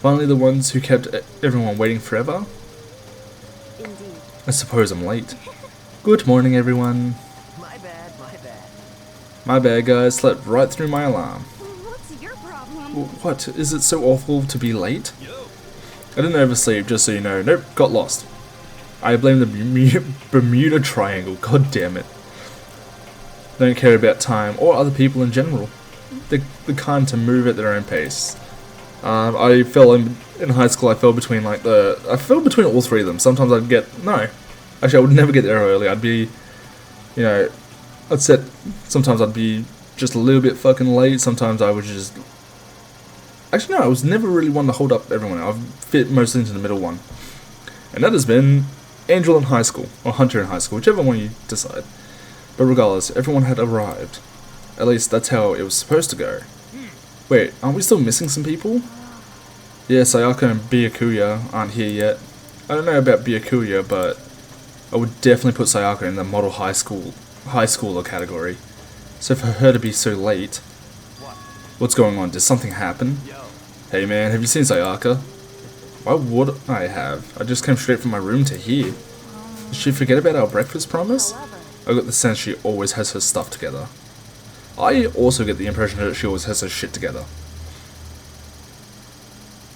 Finally, the ones who kept everyone waiting forever. Indeed. I suppose I'm late. Good morning, everyone. My bad, my bad. My bad, guys. Slept right through my alarm. What's your problem? What? Is it so awful to be late? I didn't oversleep, just so you know. Nope, got lost. I blame the Bermuda Triangle. God damn it. Don't care about time or other people in general. They're the kind to move at their own pace. I fell in high school. I fell between all three of them. Sometimes I'd get no. Actually, I would never get there early. I'd be, sometimes I'd be just a little bit fucking late. Sometimes I would just. Actually, no. I was never really one to hold up everyone. I've fit mostly into the middle one, and that has been Angel in high school or Hunter in high school, whichever one you decide. But regardless, everyone had arrived. At least that's how it was supposed to go. Wait, aren't we still missing some people? Yeah, Sayaka and Byakuya aren't here yet. I don't know about Byakuya, but I would definitely put Sayaka in the model high schooler category. So for her to be so late, what's going on? Did something happen? Hey man, have you seen Sayaka? Why would I have? I just came straight from my room to here. Did she forget about our breakfast promise? I got the sense she always has her stuff together. I also get the impression that she always has her shit together.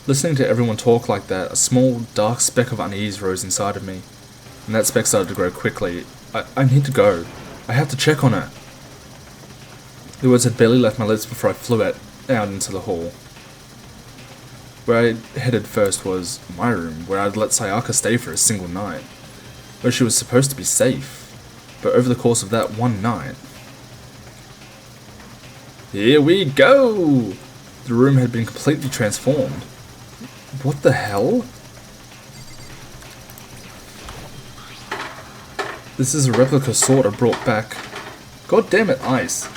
Listening to everyone talk like that, a small, dark speck of unease rose inside of me. And that speck started to grow quickly. I need to go. I have to check on her. The words had barely left my lips before I flew out into the hall. Where I headed first was my room, where I'd let Sayaka stay for a single night. Where she was supposed to be safe. But over the course of that one night... Here we go! The room had been completely transformed. What the hell? This is a replica sword I brought back. God damn it, Ice.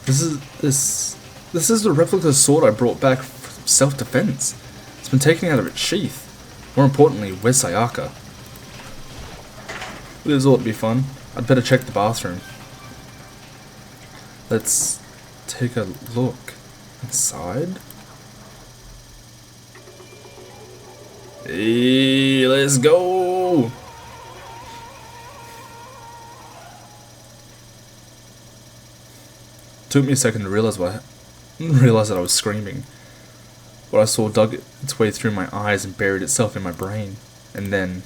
This is the replica sword I brought back for self-defense. It's been taken out of its sheath. More importantly, where's Sayaka? This ought to be fun. I'd better check the bathroom. Let's take a look inside. Hey, let's go! Took me a second to realize that I was screaming. What I saw dug its way through my eyes and buried itself in my brain. And then,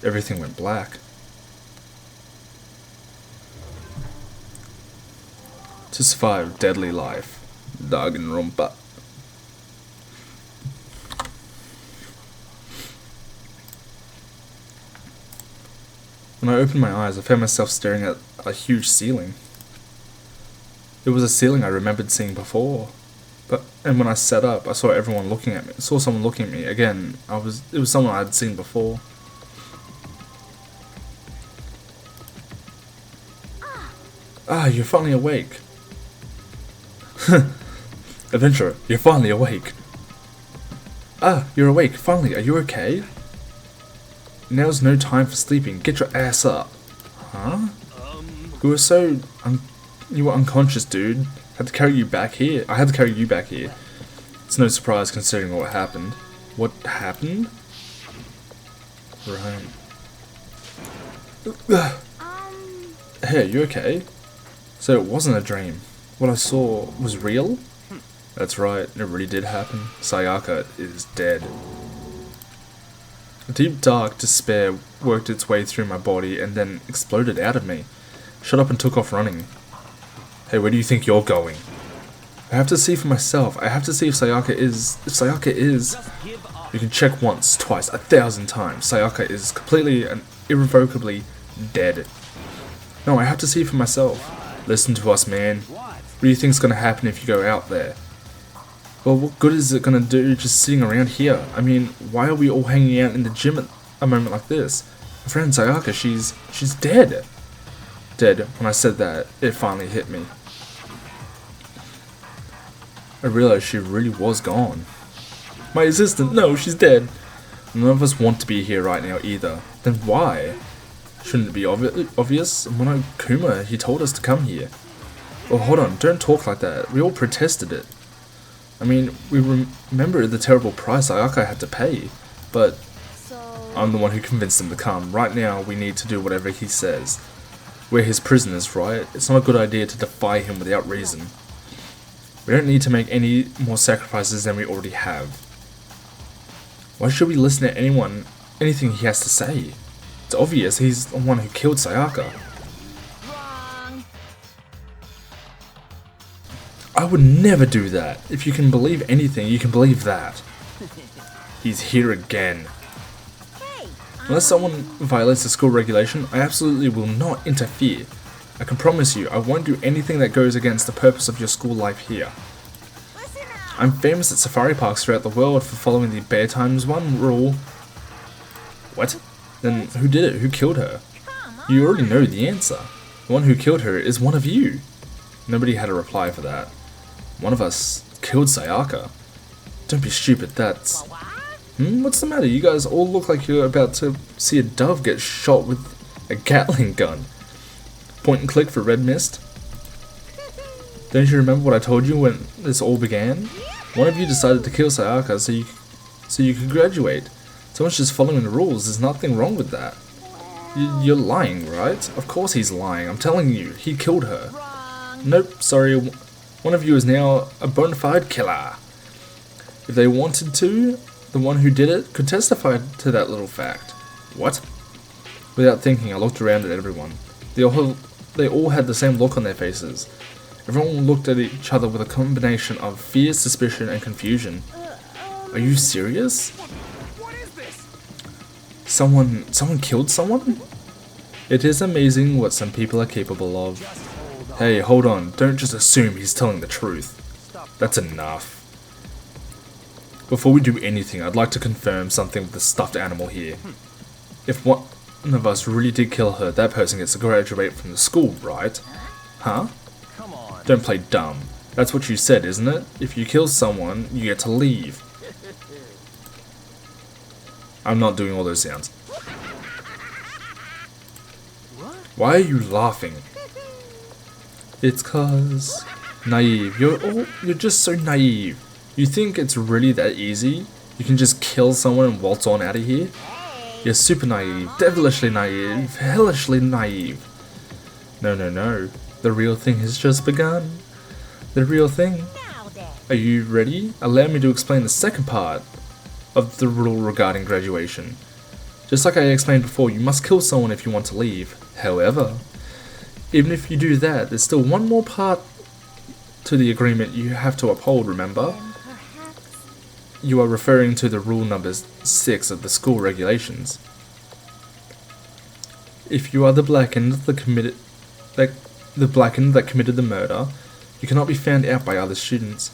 everything went black. To survive deadly life. Danganronpa. When I opened my eyes, I found myself staring at a huge ceiling. It was a ceiling I remembered seeing before. And when I sat up, I saw everyone looking at me. I saw someone looking at me. Again, it was someone I'd seen before. Ah, you're finally awake. Adventurer, you're finally awake. Ah, you're awake, finally, are you okay? Now's no time for sleeping, get your ass up. Huh? You were unconscious, dude. Had to carry you back here. I had to carry you back here. It's no surprise considering what happened. What happened? Right. Hey, you okay? So it wasn't a dream. What I saw was real? That's right, it really did happen. Sayaka is dead. A deep dark despair worked its way through my body and then exploded out of me. Shut up and took off running. Hey, where do you think you're going? I have to see for myself. I have to see if Sayaka is... If Sayaka is... You can check once, twice, 1,000 times. Sayaka is completely and irrevocably dead. No, I have to see for myself. Listen to us, man. What do you think's gonna happen if you go out there? Well, what good is it gonna do just sitting around here? I mean, why are we all hanging out in the gym at a moment like this? My friend Sayaka, she's dead. Dead. When I said that, it finally hit me. I realized she really was gone. My assistant, no, she's dead. None of us want to be here right now either. Then why? Shouldn't it be obvious? Mono Kuma, he told us to come here. Well, hold on, don't talk like that. We all protested it. I mean, we remember the terrible price Sayaka had to pay, but I'm the one who convinced him to come. Right now, we need to do whatever he says. We're his prisoners, right? It's not a good idea to defy him without reason. We don't need to make any more sacrifices than we already have. Why should we listen to anything he has to say? It's obvious he's the one who killed Sayaka. Wrong. I would never do that. If you can believe anything, you can believe that. He's here again. Hey, Unless someone violates the school regulation, I absolutely will not interfere. I can promise you, I won't do anything that goes against the purpose of your school life here. listen up. I'm famous at safari parks throughout the world for following the Bear Times 1 rule. What? Then who did it? Who killed her? You already know the answer. The one who killed her is one of you. Nobody had a reply for that. One of us killed Sayaka. Don't be stupid, that's... What's the matter? You guys all look like you're about to see a dove get shot with a Gatling gun. Point and click for Red Mist. Don't you remember what I told you when this all began? One of you decided to kill Sayaka so you could graduate. Someone's just following the rules. There's nothing wrong with that. You're lying, right? Of course he's lying. I'm telling you, he killed her. Nope, sorry. One of you is now a bona fide killer. If they wanted to, the one who did it could testify to that little fact. What? Without thinking, I looked around at everyone. They all had the same look on their faces. Everyone looked at each other with a combination of fear, suspicion, and confusion. Are you serious? What is this? Someone killed someone? It is amazing what some people are capable of. Hey, hold on. Don't just assume he's telling the truth. That's enough. Before we do anything, I'd like to confirm something with the stuffed animal here. If one of us really did kill her, that person gets to graduate from the school, right? Huh? Come on. Don't play dumb. That's what you said, isn't it? If you kill someone, you get to leave. I'm not doing all those sounds. Why are you laughing? It's cause... Naive. You're just so naive. You think it's really that easy? You can just kill someone and waltz on out of here? You're super naive, devilishly naive, hellishly naive. No, no, no. The real thing has just begun. The real thing. Now then. Are you ready? Allow me to explain the second part of the rule regarding graduation. Just like I explained before, you must kill someone if you want to leave. However, even if you do that, there's still one more part to the agreement you have to uphold, remember? You are referring to the rule number 6 of the school regulations. If you are the blackened that committed the murder, you cannot be found out by other students.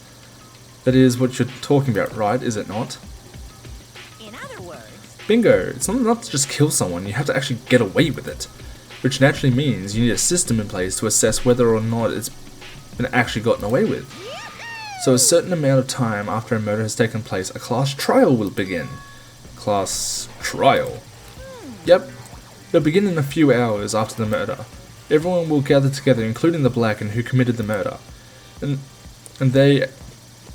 That is what you're talking about, right? Is it not? In other words, Bingo! It's not enough to just kill someone, you have to actually get away with it. Which naturally means you need a system in place to assess whether or not it's been actually gotten away with. So a certain amount of time after a murder has taken place, a class trial will begin. Class trial. Yep. It'll begin in a few hours after the murder. Everyone will gather together, including the black and who committed the murder. And they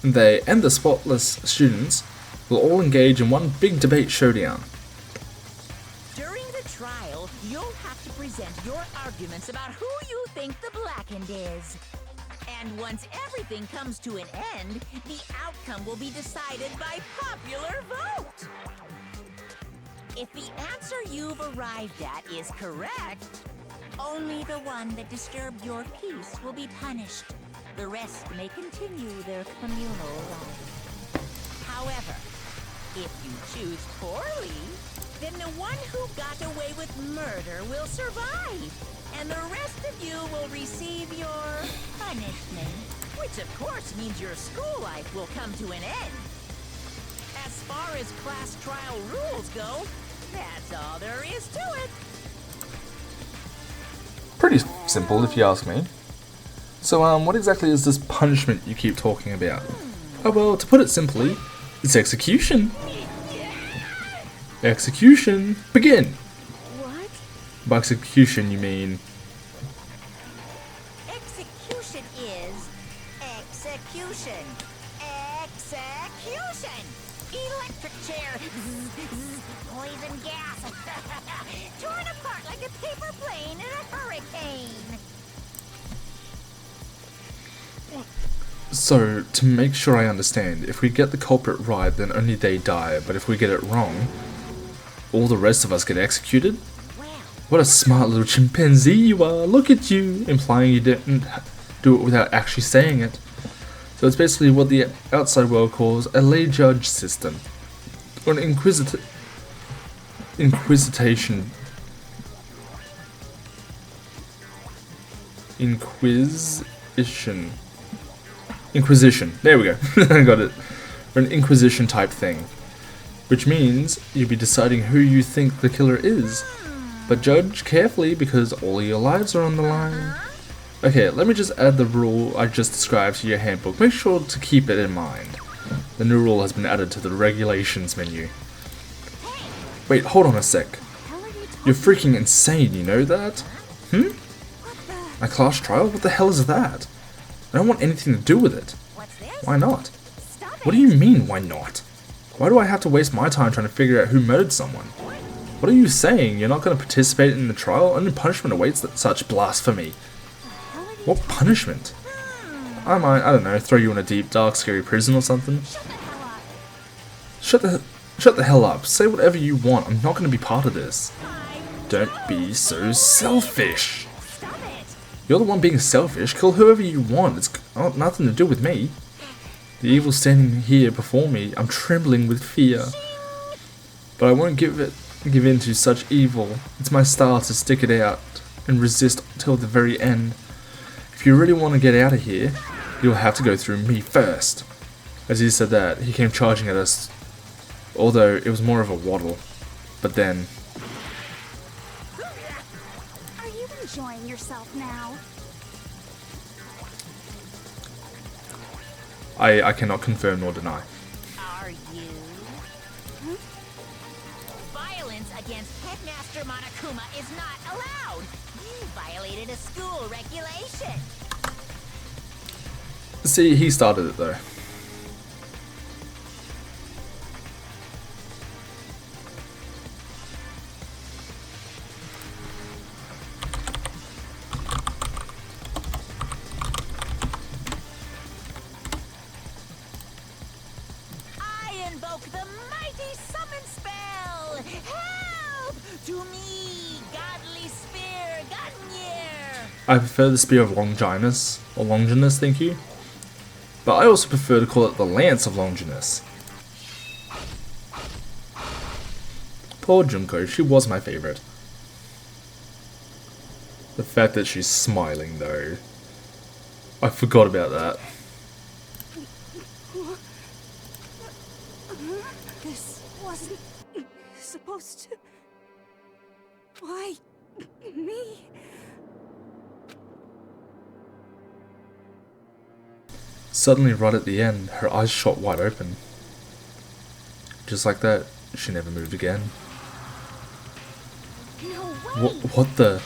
and the spotless students will all engage in one big debate showdown. During the trial, you'll have to present your arguments about who you think the blackened is. And once everything comes to an end, the outcome will be decided by popular vote. If the answer you've arrived at is correct, only the one that disturbed your peace will be punished. The rest may continue their communal life. However, if you choose poorly, then the one who got away with murder will survive, and the rest of you will receive your punishment, which of course means your school life will come to an end. As far as class trial rules go, that's all there is to it. Pretty simple, if you ask me. So, what exactly is this punishment you keep talking about? Oh well, to put it simply, it's execution. Execution. Begin. What? By execution, you mean... Execution is execution. Execution! Electric chair. Poison gas. Torn apart like a paper plane in a hurricane. So, to make sure I understand, if we get the culprit right, then only they die, but if we get it wrong, all the rest of us get executed? What a smart little chimpanzee you are, look at you! Implying you didn't do it without actually saying it. So it's basically what the outside world calls a lay judge system, or an inquisition. Inquisition. There we go. I got it. Or an inquisition type thing. Which means you'll be deciding who you think the killer is. But judge carefully because all your lives are on the line. Okay, let me just add the rule I just described to your handbook. Make sure to keep it in mind. The new rule has been added to the regulations menu. Wait, hold on a sec. You're freaking insane, you know that? A class trial? What the hell is that? I don't want anything to do with it. Why not? What do you mean, why not? Why do I have to waste my time trying to figure out who murdered someone? What are you saying? You're not going to participate in the trial? Only punishment awaits such blasphemy. What punishment? I might, I don't know, throw you in a deep, dark, scary prison or something. Shut the hell up. Say whatever you want. I'm not going to be part of this. Don't be so selfish. You're the one being selfish. Kill whoever you want. It's got nothing to do with me. The evil standing here before me. I'm trembling with fear. But I won't give in to such evil. It's my style to stick it out and resist till the very end. If you really want to get out of here, you'll have to go through me first. As he said that, he came charging at us. Although it was more of a waddle. But then... Are you enjoying yourself now? I cannot confirm nor deny. Are you? Violence against Headmaster Monokuma is not allowed. You violated a school regulation. See, he started it though. The mighty summon spell! Help! To me, godly spear, Gunyear! I prefer the Spear of Longinus, or Longinus, thank you. But I also prefer to call it the Lance of Longinus. Poor Junko, she was my favourite. The fact that she's smiling though. I forgot about that. This wasn't supposed to... Why me? Suddenly, right at the end, her eyes shot wide open. Just like that, she never moved again. No way! What the?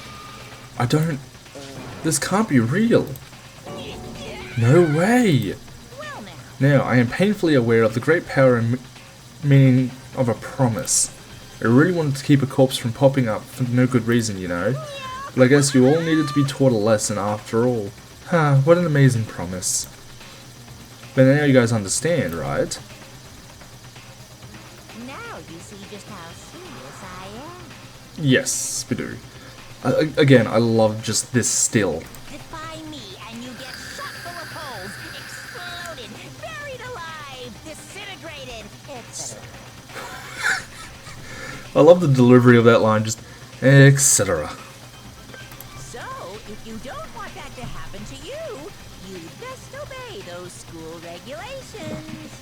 I don't... This can't be real. No way! Well now, Now, I am painfully aware of the great power and meaning of a promise. I really wanted to keep a corpse from popping up for no good reason, you know. But I guess you all needed to be taught a lesson after all. What an amazing promise. But now you guys understand, right? now you see just how serious I am. Yes, we do. Again, I love just this still. Defy me and you get shot full of holes, exploded, buried alive, disintegrated, etc. I love the delivery of that line, just etc. So, if you don't want that to happen to you, you'd best obey those school regulations.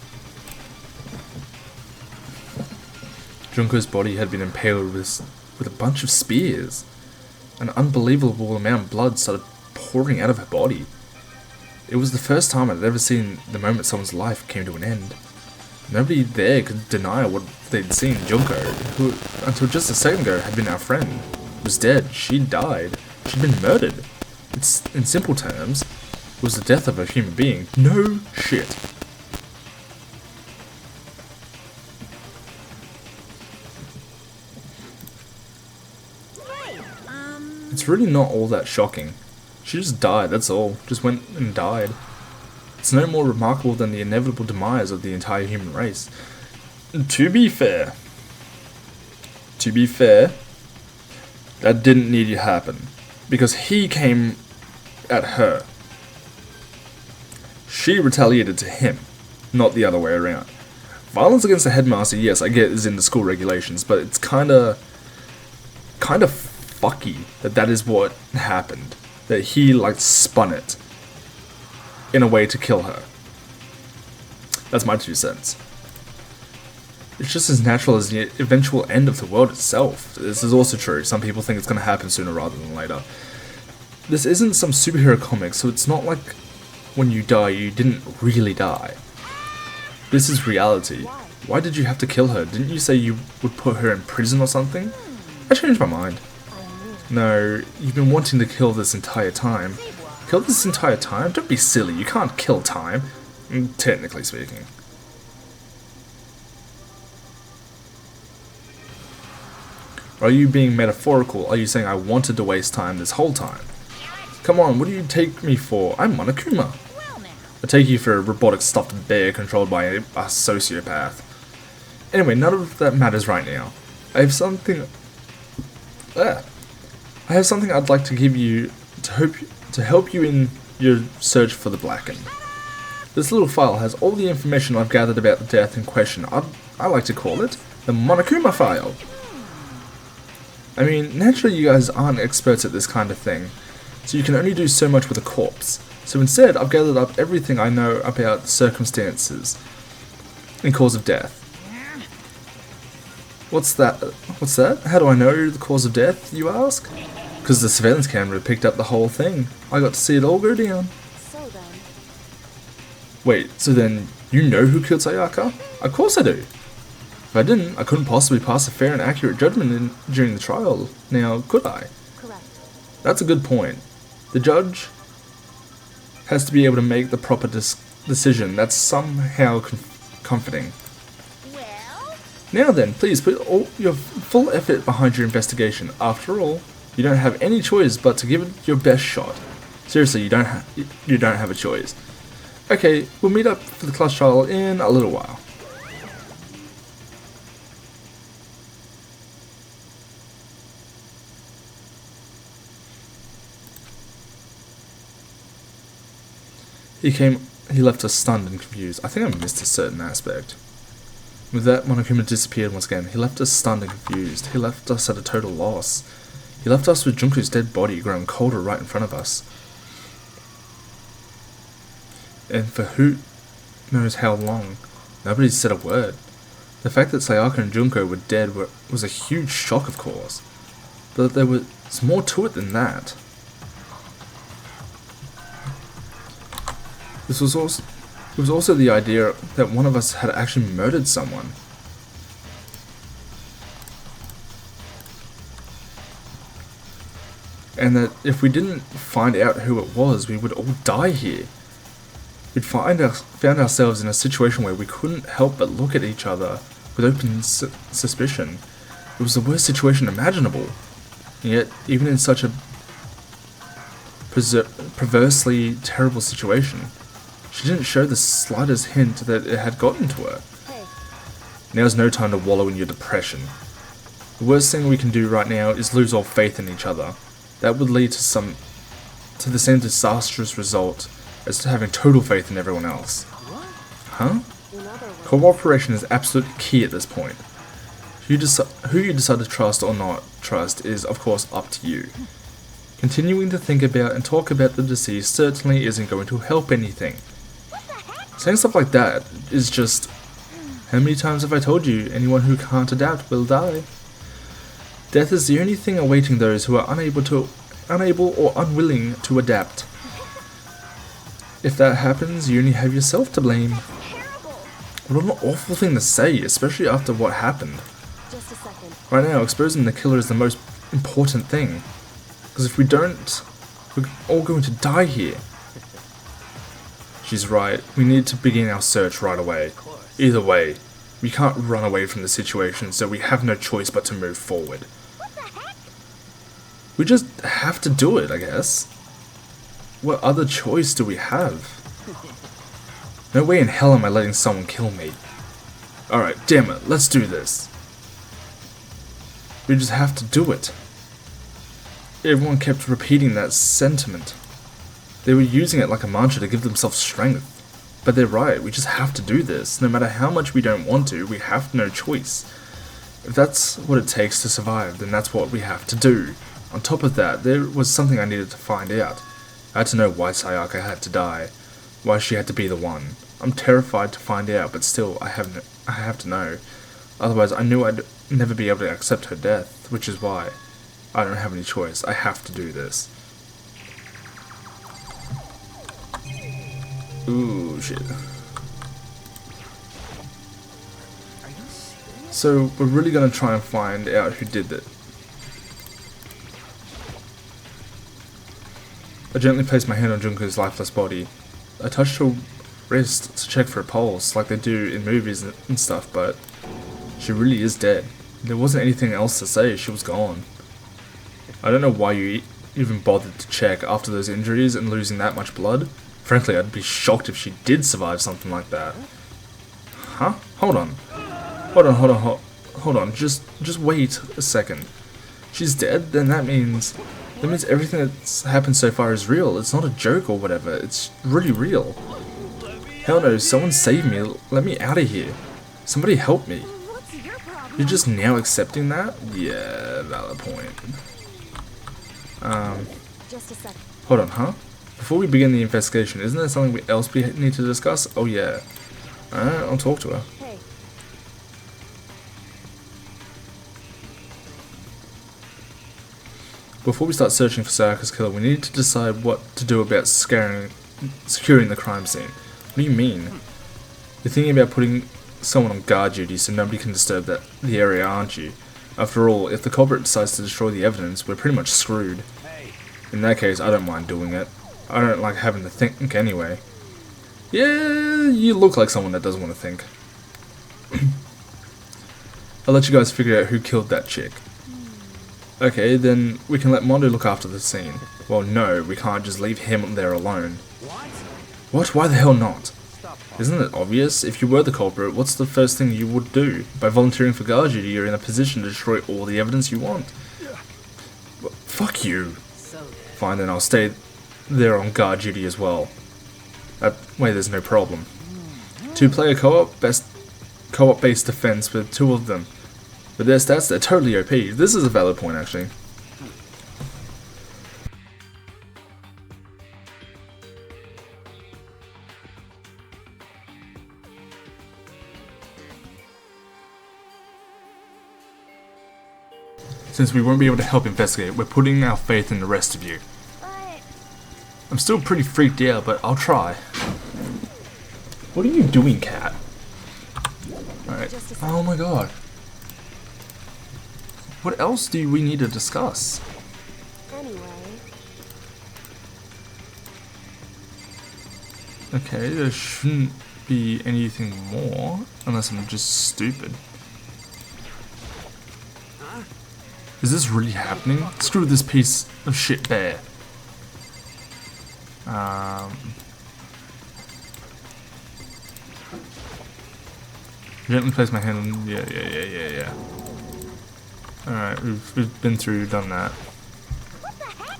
Junko's body had been impaled with a bunch of spears. An unbelievable amount of blood started pouring out of her body. It was the first time I'd ever seen the moment someone's life came to an end. Nobody there could deny what they'd seen. Junko, who until just a second ago had been our friend, was dead. She'd died. She'd been murdered. It's, in simple terms, it was the death of a human being. No shit. It's really not all that shocking. She just died, that's all. Just went and died. It's no more remarkable than the inevitable demise of the entire human race. To be fair, that didn't need to happen. Because he came at her. She retaliated to him, not the other way around. Violence against the headmaster, yes, I get is in the school regulations, but it's kinda fucky that is what happened. That he, like, spun it in a way to kill her. That's my 2 cents. It's just as natural as the eventual end of the world itself. This is also true. Some people think it's going to happen sooner rather than later. This isn't some superhero comic, so it's not like when you die, you didn't really die. This is reality. Why did you have to kill her? Didn't you say you would put her in prison or something? I changed my mind. No, you've been wanting to kill this entire time. Kill this entire time? Don't be silly, you can't kill time. Technically speaking. Are you being metaphorical? Are you saying I wanted to waste time this whole time? Come on, what do you take me for? I'm Monokuma. I take you for a robotic stuffed bear controlled by a sociopath. Anyway, none of that matters right now. I have something I'd like to give you to help you in your search for the Blackened. This little file has all the information I've gathered about the death in question. I like to call it the Monokuma file. I mean, naturally you guys aren't experts at this kind of thing, so you can only do so much with a corpse. So instead, I've gathered up everything I know about the circumstances and cause of death. What's that? How do I know the cause of death, you ask? Because the surveillance camera picked up the whole thing. I got to see it all go down. So then... Wait, so then you know who killed Sayaka? Of course I do. If I didn't, I couldn't possibly pass a fair and accurate judgment during the trial. Now, could I? Correct. That's a good point. The judge has to be able to make the proper decision. That's somehow comforting. Well, Now then, please put all your full effort behind your investigation. After all, you don't have any choice but to give it your best shot. Seriously, you don't have a choice. Okay, we'll meet up for the class trial in a little while. He left us stunned and confused. I think I missed a certain aspect. With that, Monokuma disappeared once again. He left us stunned and confused. He left us at a total loss. He left us with Junko's dead body growing colder right in front of us. And for who knows how long, nobody said a word. The fact that Sayaka and Junko were dead was a huge shock, of course. But there was more to it than that. This was It was also the idea that one of us had actually murdered someone. And that if we didn't find out who it was, we would all die here. We'd found ourselves in a situation where we couldn't help but look at each other with open suspicion. It was the worst situation imaginable. And yet, even in such a perversely terrible situation, she didn't show the slightest hint that it had gotten to her. Now's no time to wallow in your depression. The worst thing we can do right now is lose all faith in each other. That would lead to the same disastrous result as to having total faith in everyone else. Huh? Cooperation is absolutely key at this point. Who you decide to trust or not trust is, of course, up to you. Continuing to think about and talk about the deceased certainly isn't going to help anything. Saying stuff like that is just, how many times have I told you, anyone who can't adapt will die? Death is the only thing awaiting those who are unable or unwilling to adapt. If that happens, you only have yourself to blame. What an awful thing to say, especially after what happened. Just a second. Right now, exposing the killer is the most important thing. Because if we don't, we're all going to die here. She's right, we need to begin our search right away. Either way, we can't run away from the situation, so we have no choice but to move forward. We just have to do it, I guess. What other choice do we have? No way in hell am I letting someone kill me. Alright, damn it, let's do this. We just have to do it. Everyone kept repeating that sentiment. They were using it like a mantra to give themselves strength. But they're right, we just have to do this. No matter how much we don't want to, we have no choice. If that's what it takes to survive, then that's what we have to do. On top of that, there was something I needed to find out. I had to know why Sayaka had to die. Why she had to be the one. I'm terrified to find out, but still, I have to know. Otherwise, I knew I'd never be able to accept her death, which is why I don't have any choice. I have to do this. Ooh, shit. So, we're really gonna try and find out who did it. I gently placed my hand on Junko's lifeless body. I touched her wrist to check for a pulse, like they do in movies and stuff, but she really is dead. There wasn't anything else to say, she was gone. I don't know why you even bothered to check after those injuries and losing that much blood. Frankly, I'd be shocked if she did survive something like that. Huh? Hold on. Just wait a second. She's dead? Then that means everything that's happened so far is real. It's not a joke or whatever. It's really real. Hell no, someone save me. Let me out of here. Somebody help me. You're just now accepting that? Yeah, valid point. Just a second. Hold on, huh? Before we begin the investigation, isn't there something else we need to discuss? Oh yeah. Alright, I'll talk to her. Hey. Before we start searching for Sayaka's killer, we need to decide what to do about securing the crime scene. What do you mean? You're thinking about putting someone on guard duty so nobody can disturb the area, aren't you? After all, if the culprit decides to destroy the evidence, we're pretty much screwed. In that case, I don't mind doing it. I don't like having to think anyway. Yeah, you look like someone that doesn't want to think. I'll let you guys figure out who killed that chick. Okay, then we can let Mondo look after the scene. Well, no, we can't just leave him there alone. What? Why the hell not? Isn't it obvious? If you were the culprit, what's the first thing you would do? By volunteering for guard duty, you're in a position to destroy all the evidence you want. Well, fuck you. Fine, then I'll stay there on guard duty as well. That way there's no problem. 2-player co-op-based defense with 2 of them. With their stats, they're totally OP. This is a valid point, actually. Since we won't be able to help investigate, we're putting our faith in the rest of you. But I'm still pretty freaked out, but I'll try. What are you doing, cat? Alright. Oh my god. What else do we need to discuss? Anyway, Okay, there shouldn't be anything more, unless I'm just stupid. Is this really happening? Screw this piece of shit bear. Gently place my hand on. Yeah. Alright, we've been through, done that.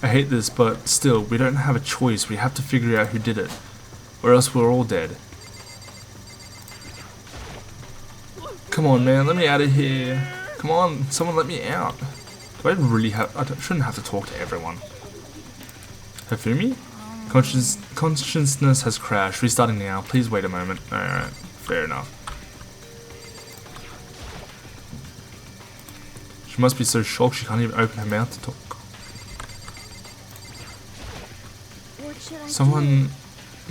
I hate this, but still, we don't have a choice. We have to figure out who did it, or else we're all dead. Come on, man, let me out of here. Come on, someone let me out. Do I really have? Shouldn't have to talk to everyone. Hifumi? Consciousness has crashed. Restarting now. Please wait a moment. Alright, fair enough. She must be so shocked she can't even open her mouth to talk. what should I do? Someone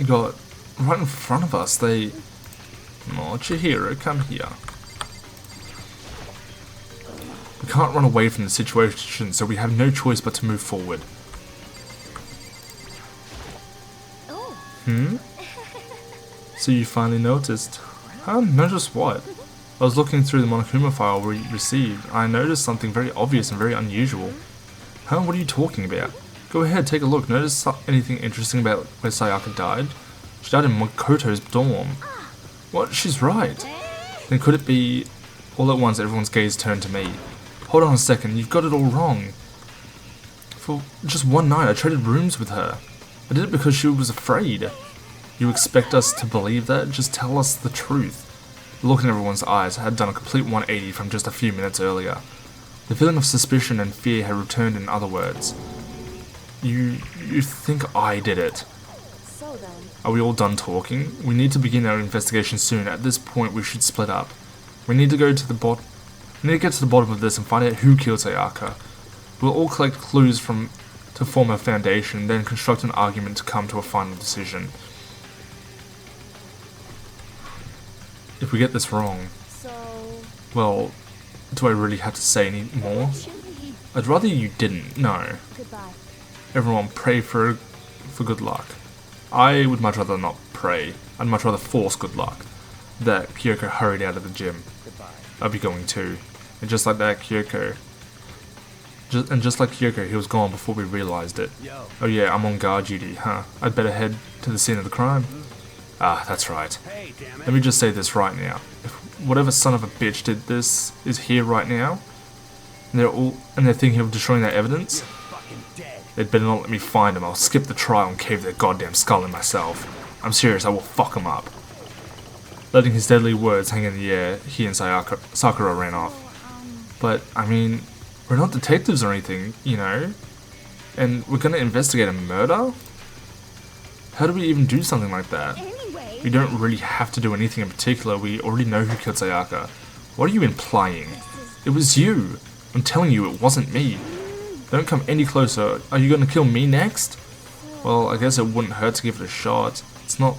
got right in front of us. They... Oh, Chihiro, come here. We can't run away from the situation, so we have no choice but to move forward. Oh, So you finally noticed? Huh? Noticed what? I was looking through the Monokuma file we received. I noticed something very obvious and very unusual. Huh? What are you talking about? Go ahead, take a look. Notice anything interesting about where Sayaka died? She died in Makoto's dorm. What? She's right. Then could it be... All at once, everyone's gaze turned to me. Hold on a second, you've got it all wrong. For just one night, I traded rooms with her. I did it because she was afraid. You expect us to believe that? Just tell us the truth. The look in everyone's eyes had done a complete 180 from just a few minutes earlier. The feeling of suspicion and fear had returned in other words. You think I did it? so then. Are we all done talking? We need to begin our investigation soon. At this point, we should split up. We need to get to the bottom of this and find out who killed Sayaka. We'll all collect clues to form a foundation, then construct an argument to come to a final decision. If we get this wrong, So, well, do I really have to say any more? should we? I'd rather you didn't. No. Goodbye. Everyone pray for good luck. I would much rather not pray. I'd much rather force good luck. That Kyoko hurried out of the gym. I'd be going too. And just like that, Kyoko... Just like Kyoko, he was gone before we realized it. Oh yeah, I'm on guard duty, huh? I'd better head to the scene of the crime. Ah, that's right. Hey, damn it. Let me just say this right now. If whatever son of a bitch did this is here right now, and they're thinking of destroying that evidence, Fucking dead. they'd better not let me find them. I'll skip the trial and cave their goddamn skull in myself. I'm serious, I will fuck them up. Letting his deadly words hang in the air, he and Sakura ran off. But, I mean, we're not detectives or anything, you know? And we're gonna investigate a murder? How do we even do something like that? Anyway, We don't really have to do anything in particular. We already know who killed Sayaka. What are you implying? It was you. I'm telling you, it wasn't me. Don't come any closer. Are you gonna kill me next? Well, I guess it wouldn't hurt to give it a shot. It's not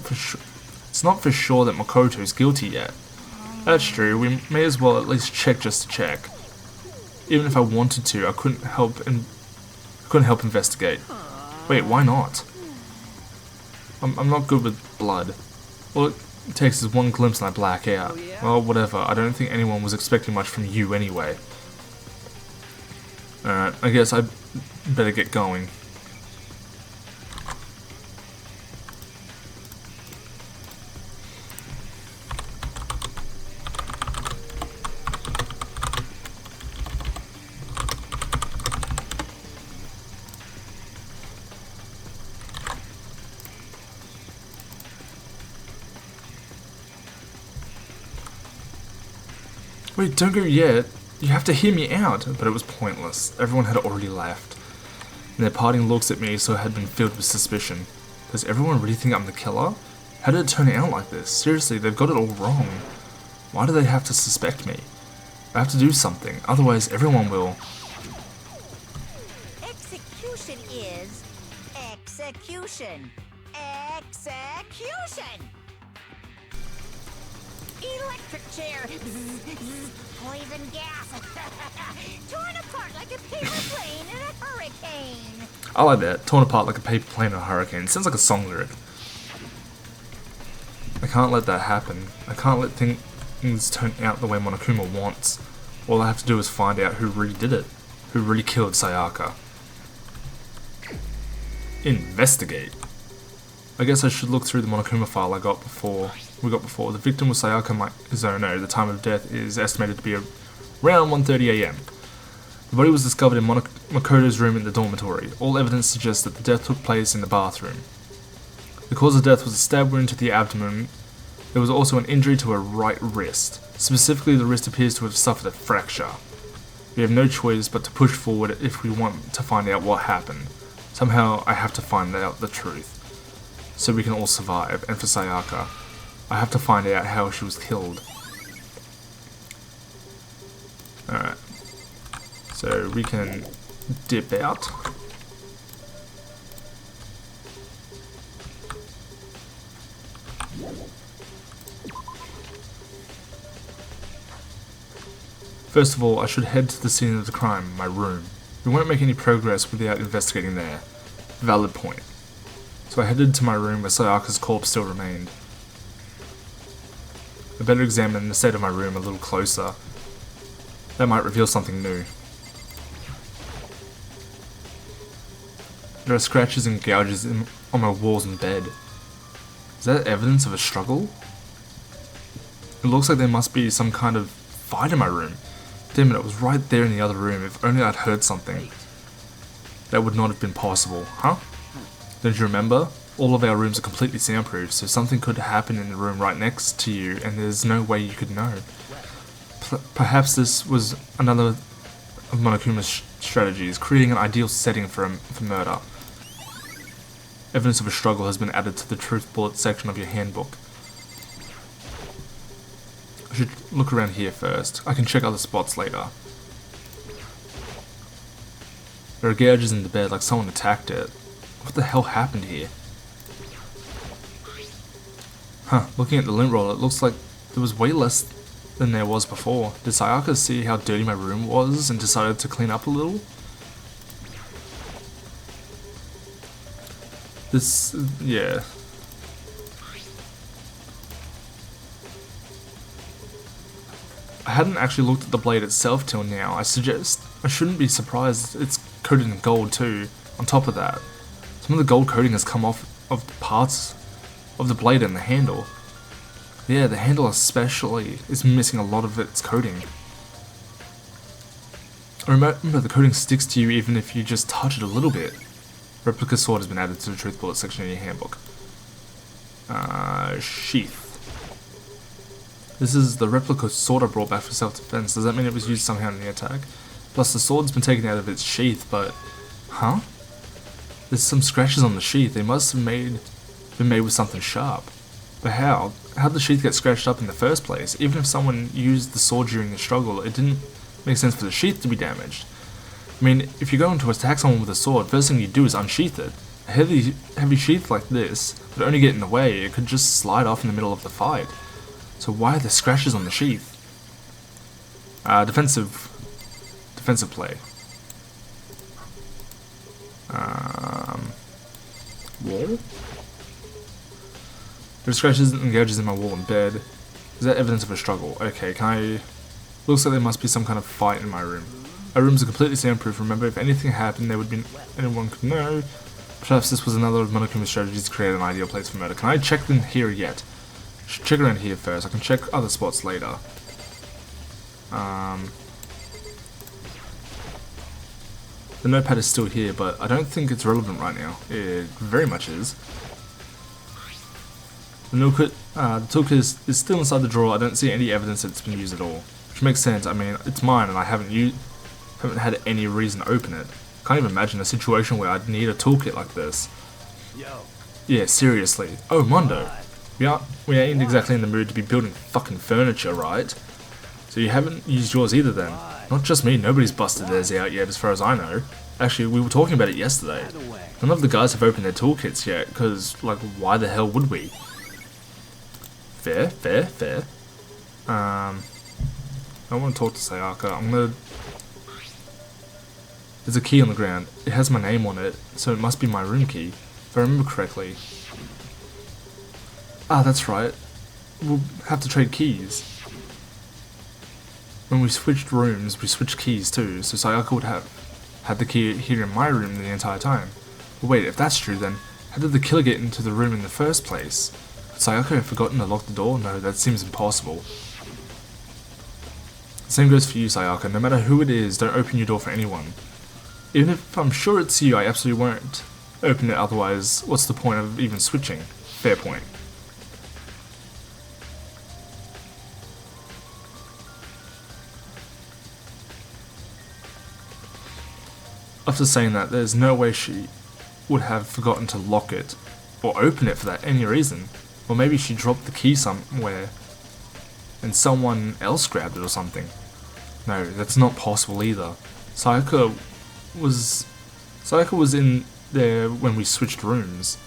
for sure that Makoto's guilty yet. That's true. We may as well at least check just to check. Even if I wanted to, I couldn't help investigate. Wait, why not? I'm not good with blood. All it takes is one glimpse and I black out. Well, whatever. I don't think anyone was expecting much from you anyway. Alright, I guess I better get going. Wait, don't go yet. You have to hear me out. But it was pointless. Everyone had already left. And their parting looks at me so had been filled with suspicion. Does everyone really think I'm the killer? How did it turn out like this? Seriously, they've got it all wrong. Why do they have to suspect me? I have to do something, otherwise everyone will. Execution is execution. Execution! electric chair. Poison gas. Torn apart like a paper plane in a hurricane. I like that. Torn apart like a paper plane in a hurricane. Sounds like a song lyric. I can't let that happen. I can't let things turn out the way Monokuma wants. All I have to do is find out who really did it. Who really killed Sayaka. Investigate. I guess I should look through the Monokuma file we got before. The victim was Sayaka Mizuno. The time of death is estimated to be around 1:30 AM. The body was discovered in Makoto's room in the dormitory. All evidence suggests that the death took place in the bathroom. The cause of death was a stab wound to the abdomen. There was also an injury to her right wrist. Specifically, the wrist appears to have suffered a fracture. We have no choice but to push forward if we want to find out what happened. Somehow, I have to find out the truth, so we can all survive, and for Sayaka, I have to find out how she was killed. Alright. So we can dip out. First of all, I should head to the scene of the crime, my room. We won't make any progress without investigating there. Valid point. So I headed to my room where Sayaka's corpse still remained. I better examine the state of my room a little closer. That might reveal something new. There are scratches and gouges on my walls and bed. Is that evidence of a struggle? It looks like there must be some kind of fight in my room. Damn it, it was right there in the other room. If only I'd heard something. That would not have been possible, huh? Don't you remember? All of our rooms are completely soundproof, so something could happen in the room right next to you and there's no way you could know. Perhaps this was another of Monokuma's strategies, creating an ideal setting for murder. Evidence of a struggle has been added to the truth bullet section of your handbook. I should look around here first. I can check other spots later. There are gouges in the bed like someone attacked it. What the hell happened here? Huh, looking at the lint roll, it looks like there was way less than there was before. Did Sayaka see how dirty my room was and decided to clean up a little? Yeah. I hadn't actually looked at the blade itself till now. I shouldn't be surprised it's coated in gold too, on top of that. Some of the gold coating has come off of the parts of the blade and the handle. Yeah, the handle especially is missing a lot of its coating. Remember, the coating sticks to you even if you just touch it a little bit. Replica sword has been added to the truth bullet section in your handbook. Sheath. This is the replica sword I brought back for self-defense. Does that mean it was used somehow in the attack? Plus the sword's been taken out of its sheath, but... Huh? There's some scratches on the sheath. They must have been made with something sharp. But how? How'd the sheath get scratched up in the first place? Even if someone used the sword during the struggle, it didn't make sense for the sheath to be damaged. I mean, if you're going to attack someone with a sword, first thing you do is unsheath it. A heavy sheath like this would only get in the way. It could just slide off in the middle of the fight. So why are there scratches on the sheath? Defensive play. Wall? There are scratches and gouges in my wall and bed. Is that evidence of a struggle? Okay, looks like there must be some kind of fight in my room. Our rooms are completely soundproof. Remember, if anything happened, anyone could know. Perhaps this was another of Monokuma's strategies to create an ideal place for murder. Can I check them here yet? I should check around here first. I can check other spots later. The notepad is still here, but I don't think it's relevant right now. It very much is. The toolkit is still inside the drawer. I don't see any evidence that it's been used at all. Which makes sense. I mean, it's mine and I haven't had any reason to open it. Can't even imagine a situation where I'd need a toolkit like this. Yo. Yeah, seriously. Oh, Mondo. We ain't exactly in the mood to be building fucking furniture, right? So you haven't used yours either then? Not just me, nobody's busted theirs out yet as far as I know. Actually, we were talking about it yesterday. None of the guys have opened their toolkits yet, because, like, why the hell would we? Fair. I want to talk to Sayaka. I'm gonna... There's a key on the ground. It has my name on it, so it must be my room key, if I remember correctly. Ah, that's right. We'll have to trade keys. When we switched rooms, we switched keys too, so Sayaka would have had the key here in my room the entire time. But wait, if that's true then, how did the killer get into the room in the first place? Could Sayaka have forgotten to lock the door? No, that seems impossible. The same goes for you, Sayaka. No matter who it is, don't open your door for anyone. Even if I'm sure it's you, I absolutely won't open it, otherwise, what's the point of even switching? Fair point. After saying that, there's no way she would have forgotten to lock it, or open it for that any reason. Or maybe she dropped the key somewhere, and someone else grabbed it or something. No, that's not possible either. Sayaka was in there when we switched rooms.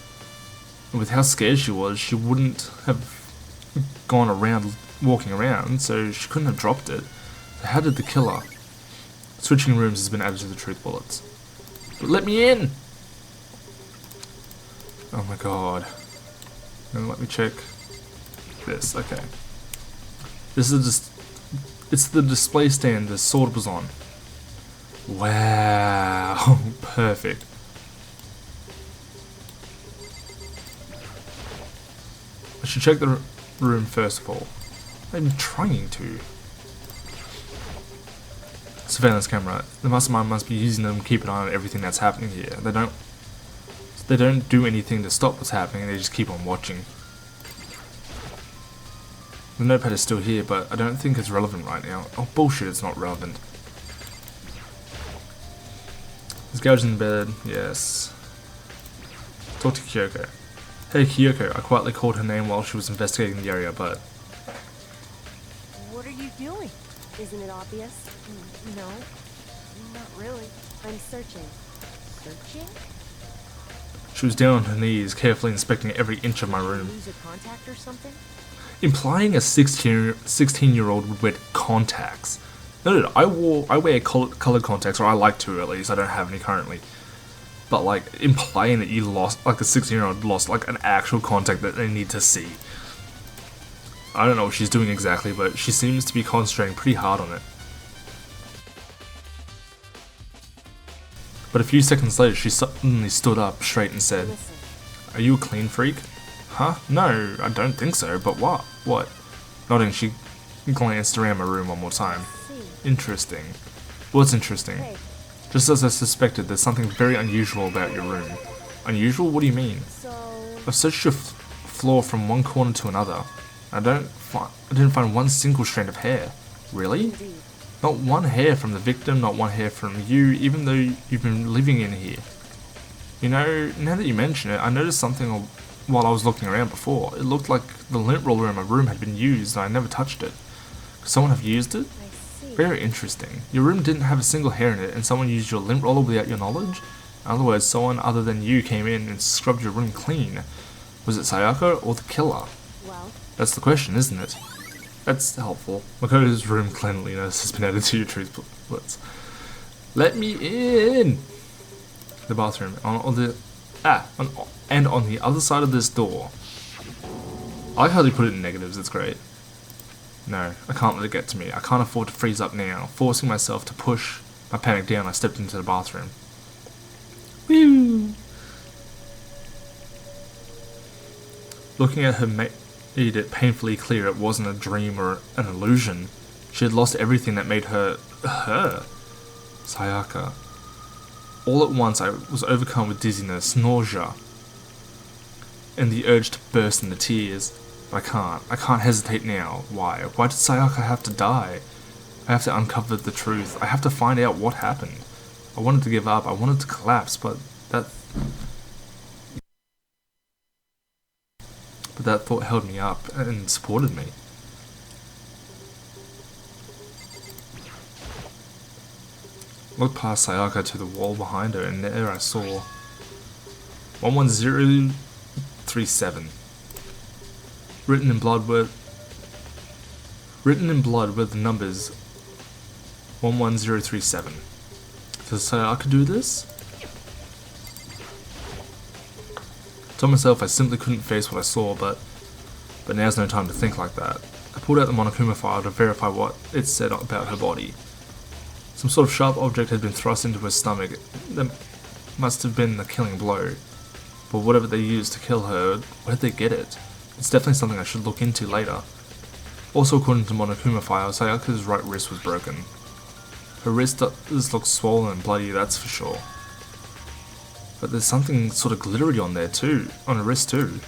And with how scared she was, she wouldn't have gone around walking around, so she couldn't have dropped it. So how did the killer? Switching rooms has been added to the truth bullets. But let me in! Oh my god. Now let me check this. Okay. This is it's the display stand the sword was on. Wow. Perfect. I should check the room first of all. I'm trying to. Surveillance camera. The mastermind must be using them to keep an eye on everything that's happening here. They don't do anything to stop what's happening, they just keep on watching. The notepad is still here, but I don't think it's relevant right now. Oh bullshit, it's not relevant. There's gouge in the bed, yes. Talk to Kyoko. Hey Kyoko, I quietly called her name while she was investigating the area, but... What are you doing? Isn't it obvious? No, not really. I'm searching. Searching? She was down on her knees, carefully inspecting every inch of my room. Lose a contact or something? Implying a 16-year-old would wear contacts. No, I wear colored contacts, or I like to at least. I don't have any currently. But like implying that you lost, like a 16-year-old lost like an actual contact that they need to see. I don't know what she's doing exactly, but she seems to be concentrating pretty hard on it. But a few seconds later, she suddenly stood up straight and said, Listen. "Are you a clean freak?" Huh? No, I don't think so, but what? What? Nodding, she glanced around my room one more time. Interesting. What's interesting? Hey. Just as I suspected, there's something very unusual about your room. Unusual? What do you mean? So, I've searched your floor from one corner to another. I didn't find one single strand of hair. Really? indeed. Not one hair from the victim, not one hair from you, even though you've been living in here. You know, now that you mention it, I noticed something while I was looking around before. It looked like the lint roller in my room had been used and I never touched it. Could someone have used it? I see. Very interesting. Your room didn't have a single hair in it and someone used your lint roller without your knowledge? In other words, someone other than you came in and scrubbed your room clean. Was it Sayaka or the killer? Well, That's the question, isn't it? That's helpful. Makoto's room cleanliness has been added to your truth bullets. Let me in! The bathroom. On the other side of this door. I like how they put it in negatives, it's great. No, I can't let it get to me. I can't afford to freeze up now. Forcing myself to push my panic down, I stepped into the bathroom. Woo! Looking at her made it painfully clear it wasn't a dream or an illusion. She had lost everything that made her Sayaka. All at once I was overcome with dizziness, nausea, and the urge to burst into tears. But I can't hesitate now. Why? Why did Sayaka have to die? I have to uncover the truth. I have to find out what happened. I wanted to give up, I wanted to collapse, but that thought held me up and supported me. Looked past Sayaka to the wall behind her, and there I saw 11037. Written in blood Written in blood were the numbers 11037. Does Sayaka do this? I told myself I simply couldn't face what I saw, but now's no time to think like that. I pulled out the Monokuma file to verify what it said about her body. Some sort of sharp object had been thrust into her stomach. That must have been the killing blow. But whatever they used to kill her, where did they get it? It's definitely something I should look into later. Also, according to Monokuma file, Sayaka's right wrist was broken. Her wrist does look swollen and bloody, that's for sure. But there's something sort of glittery on there too, on her wrist too.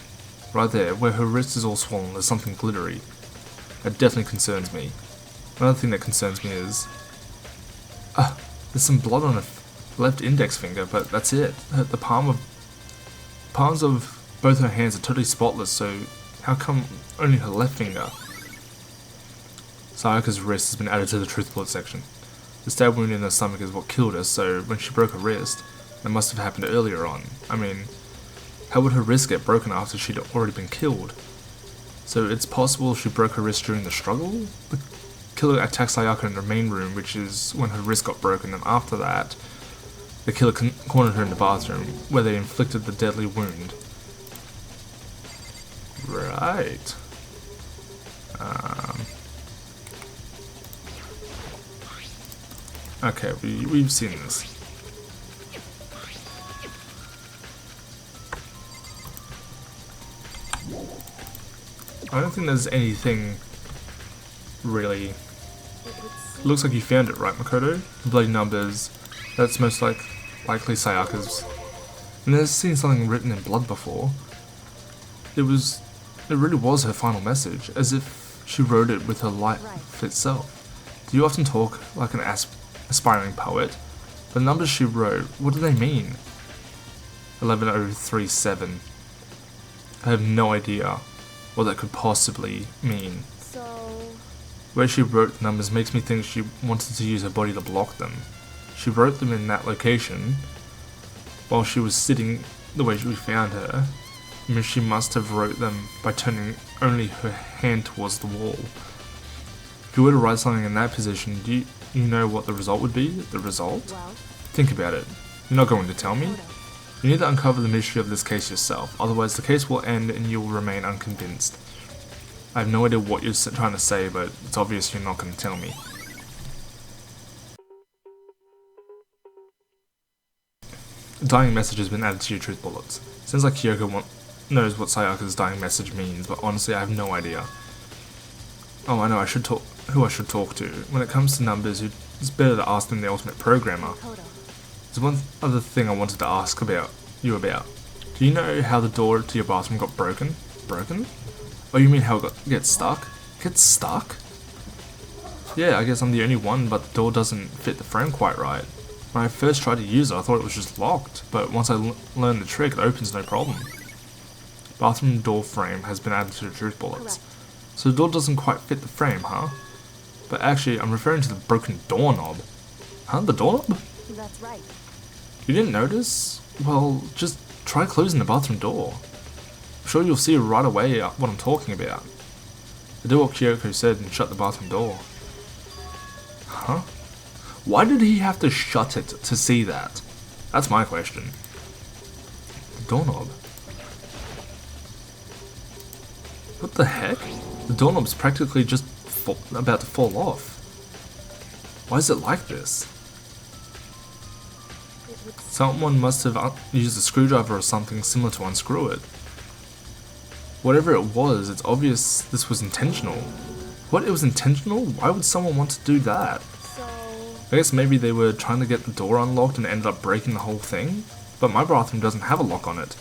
Right there, where her wrist is all swollen, there's something glittery. That definitely concerns me. Another thing that concerns me is... there's some blood on her left index finger, but that's it. The palms of both her hands are totally spotless, so how come only her left finger? Sayaka's wrist has been added to the truth bullet section. The stab wound in her stomach is what killed her, so when she broke her wrist, that must have happened earlier on. I mean, how would her wrist get broken after she'd already been killed? So it's possible she broke her wrist during the struggle? The killer attacked Sayaka in the main room, which is when her wrist got broken, and after that, the killer cornered her in the bathroom, where they inflicted the deadly wound. Right. Okay, we've seen this. I don't think there's anything really... Looks like you found it, right, Makoto? The bloody numbers. That's most likely Sayaka's. And there's seen something written in blood before. It really was her final message, as if she wrote it with her life itself. Do you often talk like an aspiring poet? The numbers she wrote, what do they mean? 11037. I have no idea what that could possibly mean. So... Where she wrote the numbers makes me think she wanted to use her body to block them. She wrote them in that location while she was sitting the way we found her. I mean, she must have wrote them by turning only her hand towards the wall. If you were to write something in that position, do you know what the result would be? The result? Well, Think about it. You're not going to tell me? You need to uncover the mystery of this case yourself, otherwise the case will end and you will remain unconvinced. I have no idea what you're trying to say, but it's obvious you're not going to tell me. A dying message has been added to your truth bullets. Seems like Kyoko knows what Sayaka's dying message means, but honestly I have no idea. Oh, I know who I should talk to. When it comes to numbers, it's better to ask than the ultimate programmer. There's one other thing I wanted to ask you about. Do you know how the door to your bathroom got broken? Broken? Oh, you mean how it gets stuck? Gets stuck? Yeah, I guess I'm the only one, but the door doesn't fit the frame quite right. When I first tried to use it, I thought it was just locked, but once I learned the trick, it opens no problem. Bathroom door frame has been added to the truth bullets. So the door doesn't quite fit the frame, huh? But actually, I'm referring to the broken doorknob. Huh? The doorknob? that's right. You didn't notice? Well, just try closing the bathroom door. I'm sure you'll see right away what I'm talking about. I did what Kyoko said and shut the bathroom door. Huh? Why did he have to shut it to see that? That's my question. The doorknob. What the heck? The doorknob's practically just about to fall off. Why is it like this? Someone must have used a screwdriver or something similar to unscrew it. Whatever it was, it's obvious this was intentional. What, it was intentional? Why would someone want to do that? So... I guess maybe they were trying to get the door unlocked and ended up breaking the whole thing? But my bathroom doesn't have a lock on it.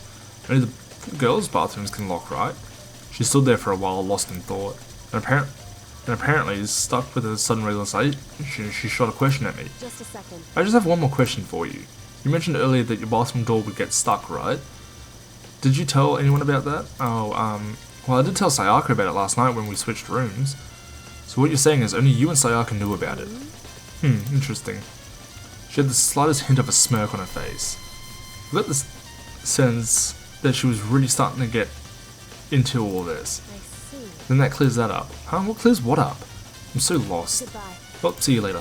Only the girls' bathrooms can lock, right? She stood there for a while, lost in thought. And apparently, stuck with a sudden realization, she shot a question at me. Just a second. I just have one more question for you. You mentioned earlier that your bathroom door would get stuck, right? Did you tell anyone about that? Oh, well, I did tell Sayaka about it last night when we switched rooms. So what you're saying is only you and Sayaka knew about it. Interesting. She had the slightest hint of a smirk on her face. I got this sense that she was really starting to get into all this. I see. Then that clears that up. Huh? What clears what up? I'm so lost. Goodbye. Well, see you later.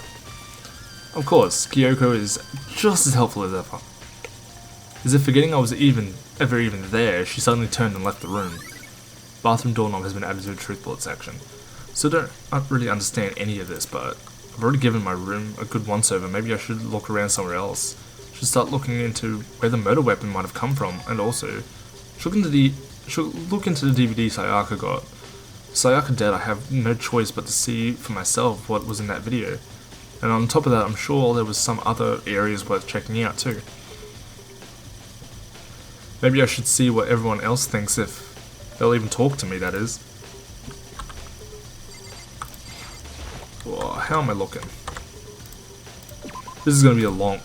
Of course, Kyoko is just as helpful as ever. As if forgetting I was ever even there, she suddenly turned and left the room. Bathroom doorknob has been added to the truth bullet section. Still don't really understand any of this, but I've already given my room a good once-over. Maybe I should look around somewhere else. Should start looking into where the murder weapon might have come from, and also should look into the DVD Sayaka got. Sayaka dead, I have no choice but to see for myself what was in that video. And on top of that, I'm sure there was some other areas worth checking out too. Maybe I should see what everyone else thinks, if they'll even talk to me, that is. Whoa, how am I looking? This is going to be a long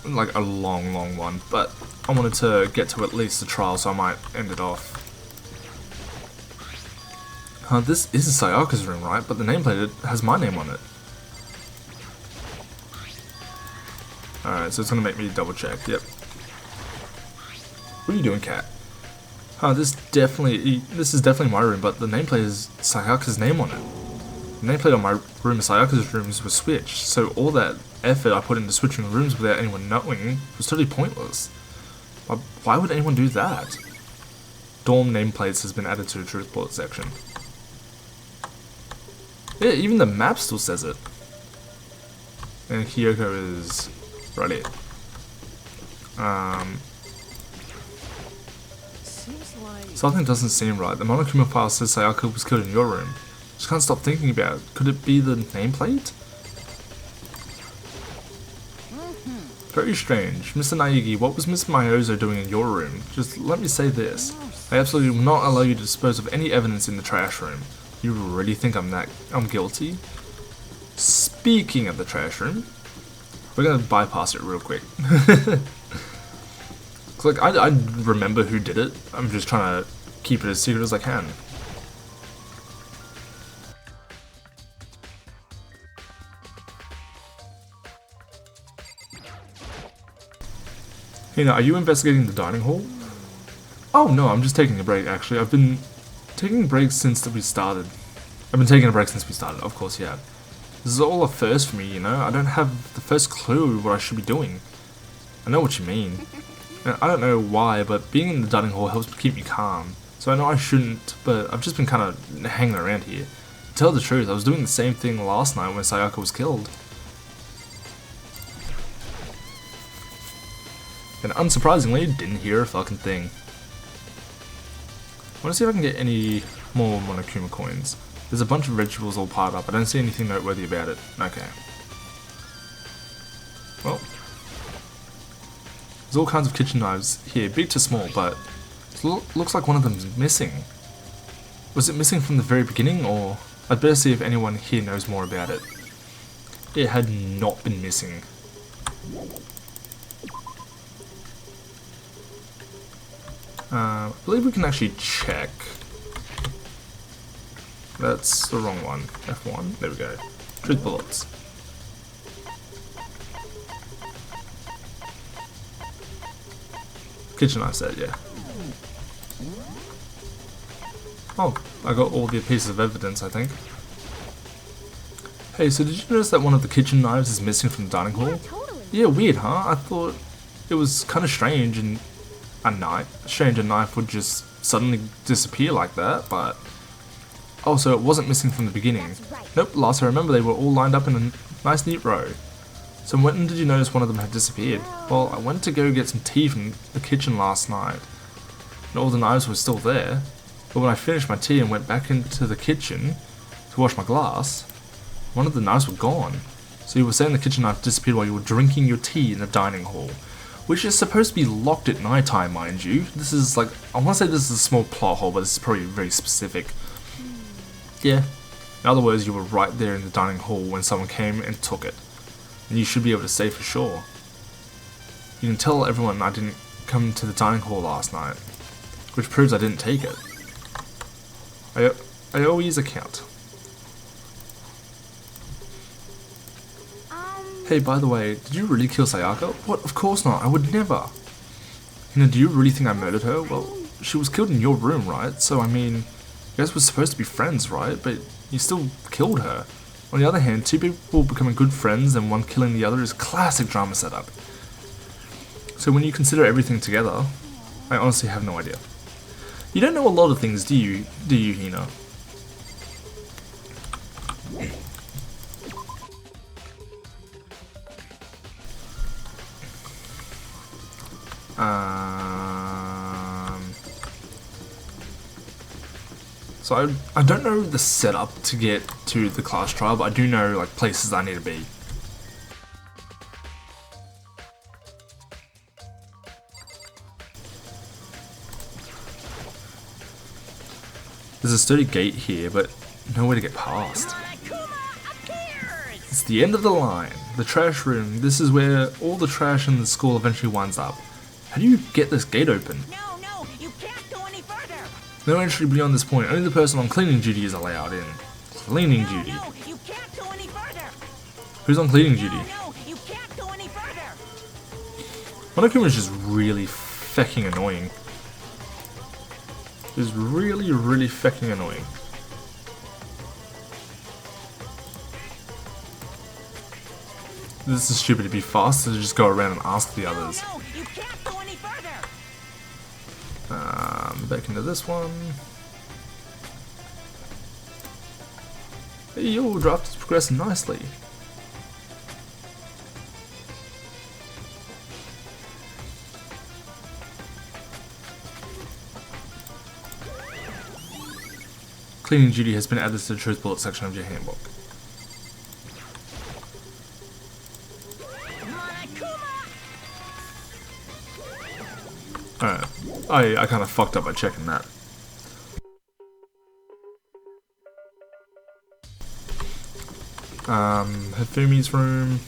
one, but I wanted to get to at least the trial, so I might end it off. This is Sayaka's room, right? But the nameplate has my name on it. Alright, so it's going to make me double check, yep. What are you doing, cat? This is definitely my room, but the nameplate has Sayaka's name on it. The nameplate on my room and Sayaka's rooms was switched, so all that effort I put into switching rooms without anyone knowing was totally pointless. Why would anyone do that? Dorm nameplates has been added to the truth bullet section. Yeah, even the map still says it. And Kyoko is right here. Something doesn't seem right. The Monokuma file says Sayaka was killed in your room. Just can't stop thinking about it. Could it be the nameplate? Very strange. Mr. Naegi, what was Miss Myozo doing in your room? Just let me say this. I absolutely will not allow you to dispose of any evidence in the trash room. You really think I'm guilty? Speaking of the trash room, we're gonna bypass it real quick. Like, I remember who did it. I'm just trying to keep it as secret as I can. Hey, now, are you investigating the dining hall? Oh no, I'm just taking a break, actually. I've been taking breaks since we started. Of course, yeah. This is all a first for me, you know? I don't have the first clue what I should be doing. I know what you mean. And I don't know why, but being in the dining hall helps keep me calm. So I know I shouldn't, but I've just been kind of hanging around here. To tell the truth, I was doing the same thing last night when Sayaka was killed. And unsurprisingly, didn't hear a fucking thing. I want to see if I can get any more Monokuma coins. There's a bunch of rituals all piled up. I don't see anything noteworthy about it. Okay. Well. There's all kinds of kitchen knives here, big to small, but it looks like one of them's missing. Was it missing from the very beginning, or... I'd better see if anyone here knows more about it. It had not been missing. I believe we can actually check. That's the wrong one. F1. There we go. Truth bullets. Kitchen knife set, yeah. Oh, I got all the pieces of evidence, I think. Hey, so did you notice that one of the kitchen knives is missing from the dining hall? Yeah, totally. Yeah, weird, huh? I thought it was kind of strange and a knife would just suddenly disappear like that, but... Oh, so it wasn't missing from the beginning. That's right. Nope, last I remember they were all lined up in a nice neat row. So when did you notice one of them had disappeared? Well, I went to go get some tea from the kitchen last night, and all the knives were still there, but when I finished my tea and went back into the kitchen to wash my glass, one of the knives were gone. So you were saying the kitchen knife disappeared while you were drinking your tea in the dining hall, which is supposed to be locked at night time, mind you. This is like, I want to say this is a small plot hole, but this is probably very specific. Yeah. In other words, you were right there in the dining hall when someone came and took it. And you should be able to say for sure. You can tell everyone I didn't come to the dining hall last night, which proves I didn't take it. I always account. Hey, by the way, did you really kill Sayaka? What? Of course not. I would never. You know, do you really think I murdered her? Well, she was killed in your room, right? So, I mean, you guys were supposed to be friends, right? But you still killed her. On the other hand, two people becoming good friends and one killing the other is classic drama setup. So when you consider everything together, I honestly have no idea. You don't know a lot of things, do you, Hina? So I don't know the setup to get to the class trial, but I do know like places I need to be. There's a sturdy gate here, but nowhere to get past. It's the end of the line. The trash room. This is where all the trash in the school eventually winds up. How do you get this gate open? No, you can't go any further. No entry beyond this point. Only the person on cleaning duty is allowed in. Cleaning duty. No, you can't go any further. Who's on cleaning duty? No, you can't go any further. Monokuma is just really fecking annoying. Is really fecking annoying. This is stupid. It'd be faster to just go around and ask the others. No, you can't go any further. Back into this one. Hey, your draft is progressing nicely. Cleaning duty has been added to the truth bullet section of your handbook. Alright, I kind of fucked up by checking that. Hifumi's room.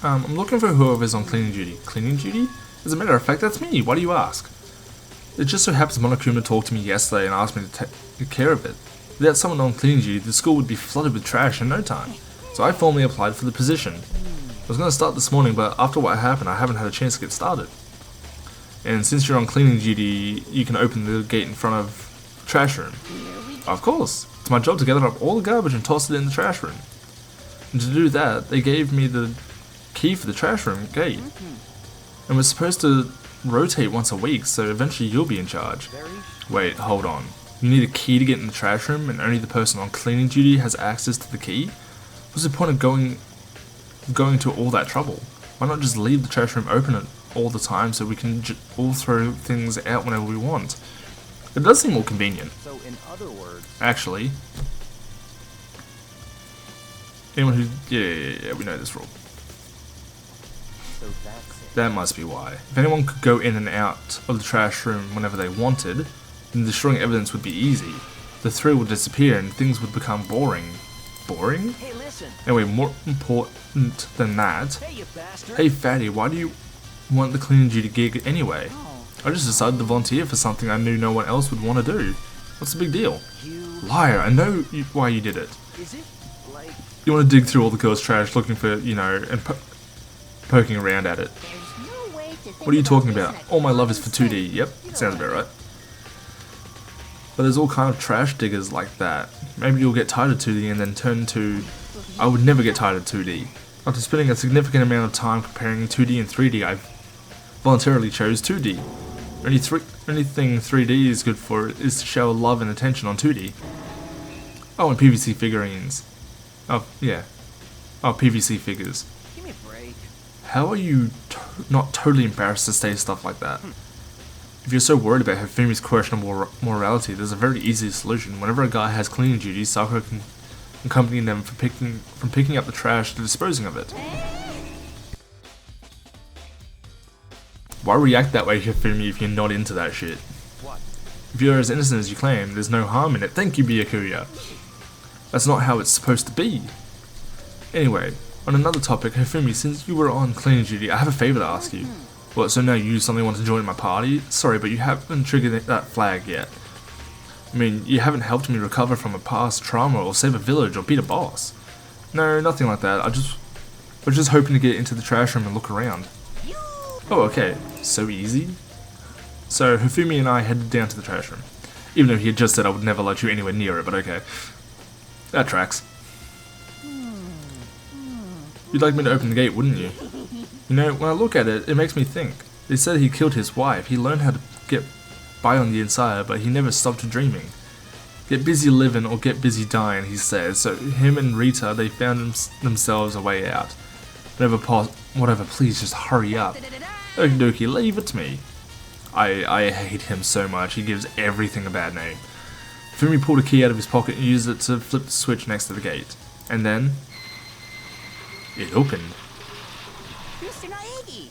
I'm looking for whoever's on cleaning duty. Cleaning duty? As a matter of fact, that's me. Why do you ask? It just so happens Monokuma talked to me yesterday and asked me to take care of it. Without someone on cleaning duty, the school would be flooded with trash in no time. So I formally applied for the position. I was going to start this morning, but after what happened, I haven't had a chance to get started. And since you're on cleaning duty, you can open the gate in front of the trash room. Of course. It's my job to gather up all the garbage and toss it in the trash room. And to do that, they gave me the key for the trash room gate. And we're supposed to rotate once a week, so eventually you'll be in charge. Wait, hold on. You need a key to get in the trash room, and only the person on cleaning duty has access to the key? What's the point of going to all that trouble? Why not just leave the trash room open all the time so we can all throw things out whenever we want? It does seem more convenient. So in other words, actually. Anyone who... Yeah, we know this rule. so that's it. That must be why. If anyone could go in and out of the trash room whenever they wanted, then destroying evidence would be easy. The thrill would disappear and things would become boring. Boring? Hey, listen. Anyway, more important than that. Hey, you bastard. Hey fatty, why do you want the cleaning duty gig anyway? I just decided to volunteer for something I knew no one else would want to do. What's the big deal? Liar, I know why you did it. Is it like... You want to dig through all the girls' trash looking for, you know, and poking around at it. What are you talking about? All my love is for 2D. Yep, sounds about right. But there's all kind of trash diggers like that. Maybe you'll get tired of 2D and then turn to... I would never get tired of 2D. After spending a significant amount of time comparing 2D and 3D, I voluntarily chose 2D. Only thing 3D is good for is to show love and attention on 2D. Oh, and PVC figurines. Oh, yeah. Oh, PVC figures. Give me a break. How are you not totally embarrassed to say stuff like that? If you're so worried about Hifumi's questionable morality, there's a very easy solution. Whenever a guy has cleaning duties, Sakura can accompany them from picking up the trash to disposing of it. Why react that way, Hifumi, if you're not into that shit? What? If you're as innocent as you claim, there's no harm in it. Thank you, Byakuya. That's not how it's supposed to be. Anyway, on another topic, Hifumi, since you were on cleaning duty, I have a favor to ask you. What, so now you suddenly want to join my party? Sorry, but you haven't triggered that flag yet. I mean, you haven't helped me recover from a past trauma or save a village or beat a boss. No, nothing like that. We're just hoping to get into the trash room and look around. Oh, okay. So easy. So, Hifumi and I headed down to the trash room. Even though he had just said I would never let you anywhere near it, but okay. That tracks. You'd like me to open the gate, wouldn't you? You know, when I look at it, it makes me think. They said he killed his wife. He learned how to get by on the inside, but he never stopped dreaming. Get busy living or get busy dying, he says. So him and Rita, they found themselves a way out. Whatever, please just hurry up. Okie dokie, leave it to me. I hate him so much. He gives everything a bad name. Fumi pulled a key out of his pocket and used it to flip the switch next to the gate. And then it opened. Mr. Naegi!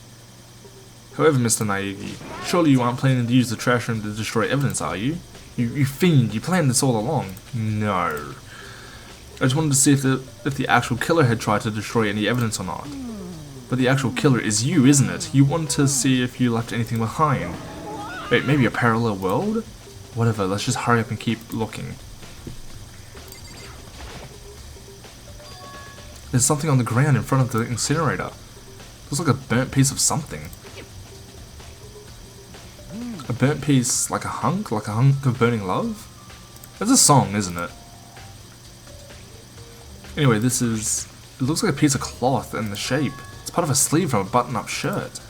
However, Mr. Naegi, surely you aren't planning to use the trash room to destroy evidence, are you? You fiend, you planned this all along. No. I just wanted to see if the actual killer had tried to destroy any evidence or not. But the actual killer is you, isn't it? You want to see if you left anything behind. Wait, maybe a parallel world? Whatever, let's just hurry up and keep looking. There's something on the ground in front of the incinerator. Looks like a burnt piece of something. A burnt piece, like a hunk of burning love? That's a song, isn't it? Anyway, it looks like a piece of cloth in the shape. It's part of a sleeve from a button-up shirt.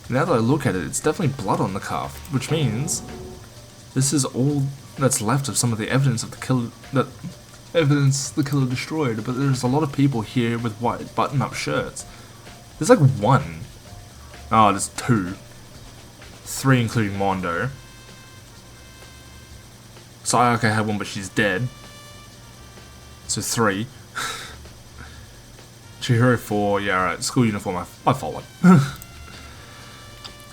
Now that I look at it, it's definitely blood on the cuff, which means this is all that's left of some of the evidence of the killer the killer destroyed, but there's a lot of people here with white button-up shirts. There's like one. Oh, there's two. Three including Mondo. Sayaka had one but she's dead. So 3. Chihiro 4, yeah alright, school uniform, I followed.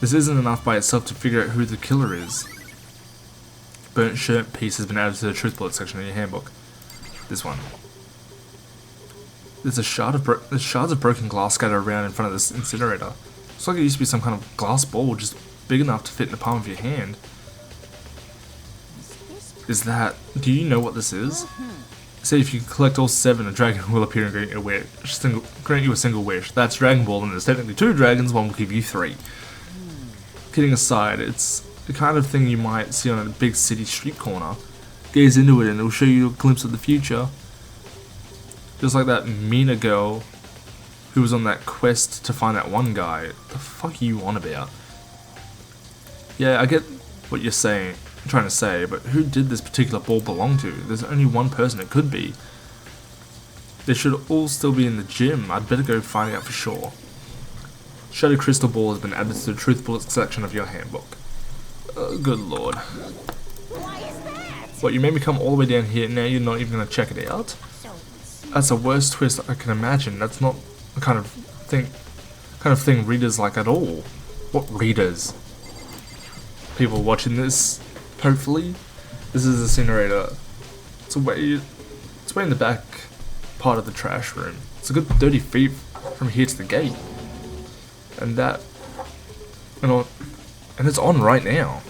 This isn't enough by itself to figure out who the killer is. Burnt shirt piece has been added to the truth bullet section of your handbook. This one. There's shards of broken glass scattered around in front of this incinerator. Looks like it used to be some kind of glass ball just big enough to fit in the palm of your hand. Do you know what this is? Say if you collect all 7, a dragon will appear and grant you a single wish. That's Dragon Ball, and there's technically 2 dragons, one will give you 3. Kidding aside, it's the kind of thing you might see on a big city street corner. Gaze into it and it'll show you a glimpse of the future. Just like that Mina girl who was on that quest to find that one guy. The fuck are you on about? Yeah, I get what you're trying to say, but who did this particular ball belong to? There's only one person it could be. They should all still be in the gym. I'd better go find out for sure. Shadow Crystal Ball has been added to the Truth Bullet section of your handbook. Good lord. Why is that? What, you made me come all the way down here, now you're not even going to check it out? That's the worst twist I can imagine. That's not the kind of thing readers like at all. What readers? People watching this, hopefully. This is the incinerator. It's way in the back part of the trash room. It's a good 30 feet from here to the gate. And it's on right now.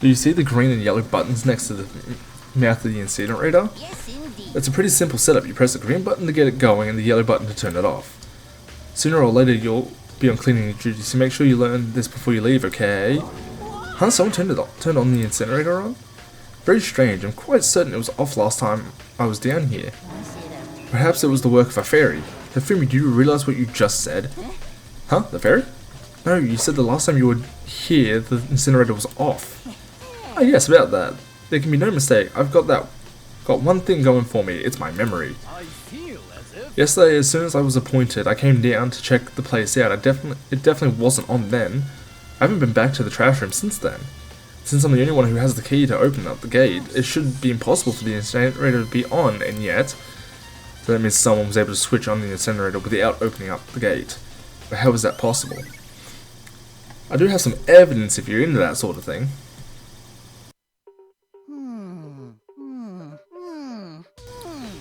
Do you see the green and yellow buttons next to the mouth of the incinerator? Yes, indeed. It's a pretty simple setup. You press the green button to get it going and the yellow button to turn it off. Sooner or later you'll be on cleaning duty, so make sure you learn this before you leave, okay? Huh? Someone turned on the incinerator on? Very strange. I'm quite certain it was off last time I was down here. Perhaps it was the work of a fairy. Hifumi, do you realize what you just said? Huh? The fairy? No, you said the last time you were here, the incinerator was off. Oh yes, about that. There can be no mistake. I've got one thing going for me. It's my memory. I feel as if Yesterday, as soon as I was appointed, I came down to check the place out. It definitely wasn't on then. I haven't been back to the trash room since then. Since I'm the only one who has the key to open up the gate, it should be impossible for the incinerator to be on, and yet... So that means someone was able to switch on the incinerator without opening up the gate. But how is that possible? I do have some evidence if you're into that sort of thing.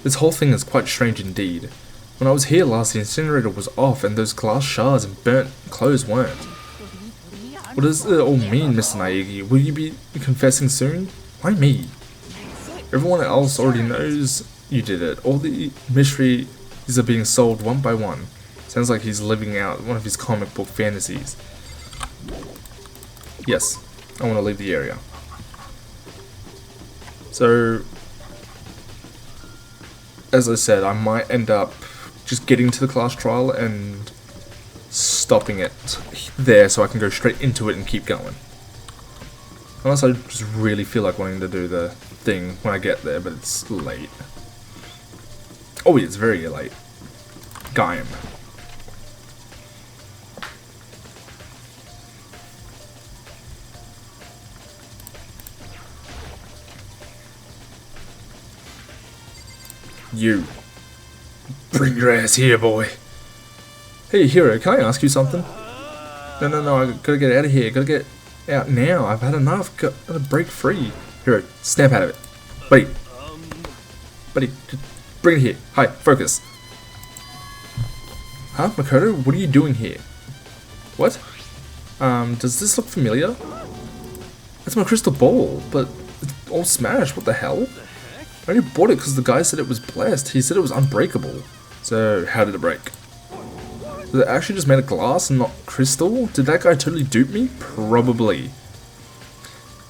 This whole thing is quite strange indeed. When I was here last, the incinerator was off and those glass shards and burnt clothes weren't. What does it all mean, Mr. Naegi? Will you be confessing soon? Why me? Everyone else already knows you did it. All the mysteries are being solved one by one. Sounds like he's living out one of his comic book fantasies. Yes, I want to leave the area. So, as I said, I might end up just getting to the class trial and stopping it there so I can go straight into it and keep going. Unless I just really feel like wanting to do the thing when I get there, but it's late. Oh, it's very late. Gaim. You. Bring your ass here, boy. Hey, Hero, can I ask you something? No, I gotta get out of here. Gotta get out now. I've had enough. Gotta break free. Hero, snap out of it. Buddy, just bring it here. Hi, focus. Huh, Makoto? What are you doing here? What? Does this look familiar? That's my crystal ball, but it's all smashed. What the hell? I only bought it because the guy said it was blessed. He said it was unbreakable. So, how did it break? Was it actually just made of glass and not crystal? Did that guy totally dupe me? Probably.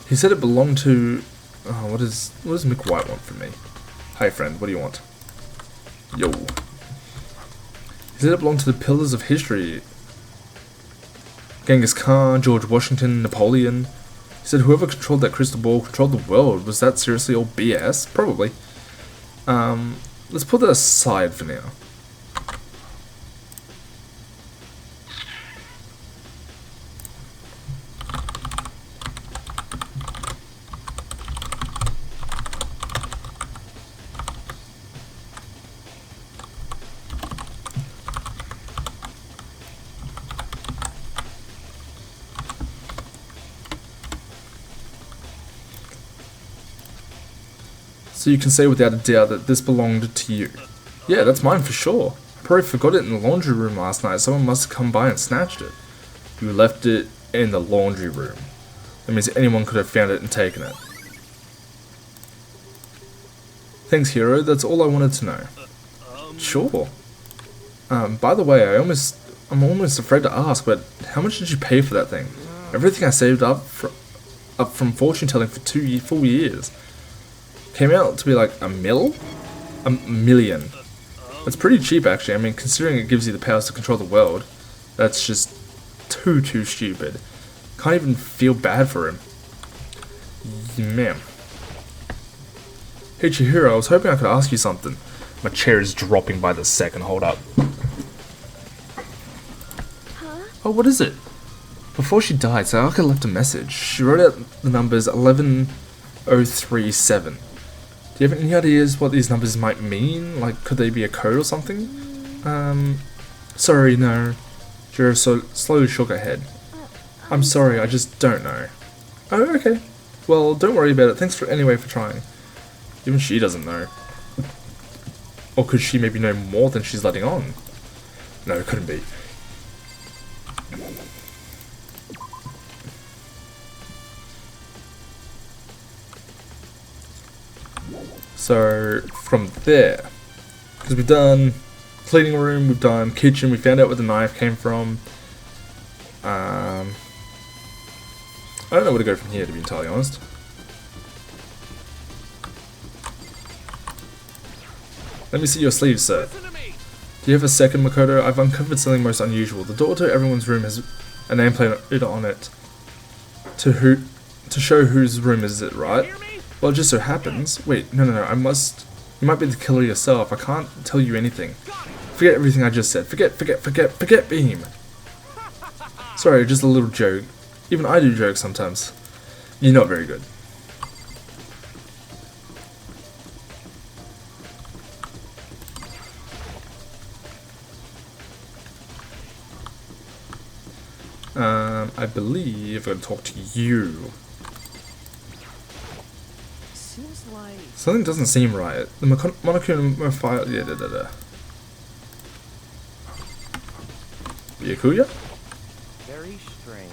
He said it belonged to... Oh, what does Mick White want from me? Hi friend, what do you want? Yo. He said it belonged to the pillars of history. Genghis Khan, George Washington, Napoleon. He said whoever controlled that crystal ball controlled the world. Was that seriously all BS? Probably. Let's put that aside for now. So you can say without a doubt that this belonged to you. Yeah, that's mine for sure. I probably forgot it in the laundry room last night. Someone must have come by and snatched it. You left it in the laundry room. That means anyone could have found it and taken it. Thanks, Hero. That's all I wanted to know. Sure. By the way, I'm almost afraid to ask, but how much did you pay for that thing? Everything I saved up from fortune telling for 2 full years. Came out to be like a million. That's pretty cheap actually. I mean, considering it gives you the powers to control the world, that's just too stupid. Can't even feel bad for him. Man. Hey Chihiro, I was hoping I could ask you something. My chair is dropping by the second, hold up. Huh? Oh, what is it? Before she died, Sayaka left a message. She wrote out the numbers 11037. Do you have any ideas what these numbers might mean? Like, could they be a code or something? Sorry, no. Jiro slowly shook her head. I'm sorry, I just don't know. Oh, okay. Well, don't worry about it. Thanks anyway for trying. Even she doesn't know. Or could she maybe know more than she's letting on? No, it couldn't be. So, from there, because we've done cleaning room, we've done kitchen, we found out where the knife came from. I don't know where to go from here, to be entirely honest. Let me see your sleeves, sir. Do you have a second, Makoto? I've uncovered something most unusual. The door to everyone's room has a nameplate on it. To show whose room is it, right? Well, it just so happens. Wait, no, you might be the killer yourself. I can't tell you anything. Forget everything I just said. Forget Beam. Sorry, just a little joke. Even I do jokes sometimes. You're not very good. I believe I'm gonna talk to you. Seems like Something doesn't seem right. The Monokuma file. Yeah, Yakuya? very strange.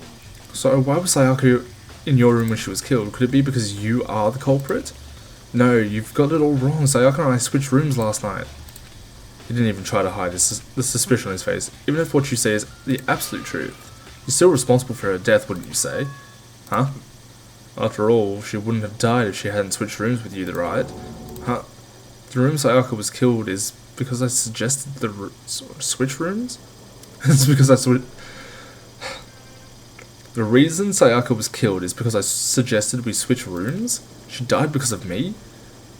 So why was Sayaka in your room when she was killed? Could it be because you are the culprit? No, you've got it all wrong. Sayaka and I switched rooms last night. He didn't even try to hide the suspicion on his face. Even if what you say is the absolute truth, you're still responsible for her death, wouldn't you say? Huh? After all, she wouldn't have died if she hadn't switched rooms with you, right? Huh? The room Sayaka was killed is because I suggested the switch rooms? It's because I The reason Sayaka was killed is because I suggested we switch rooms? She died because of me?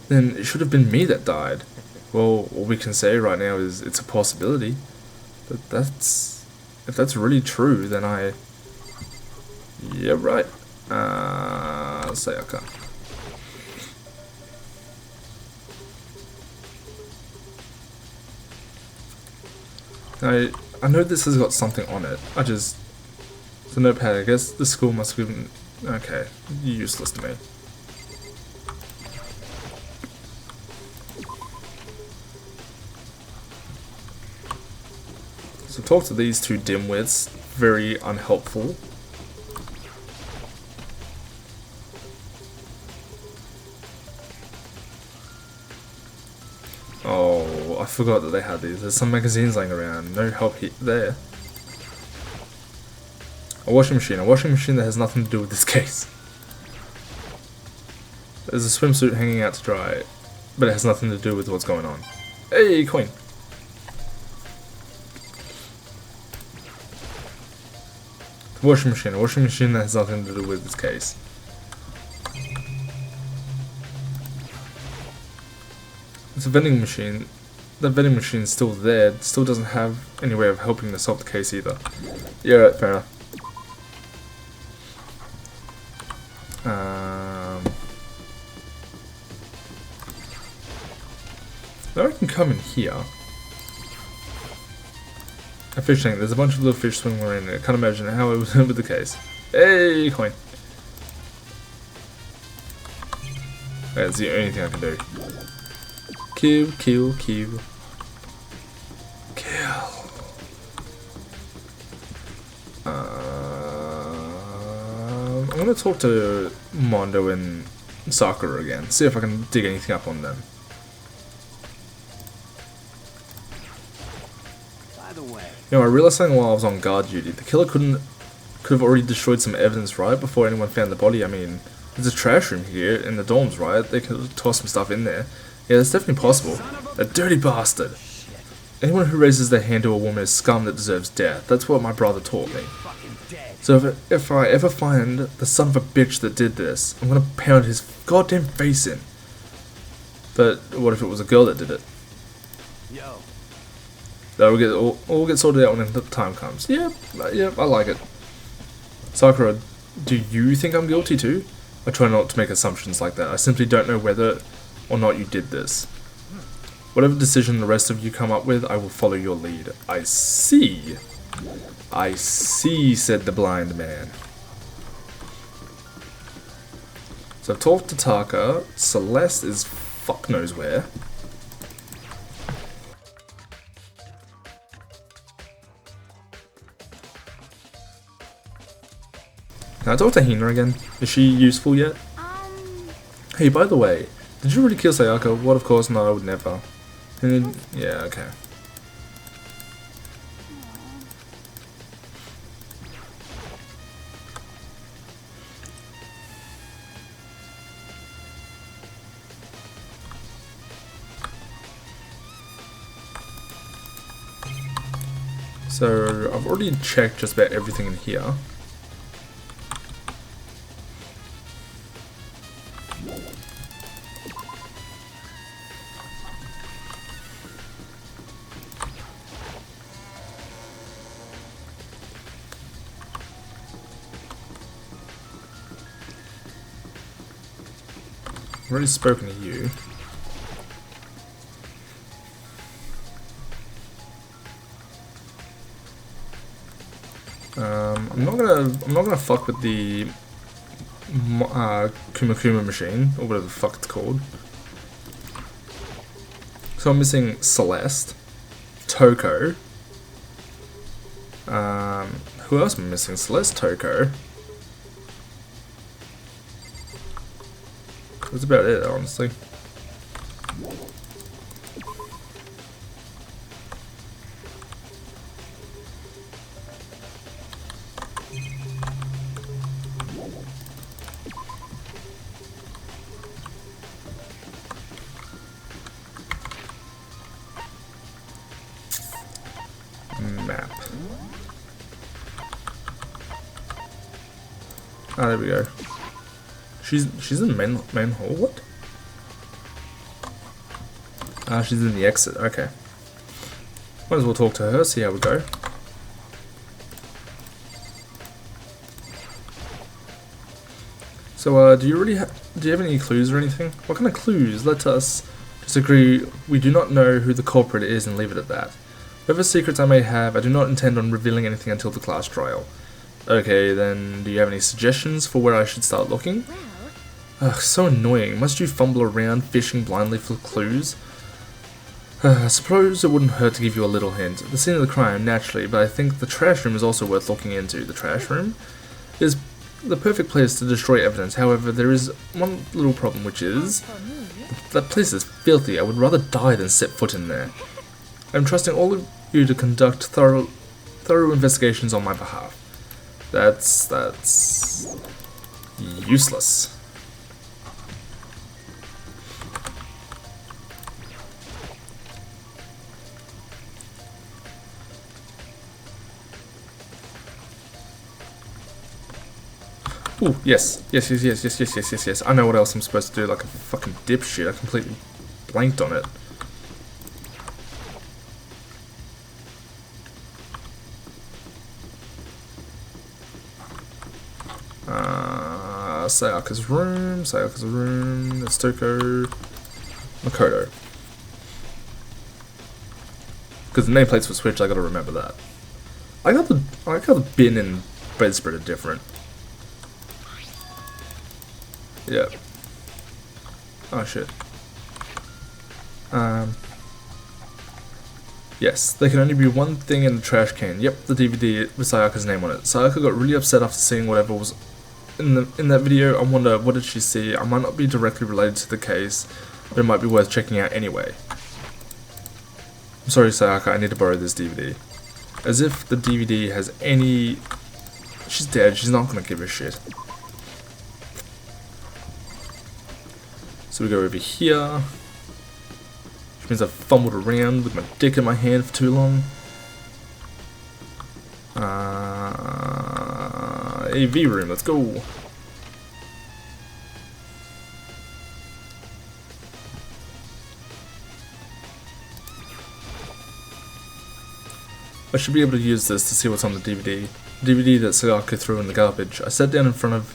Then it should have been me that died. Well, all we can say right now is it's a possibility. But if that's really true, then yeah, right. Sayaka. I know this has got something on it. It's a notepad. I guess the school must have been... Okay, useless to me. So talk to these two dimwits. Very unhelpful. Oh, I forgot that they had these. There's some magazines lying around. No help there. A washing machine. A washing machine that has nothing to do with this case. There's a swimsuit hanging out to dry, but it has nothing to do with what's going on. Hey, coin. A washing machine. A washing machine that has nothing to do with this case. It's a vending machine. That vending machine is still there. It still doesn't have any way of helping to solve the case either. Yeah, right, fair enough. Now I can come in here. A fish tank. There's a bunch of little fish swimming around in it. I can't imagine how it was with the case. Hey, coin. That's the only thing I can do. Kill, kill, kill. Kill. I'm gonna talk to Mondo and Sakura again. See if I can dig anything up on them. By the way, You know, I realized something while I was on guard duty. The killer could have already destroyed some evidence, right? Before anyone found the body. I mean, there's a trash room here in the dorms, right? They could toss some stuff in there. Yeah, that's definitely possible. A dirty bastard. Anyone who raises their hand to a woman is scum that deserves death. That's what my brother taught me. So if I ever find the son of a bitch that did this, I'm gonna pound his goddamn face in. But what if it was a girl that did it? yo, That'll get sorted out when the time comes. Yeah, I like it. Sakura, do you think I'm guilty too? I try not to make assumptions like that. I simply don't know whether or not you did this. Whatever decision the rest of you come up with, I will follow your lead. I see. I see, said the blind man. So I've talked to Taka. Celeste is fuck knows where. Can I talk to Hina again? Is she useful yet? Hey, by the way, did you really kill Sayaka? What, of course, no, I would never. And then, yeah, okay. So, I've already checked just about everything in here. I've already spoken to you. I'm not gonna fuck with the Kuma Kuma machine, or whatever the fuck it's called. So I'm missing Celeste, Toko. Who else am I missing? Celeste, Toko. That's about it, honestly. Ah, there we go. She's in the main hall. What? Ah, she's in the exit. Okay. Might as well talk to her. See how we go. So, do you have any clues or anything? What kind of clues? Let us just agree we do not know who the culprit is and leave it at that. Whatever secrets I may have, I do not intend on revealing anything until the class trial. Okay, then, do you have any suggestions for where I should start looking? Well, Ugh, so annoying. Must you fumble around fishing blindly for clues? I suppose it wouldn't hurt to give you a little hint. The scene of the crime, naturally, but I think the trash room is also worth looking into. The trash room is the perfect place to destroy evidence. However, there is one little problem, which is for me, that place is filthy. I would rather die than set foot in there. I'm trusting all of you to conduct thorough investigations on my behalf. That's useless. Ooh, yes. Yes. I know what else I'm supposed to do, like a fucking dipshit. I completely blanked on it. Sayaka's room, it's Toko, Makoto. Because the nameplates were switched, I gotta remember that. I like how the bin and bedspread are different. Yeah. Oh shit. Yes, there can only be one thing in the trash can. Yep, the DVD with Sayaka's name on it. Sayaka got really upset after seeing whatever was in that video. I wonder, what did she see? I might not be directly related to the case, but it might be worth checking out anyway. I'm sorry, Sayaka, I need to borrow this DVD. As if the DVD has any... She's dead, she's not gonna give a shit. So we go over here. Which means I've fumbled around with my dick in my hand for too long. AV room, let's go. I should be able to use this to see what's on the DVD. DVD that Sayaka threw in the garbage. I sat down in front of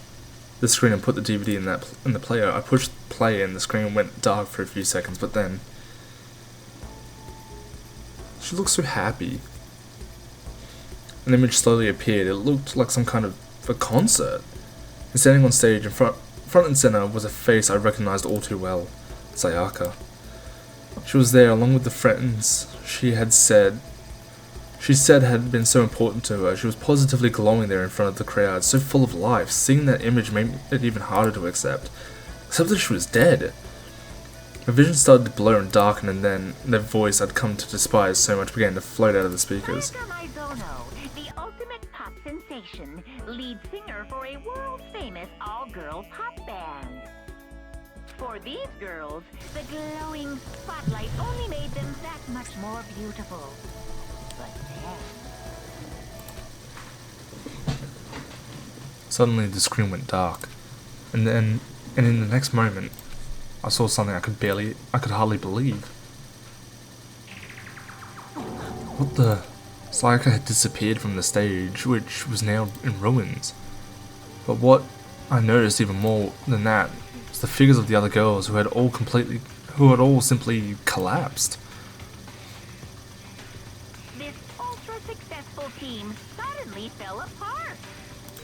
the screen and put the DVD in the player. I pushed play and the screen went dark for a few seconds, but then she looked so happy. An image slowly appeared. It looked like some kind of a concert. And standing on stage in front and center was a face I recognized all too well. Sayaka. She was there along with the friends she said had been so important to her. She was positively glowing there in front of the crowd, so full of life. Seeing that image made it even harder to accept. Except that she was dead. My vision started to blur and darken, and then the voice I'd come to despise so much began to float out of the speakers. The ultimate pop sensation, lead singer for a world-famous all-girl pop band. For these girls, the glowing spotlight only made them that much more beautiful. But then... Suddenly the screen went dark, and in the next moment, I saw something I could hardly believe. What the? Sayaka had disappeared from the stage, which was now in ruins. But what I noticed even more than that was the figures of the other girls who had all simply collapsed. This ultra-successful team suddenly fell apart.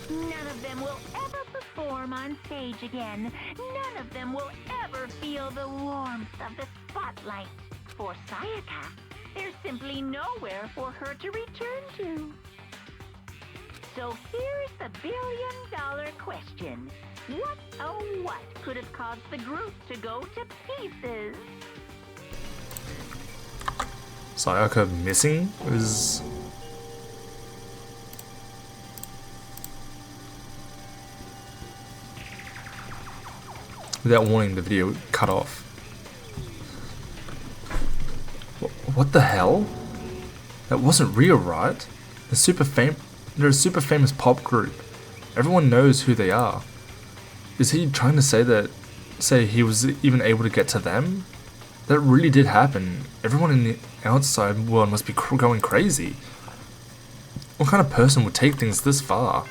None of them will ever perform on stage again. None of them will ever feel the warmth of the spotlight. For Sayaka, there's simply nowhere for her to return to. So here's the billion-dollar question. What, oh what, could have caused the group to go to pieces? Sayaka missing is... Without warning, the video cut off. What the hell? That wasn't real, right? They're a super famous pop group. Everyone knows who they are. Is he trying to say he was even able to get to them? That really did happen. Everyone in the outside world must be going crazy. What kind of person would take things this far?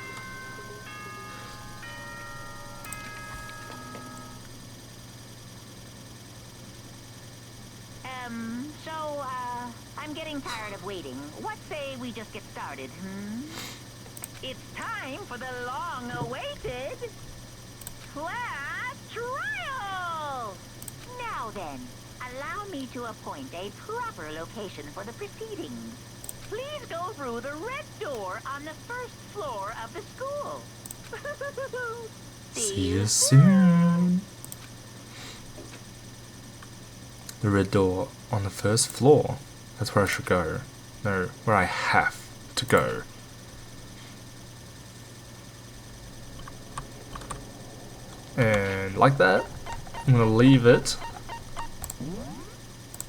I'm getting tired of waiting. What say we just get started, It's time for the long-awaited class trial! Now then, allow me to appoint a proper location for the proceedings. Please go through the red door on the first floor of the school. See you soon. The red door on the first floor. That's where I should go. No, where I have to go. And like that, I'm gonna leave it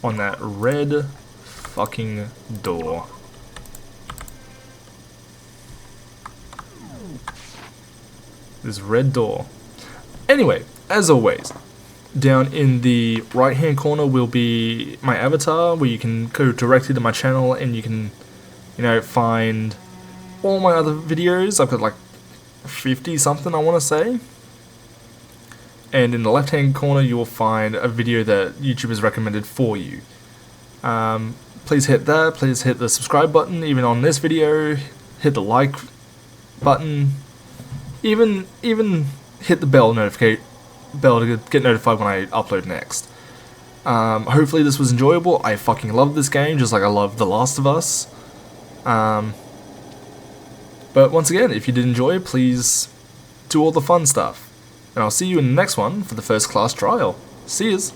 on that red fucking door. This red door. Anyway, as always, down in the right hand corner will be my avatar, where you can go directly to my channel and you can, you know, find all my other videos. I've got like 50 something, I want to say. And in the left hand corner you will find a video that YouTube has recommended for you. Please hit that, please hit the subscribe button, even on this video, hit the like button, even hit the bell to get notified when I upload next. Hopefully this was enjoyable. I fucking love this game, just like I love The Last of Us. But once again, if you did enjoy it, please do all the fun stuff. And I'll see you in the next one for the first class trial. See yous!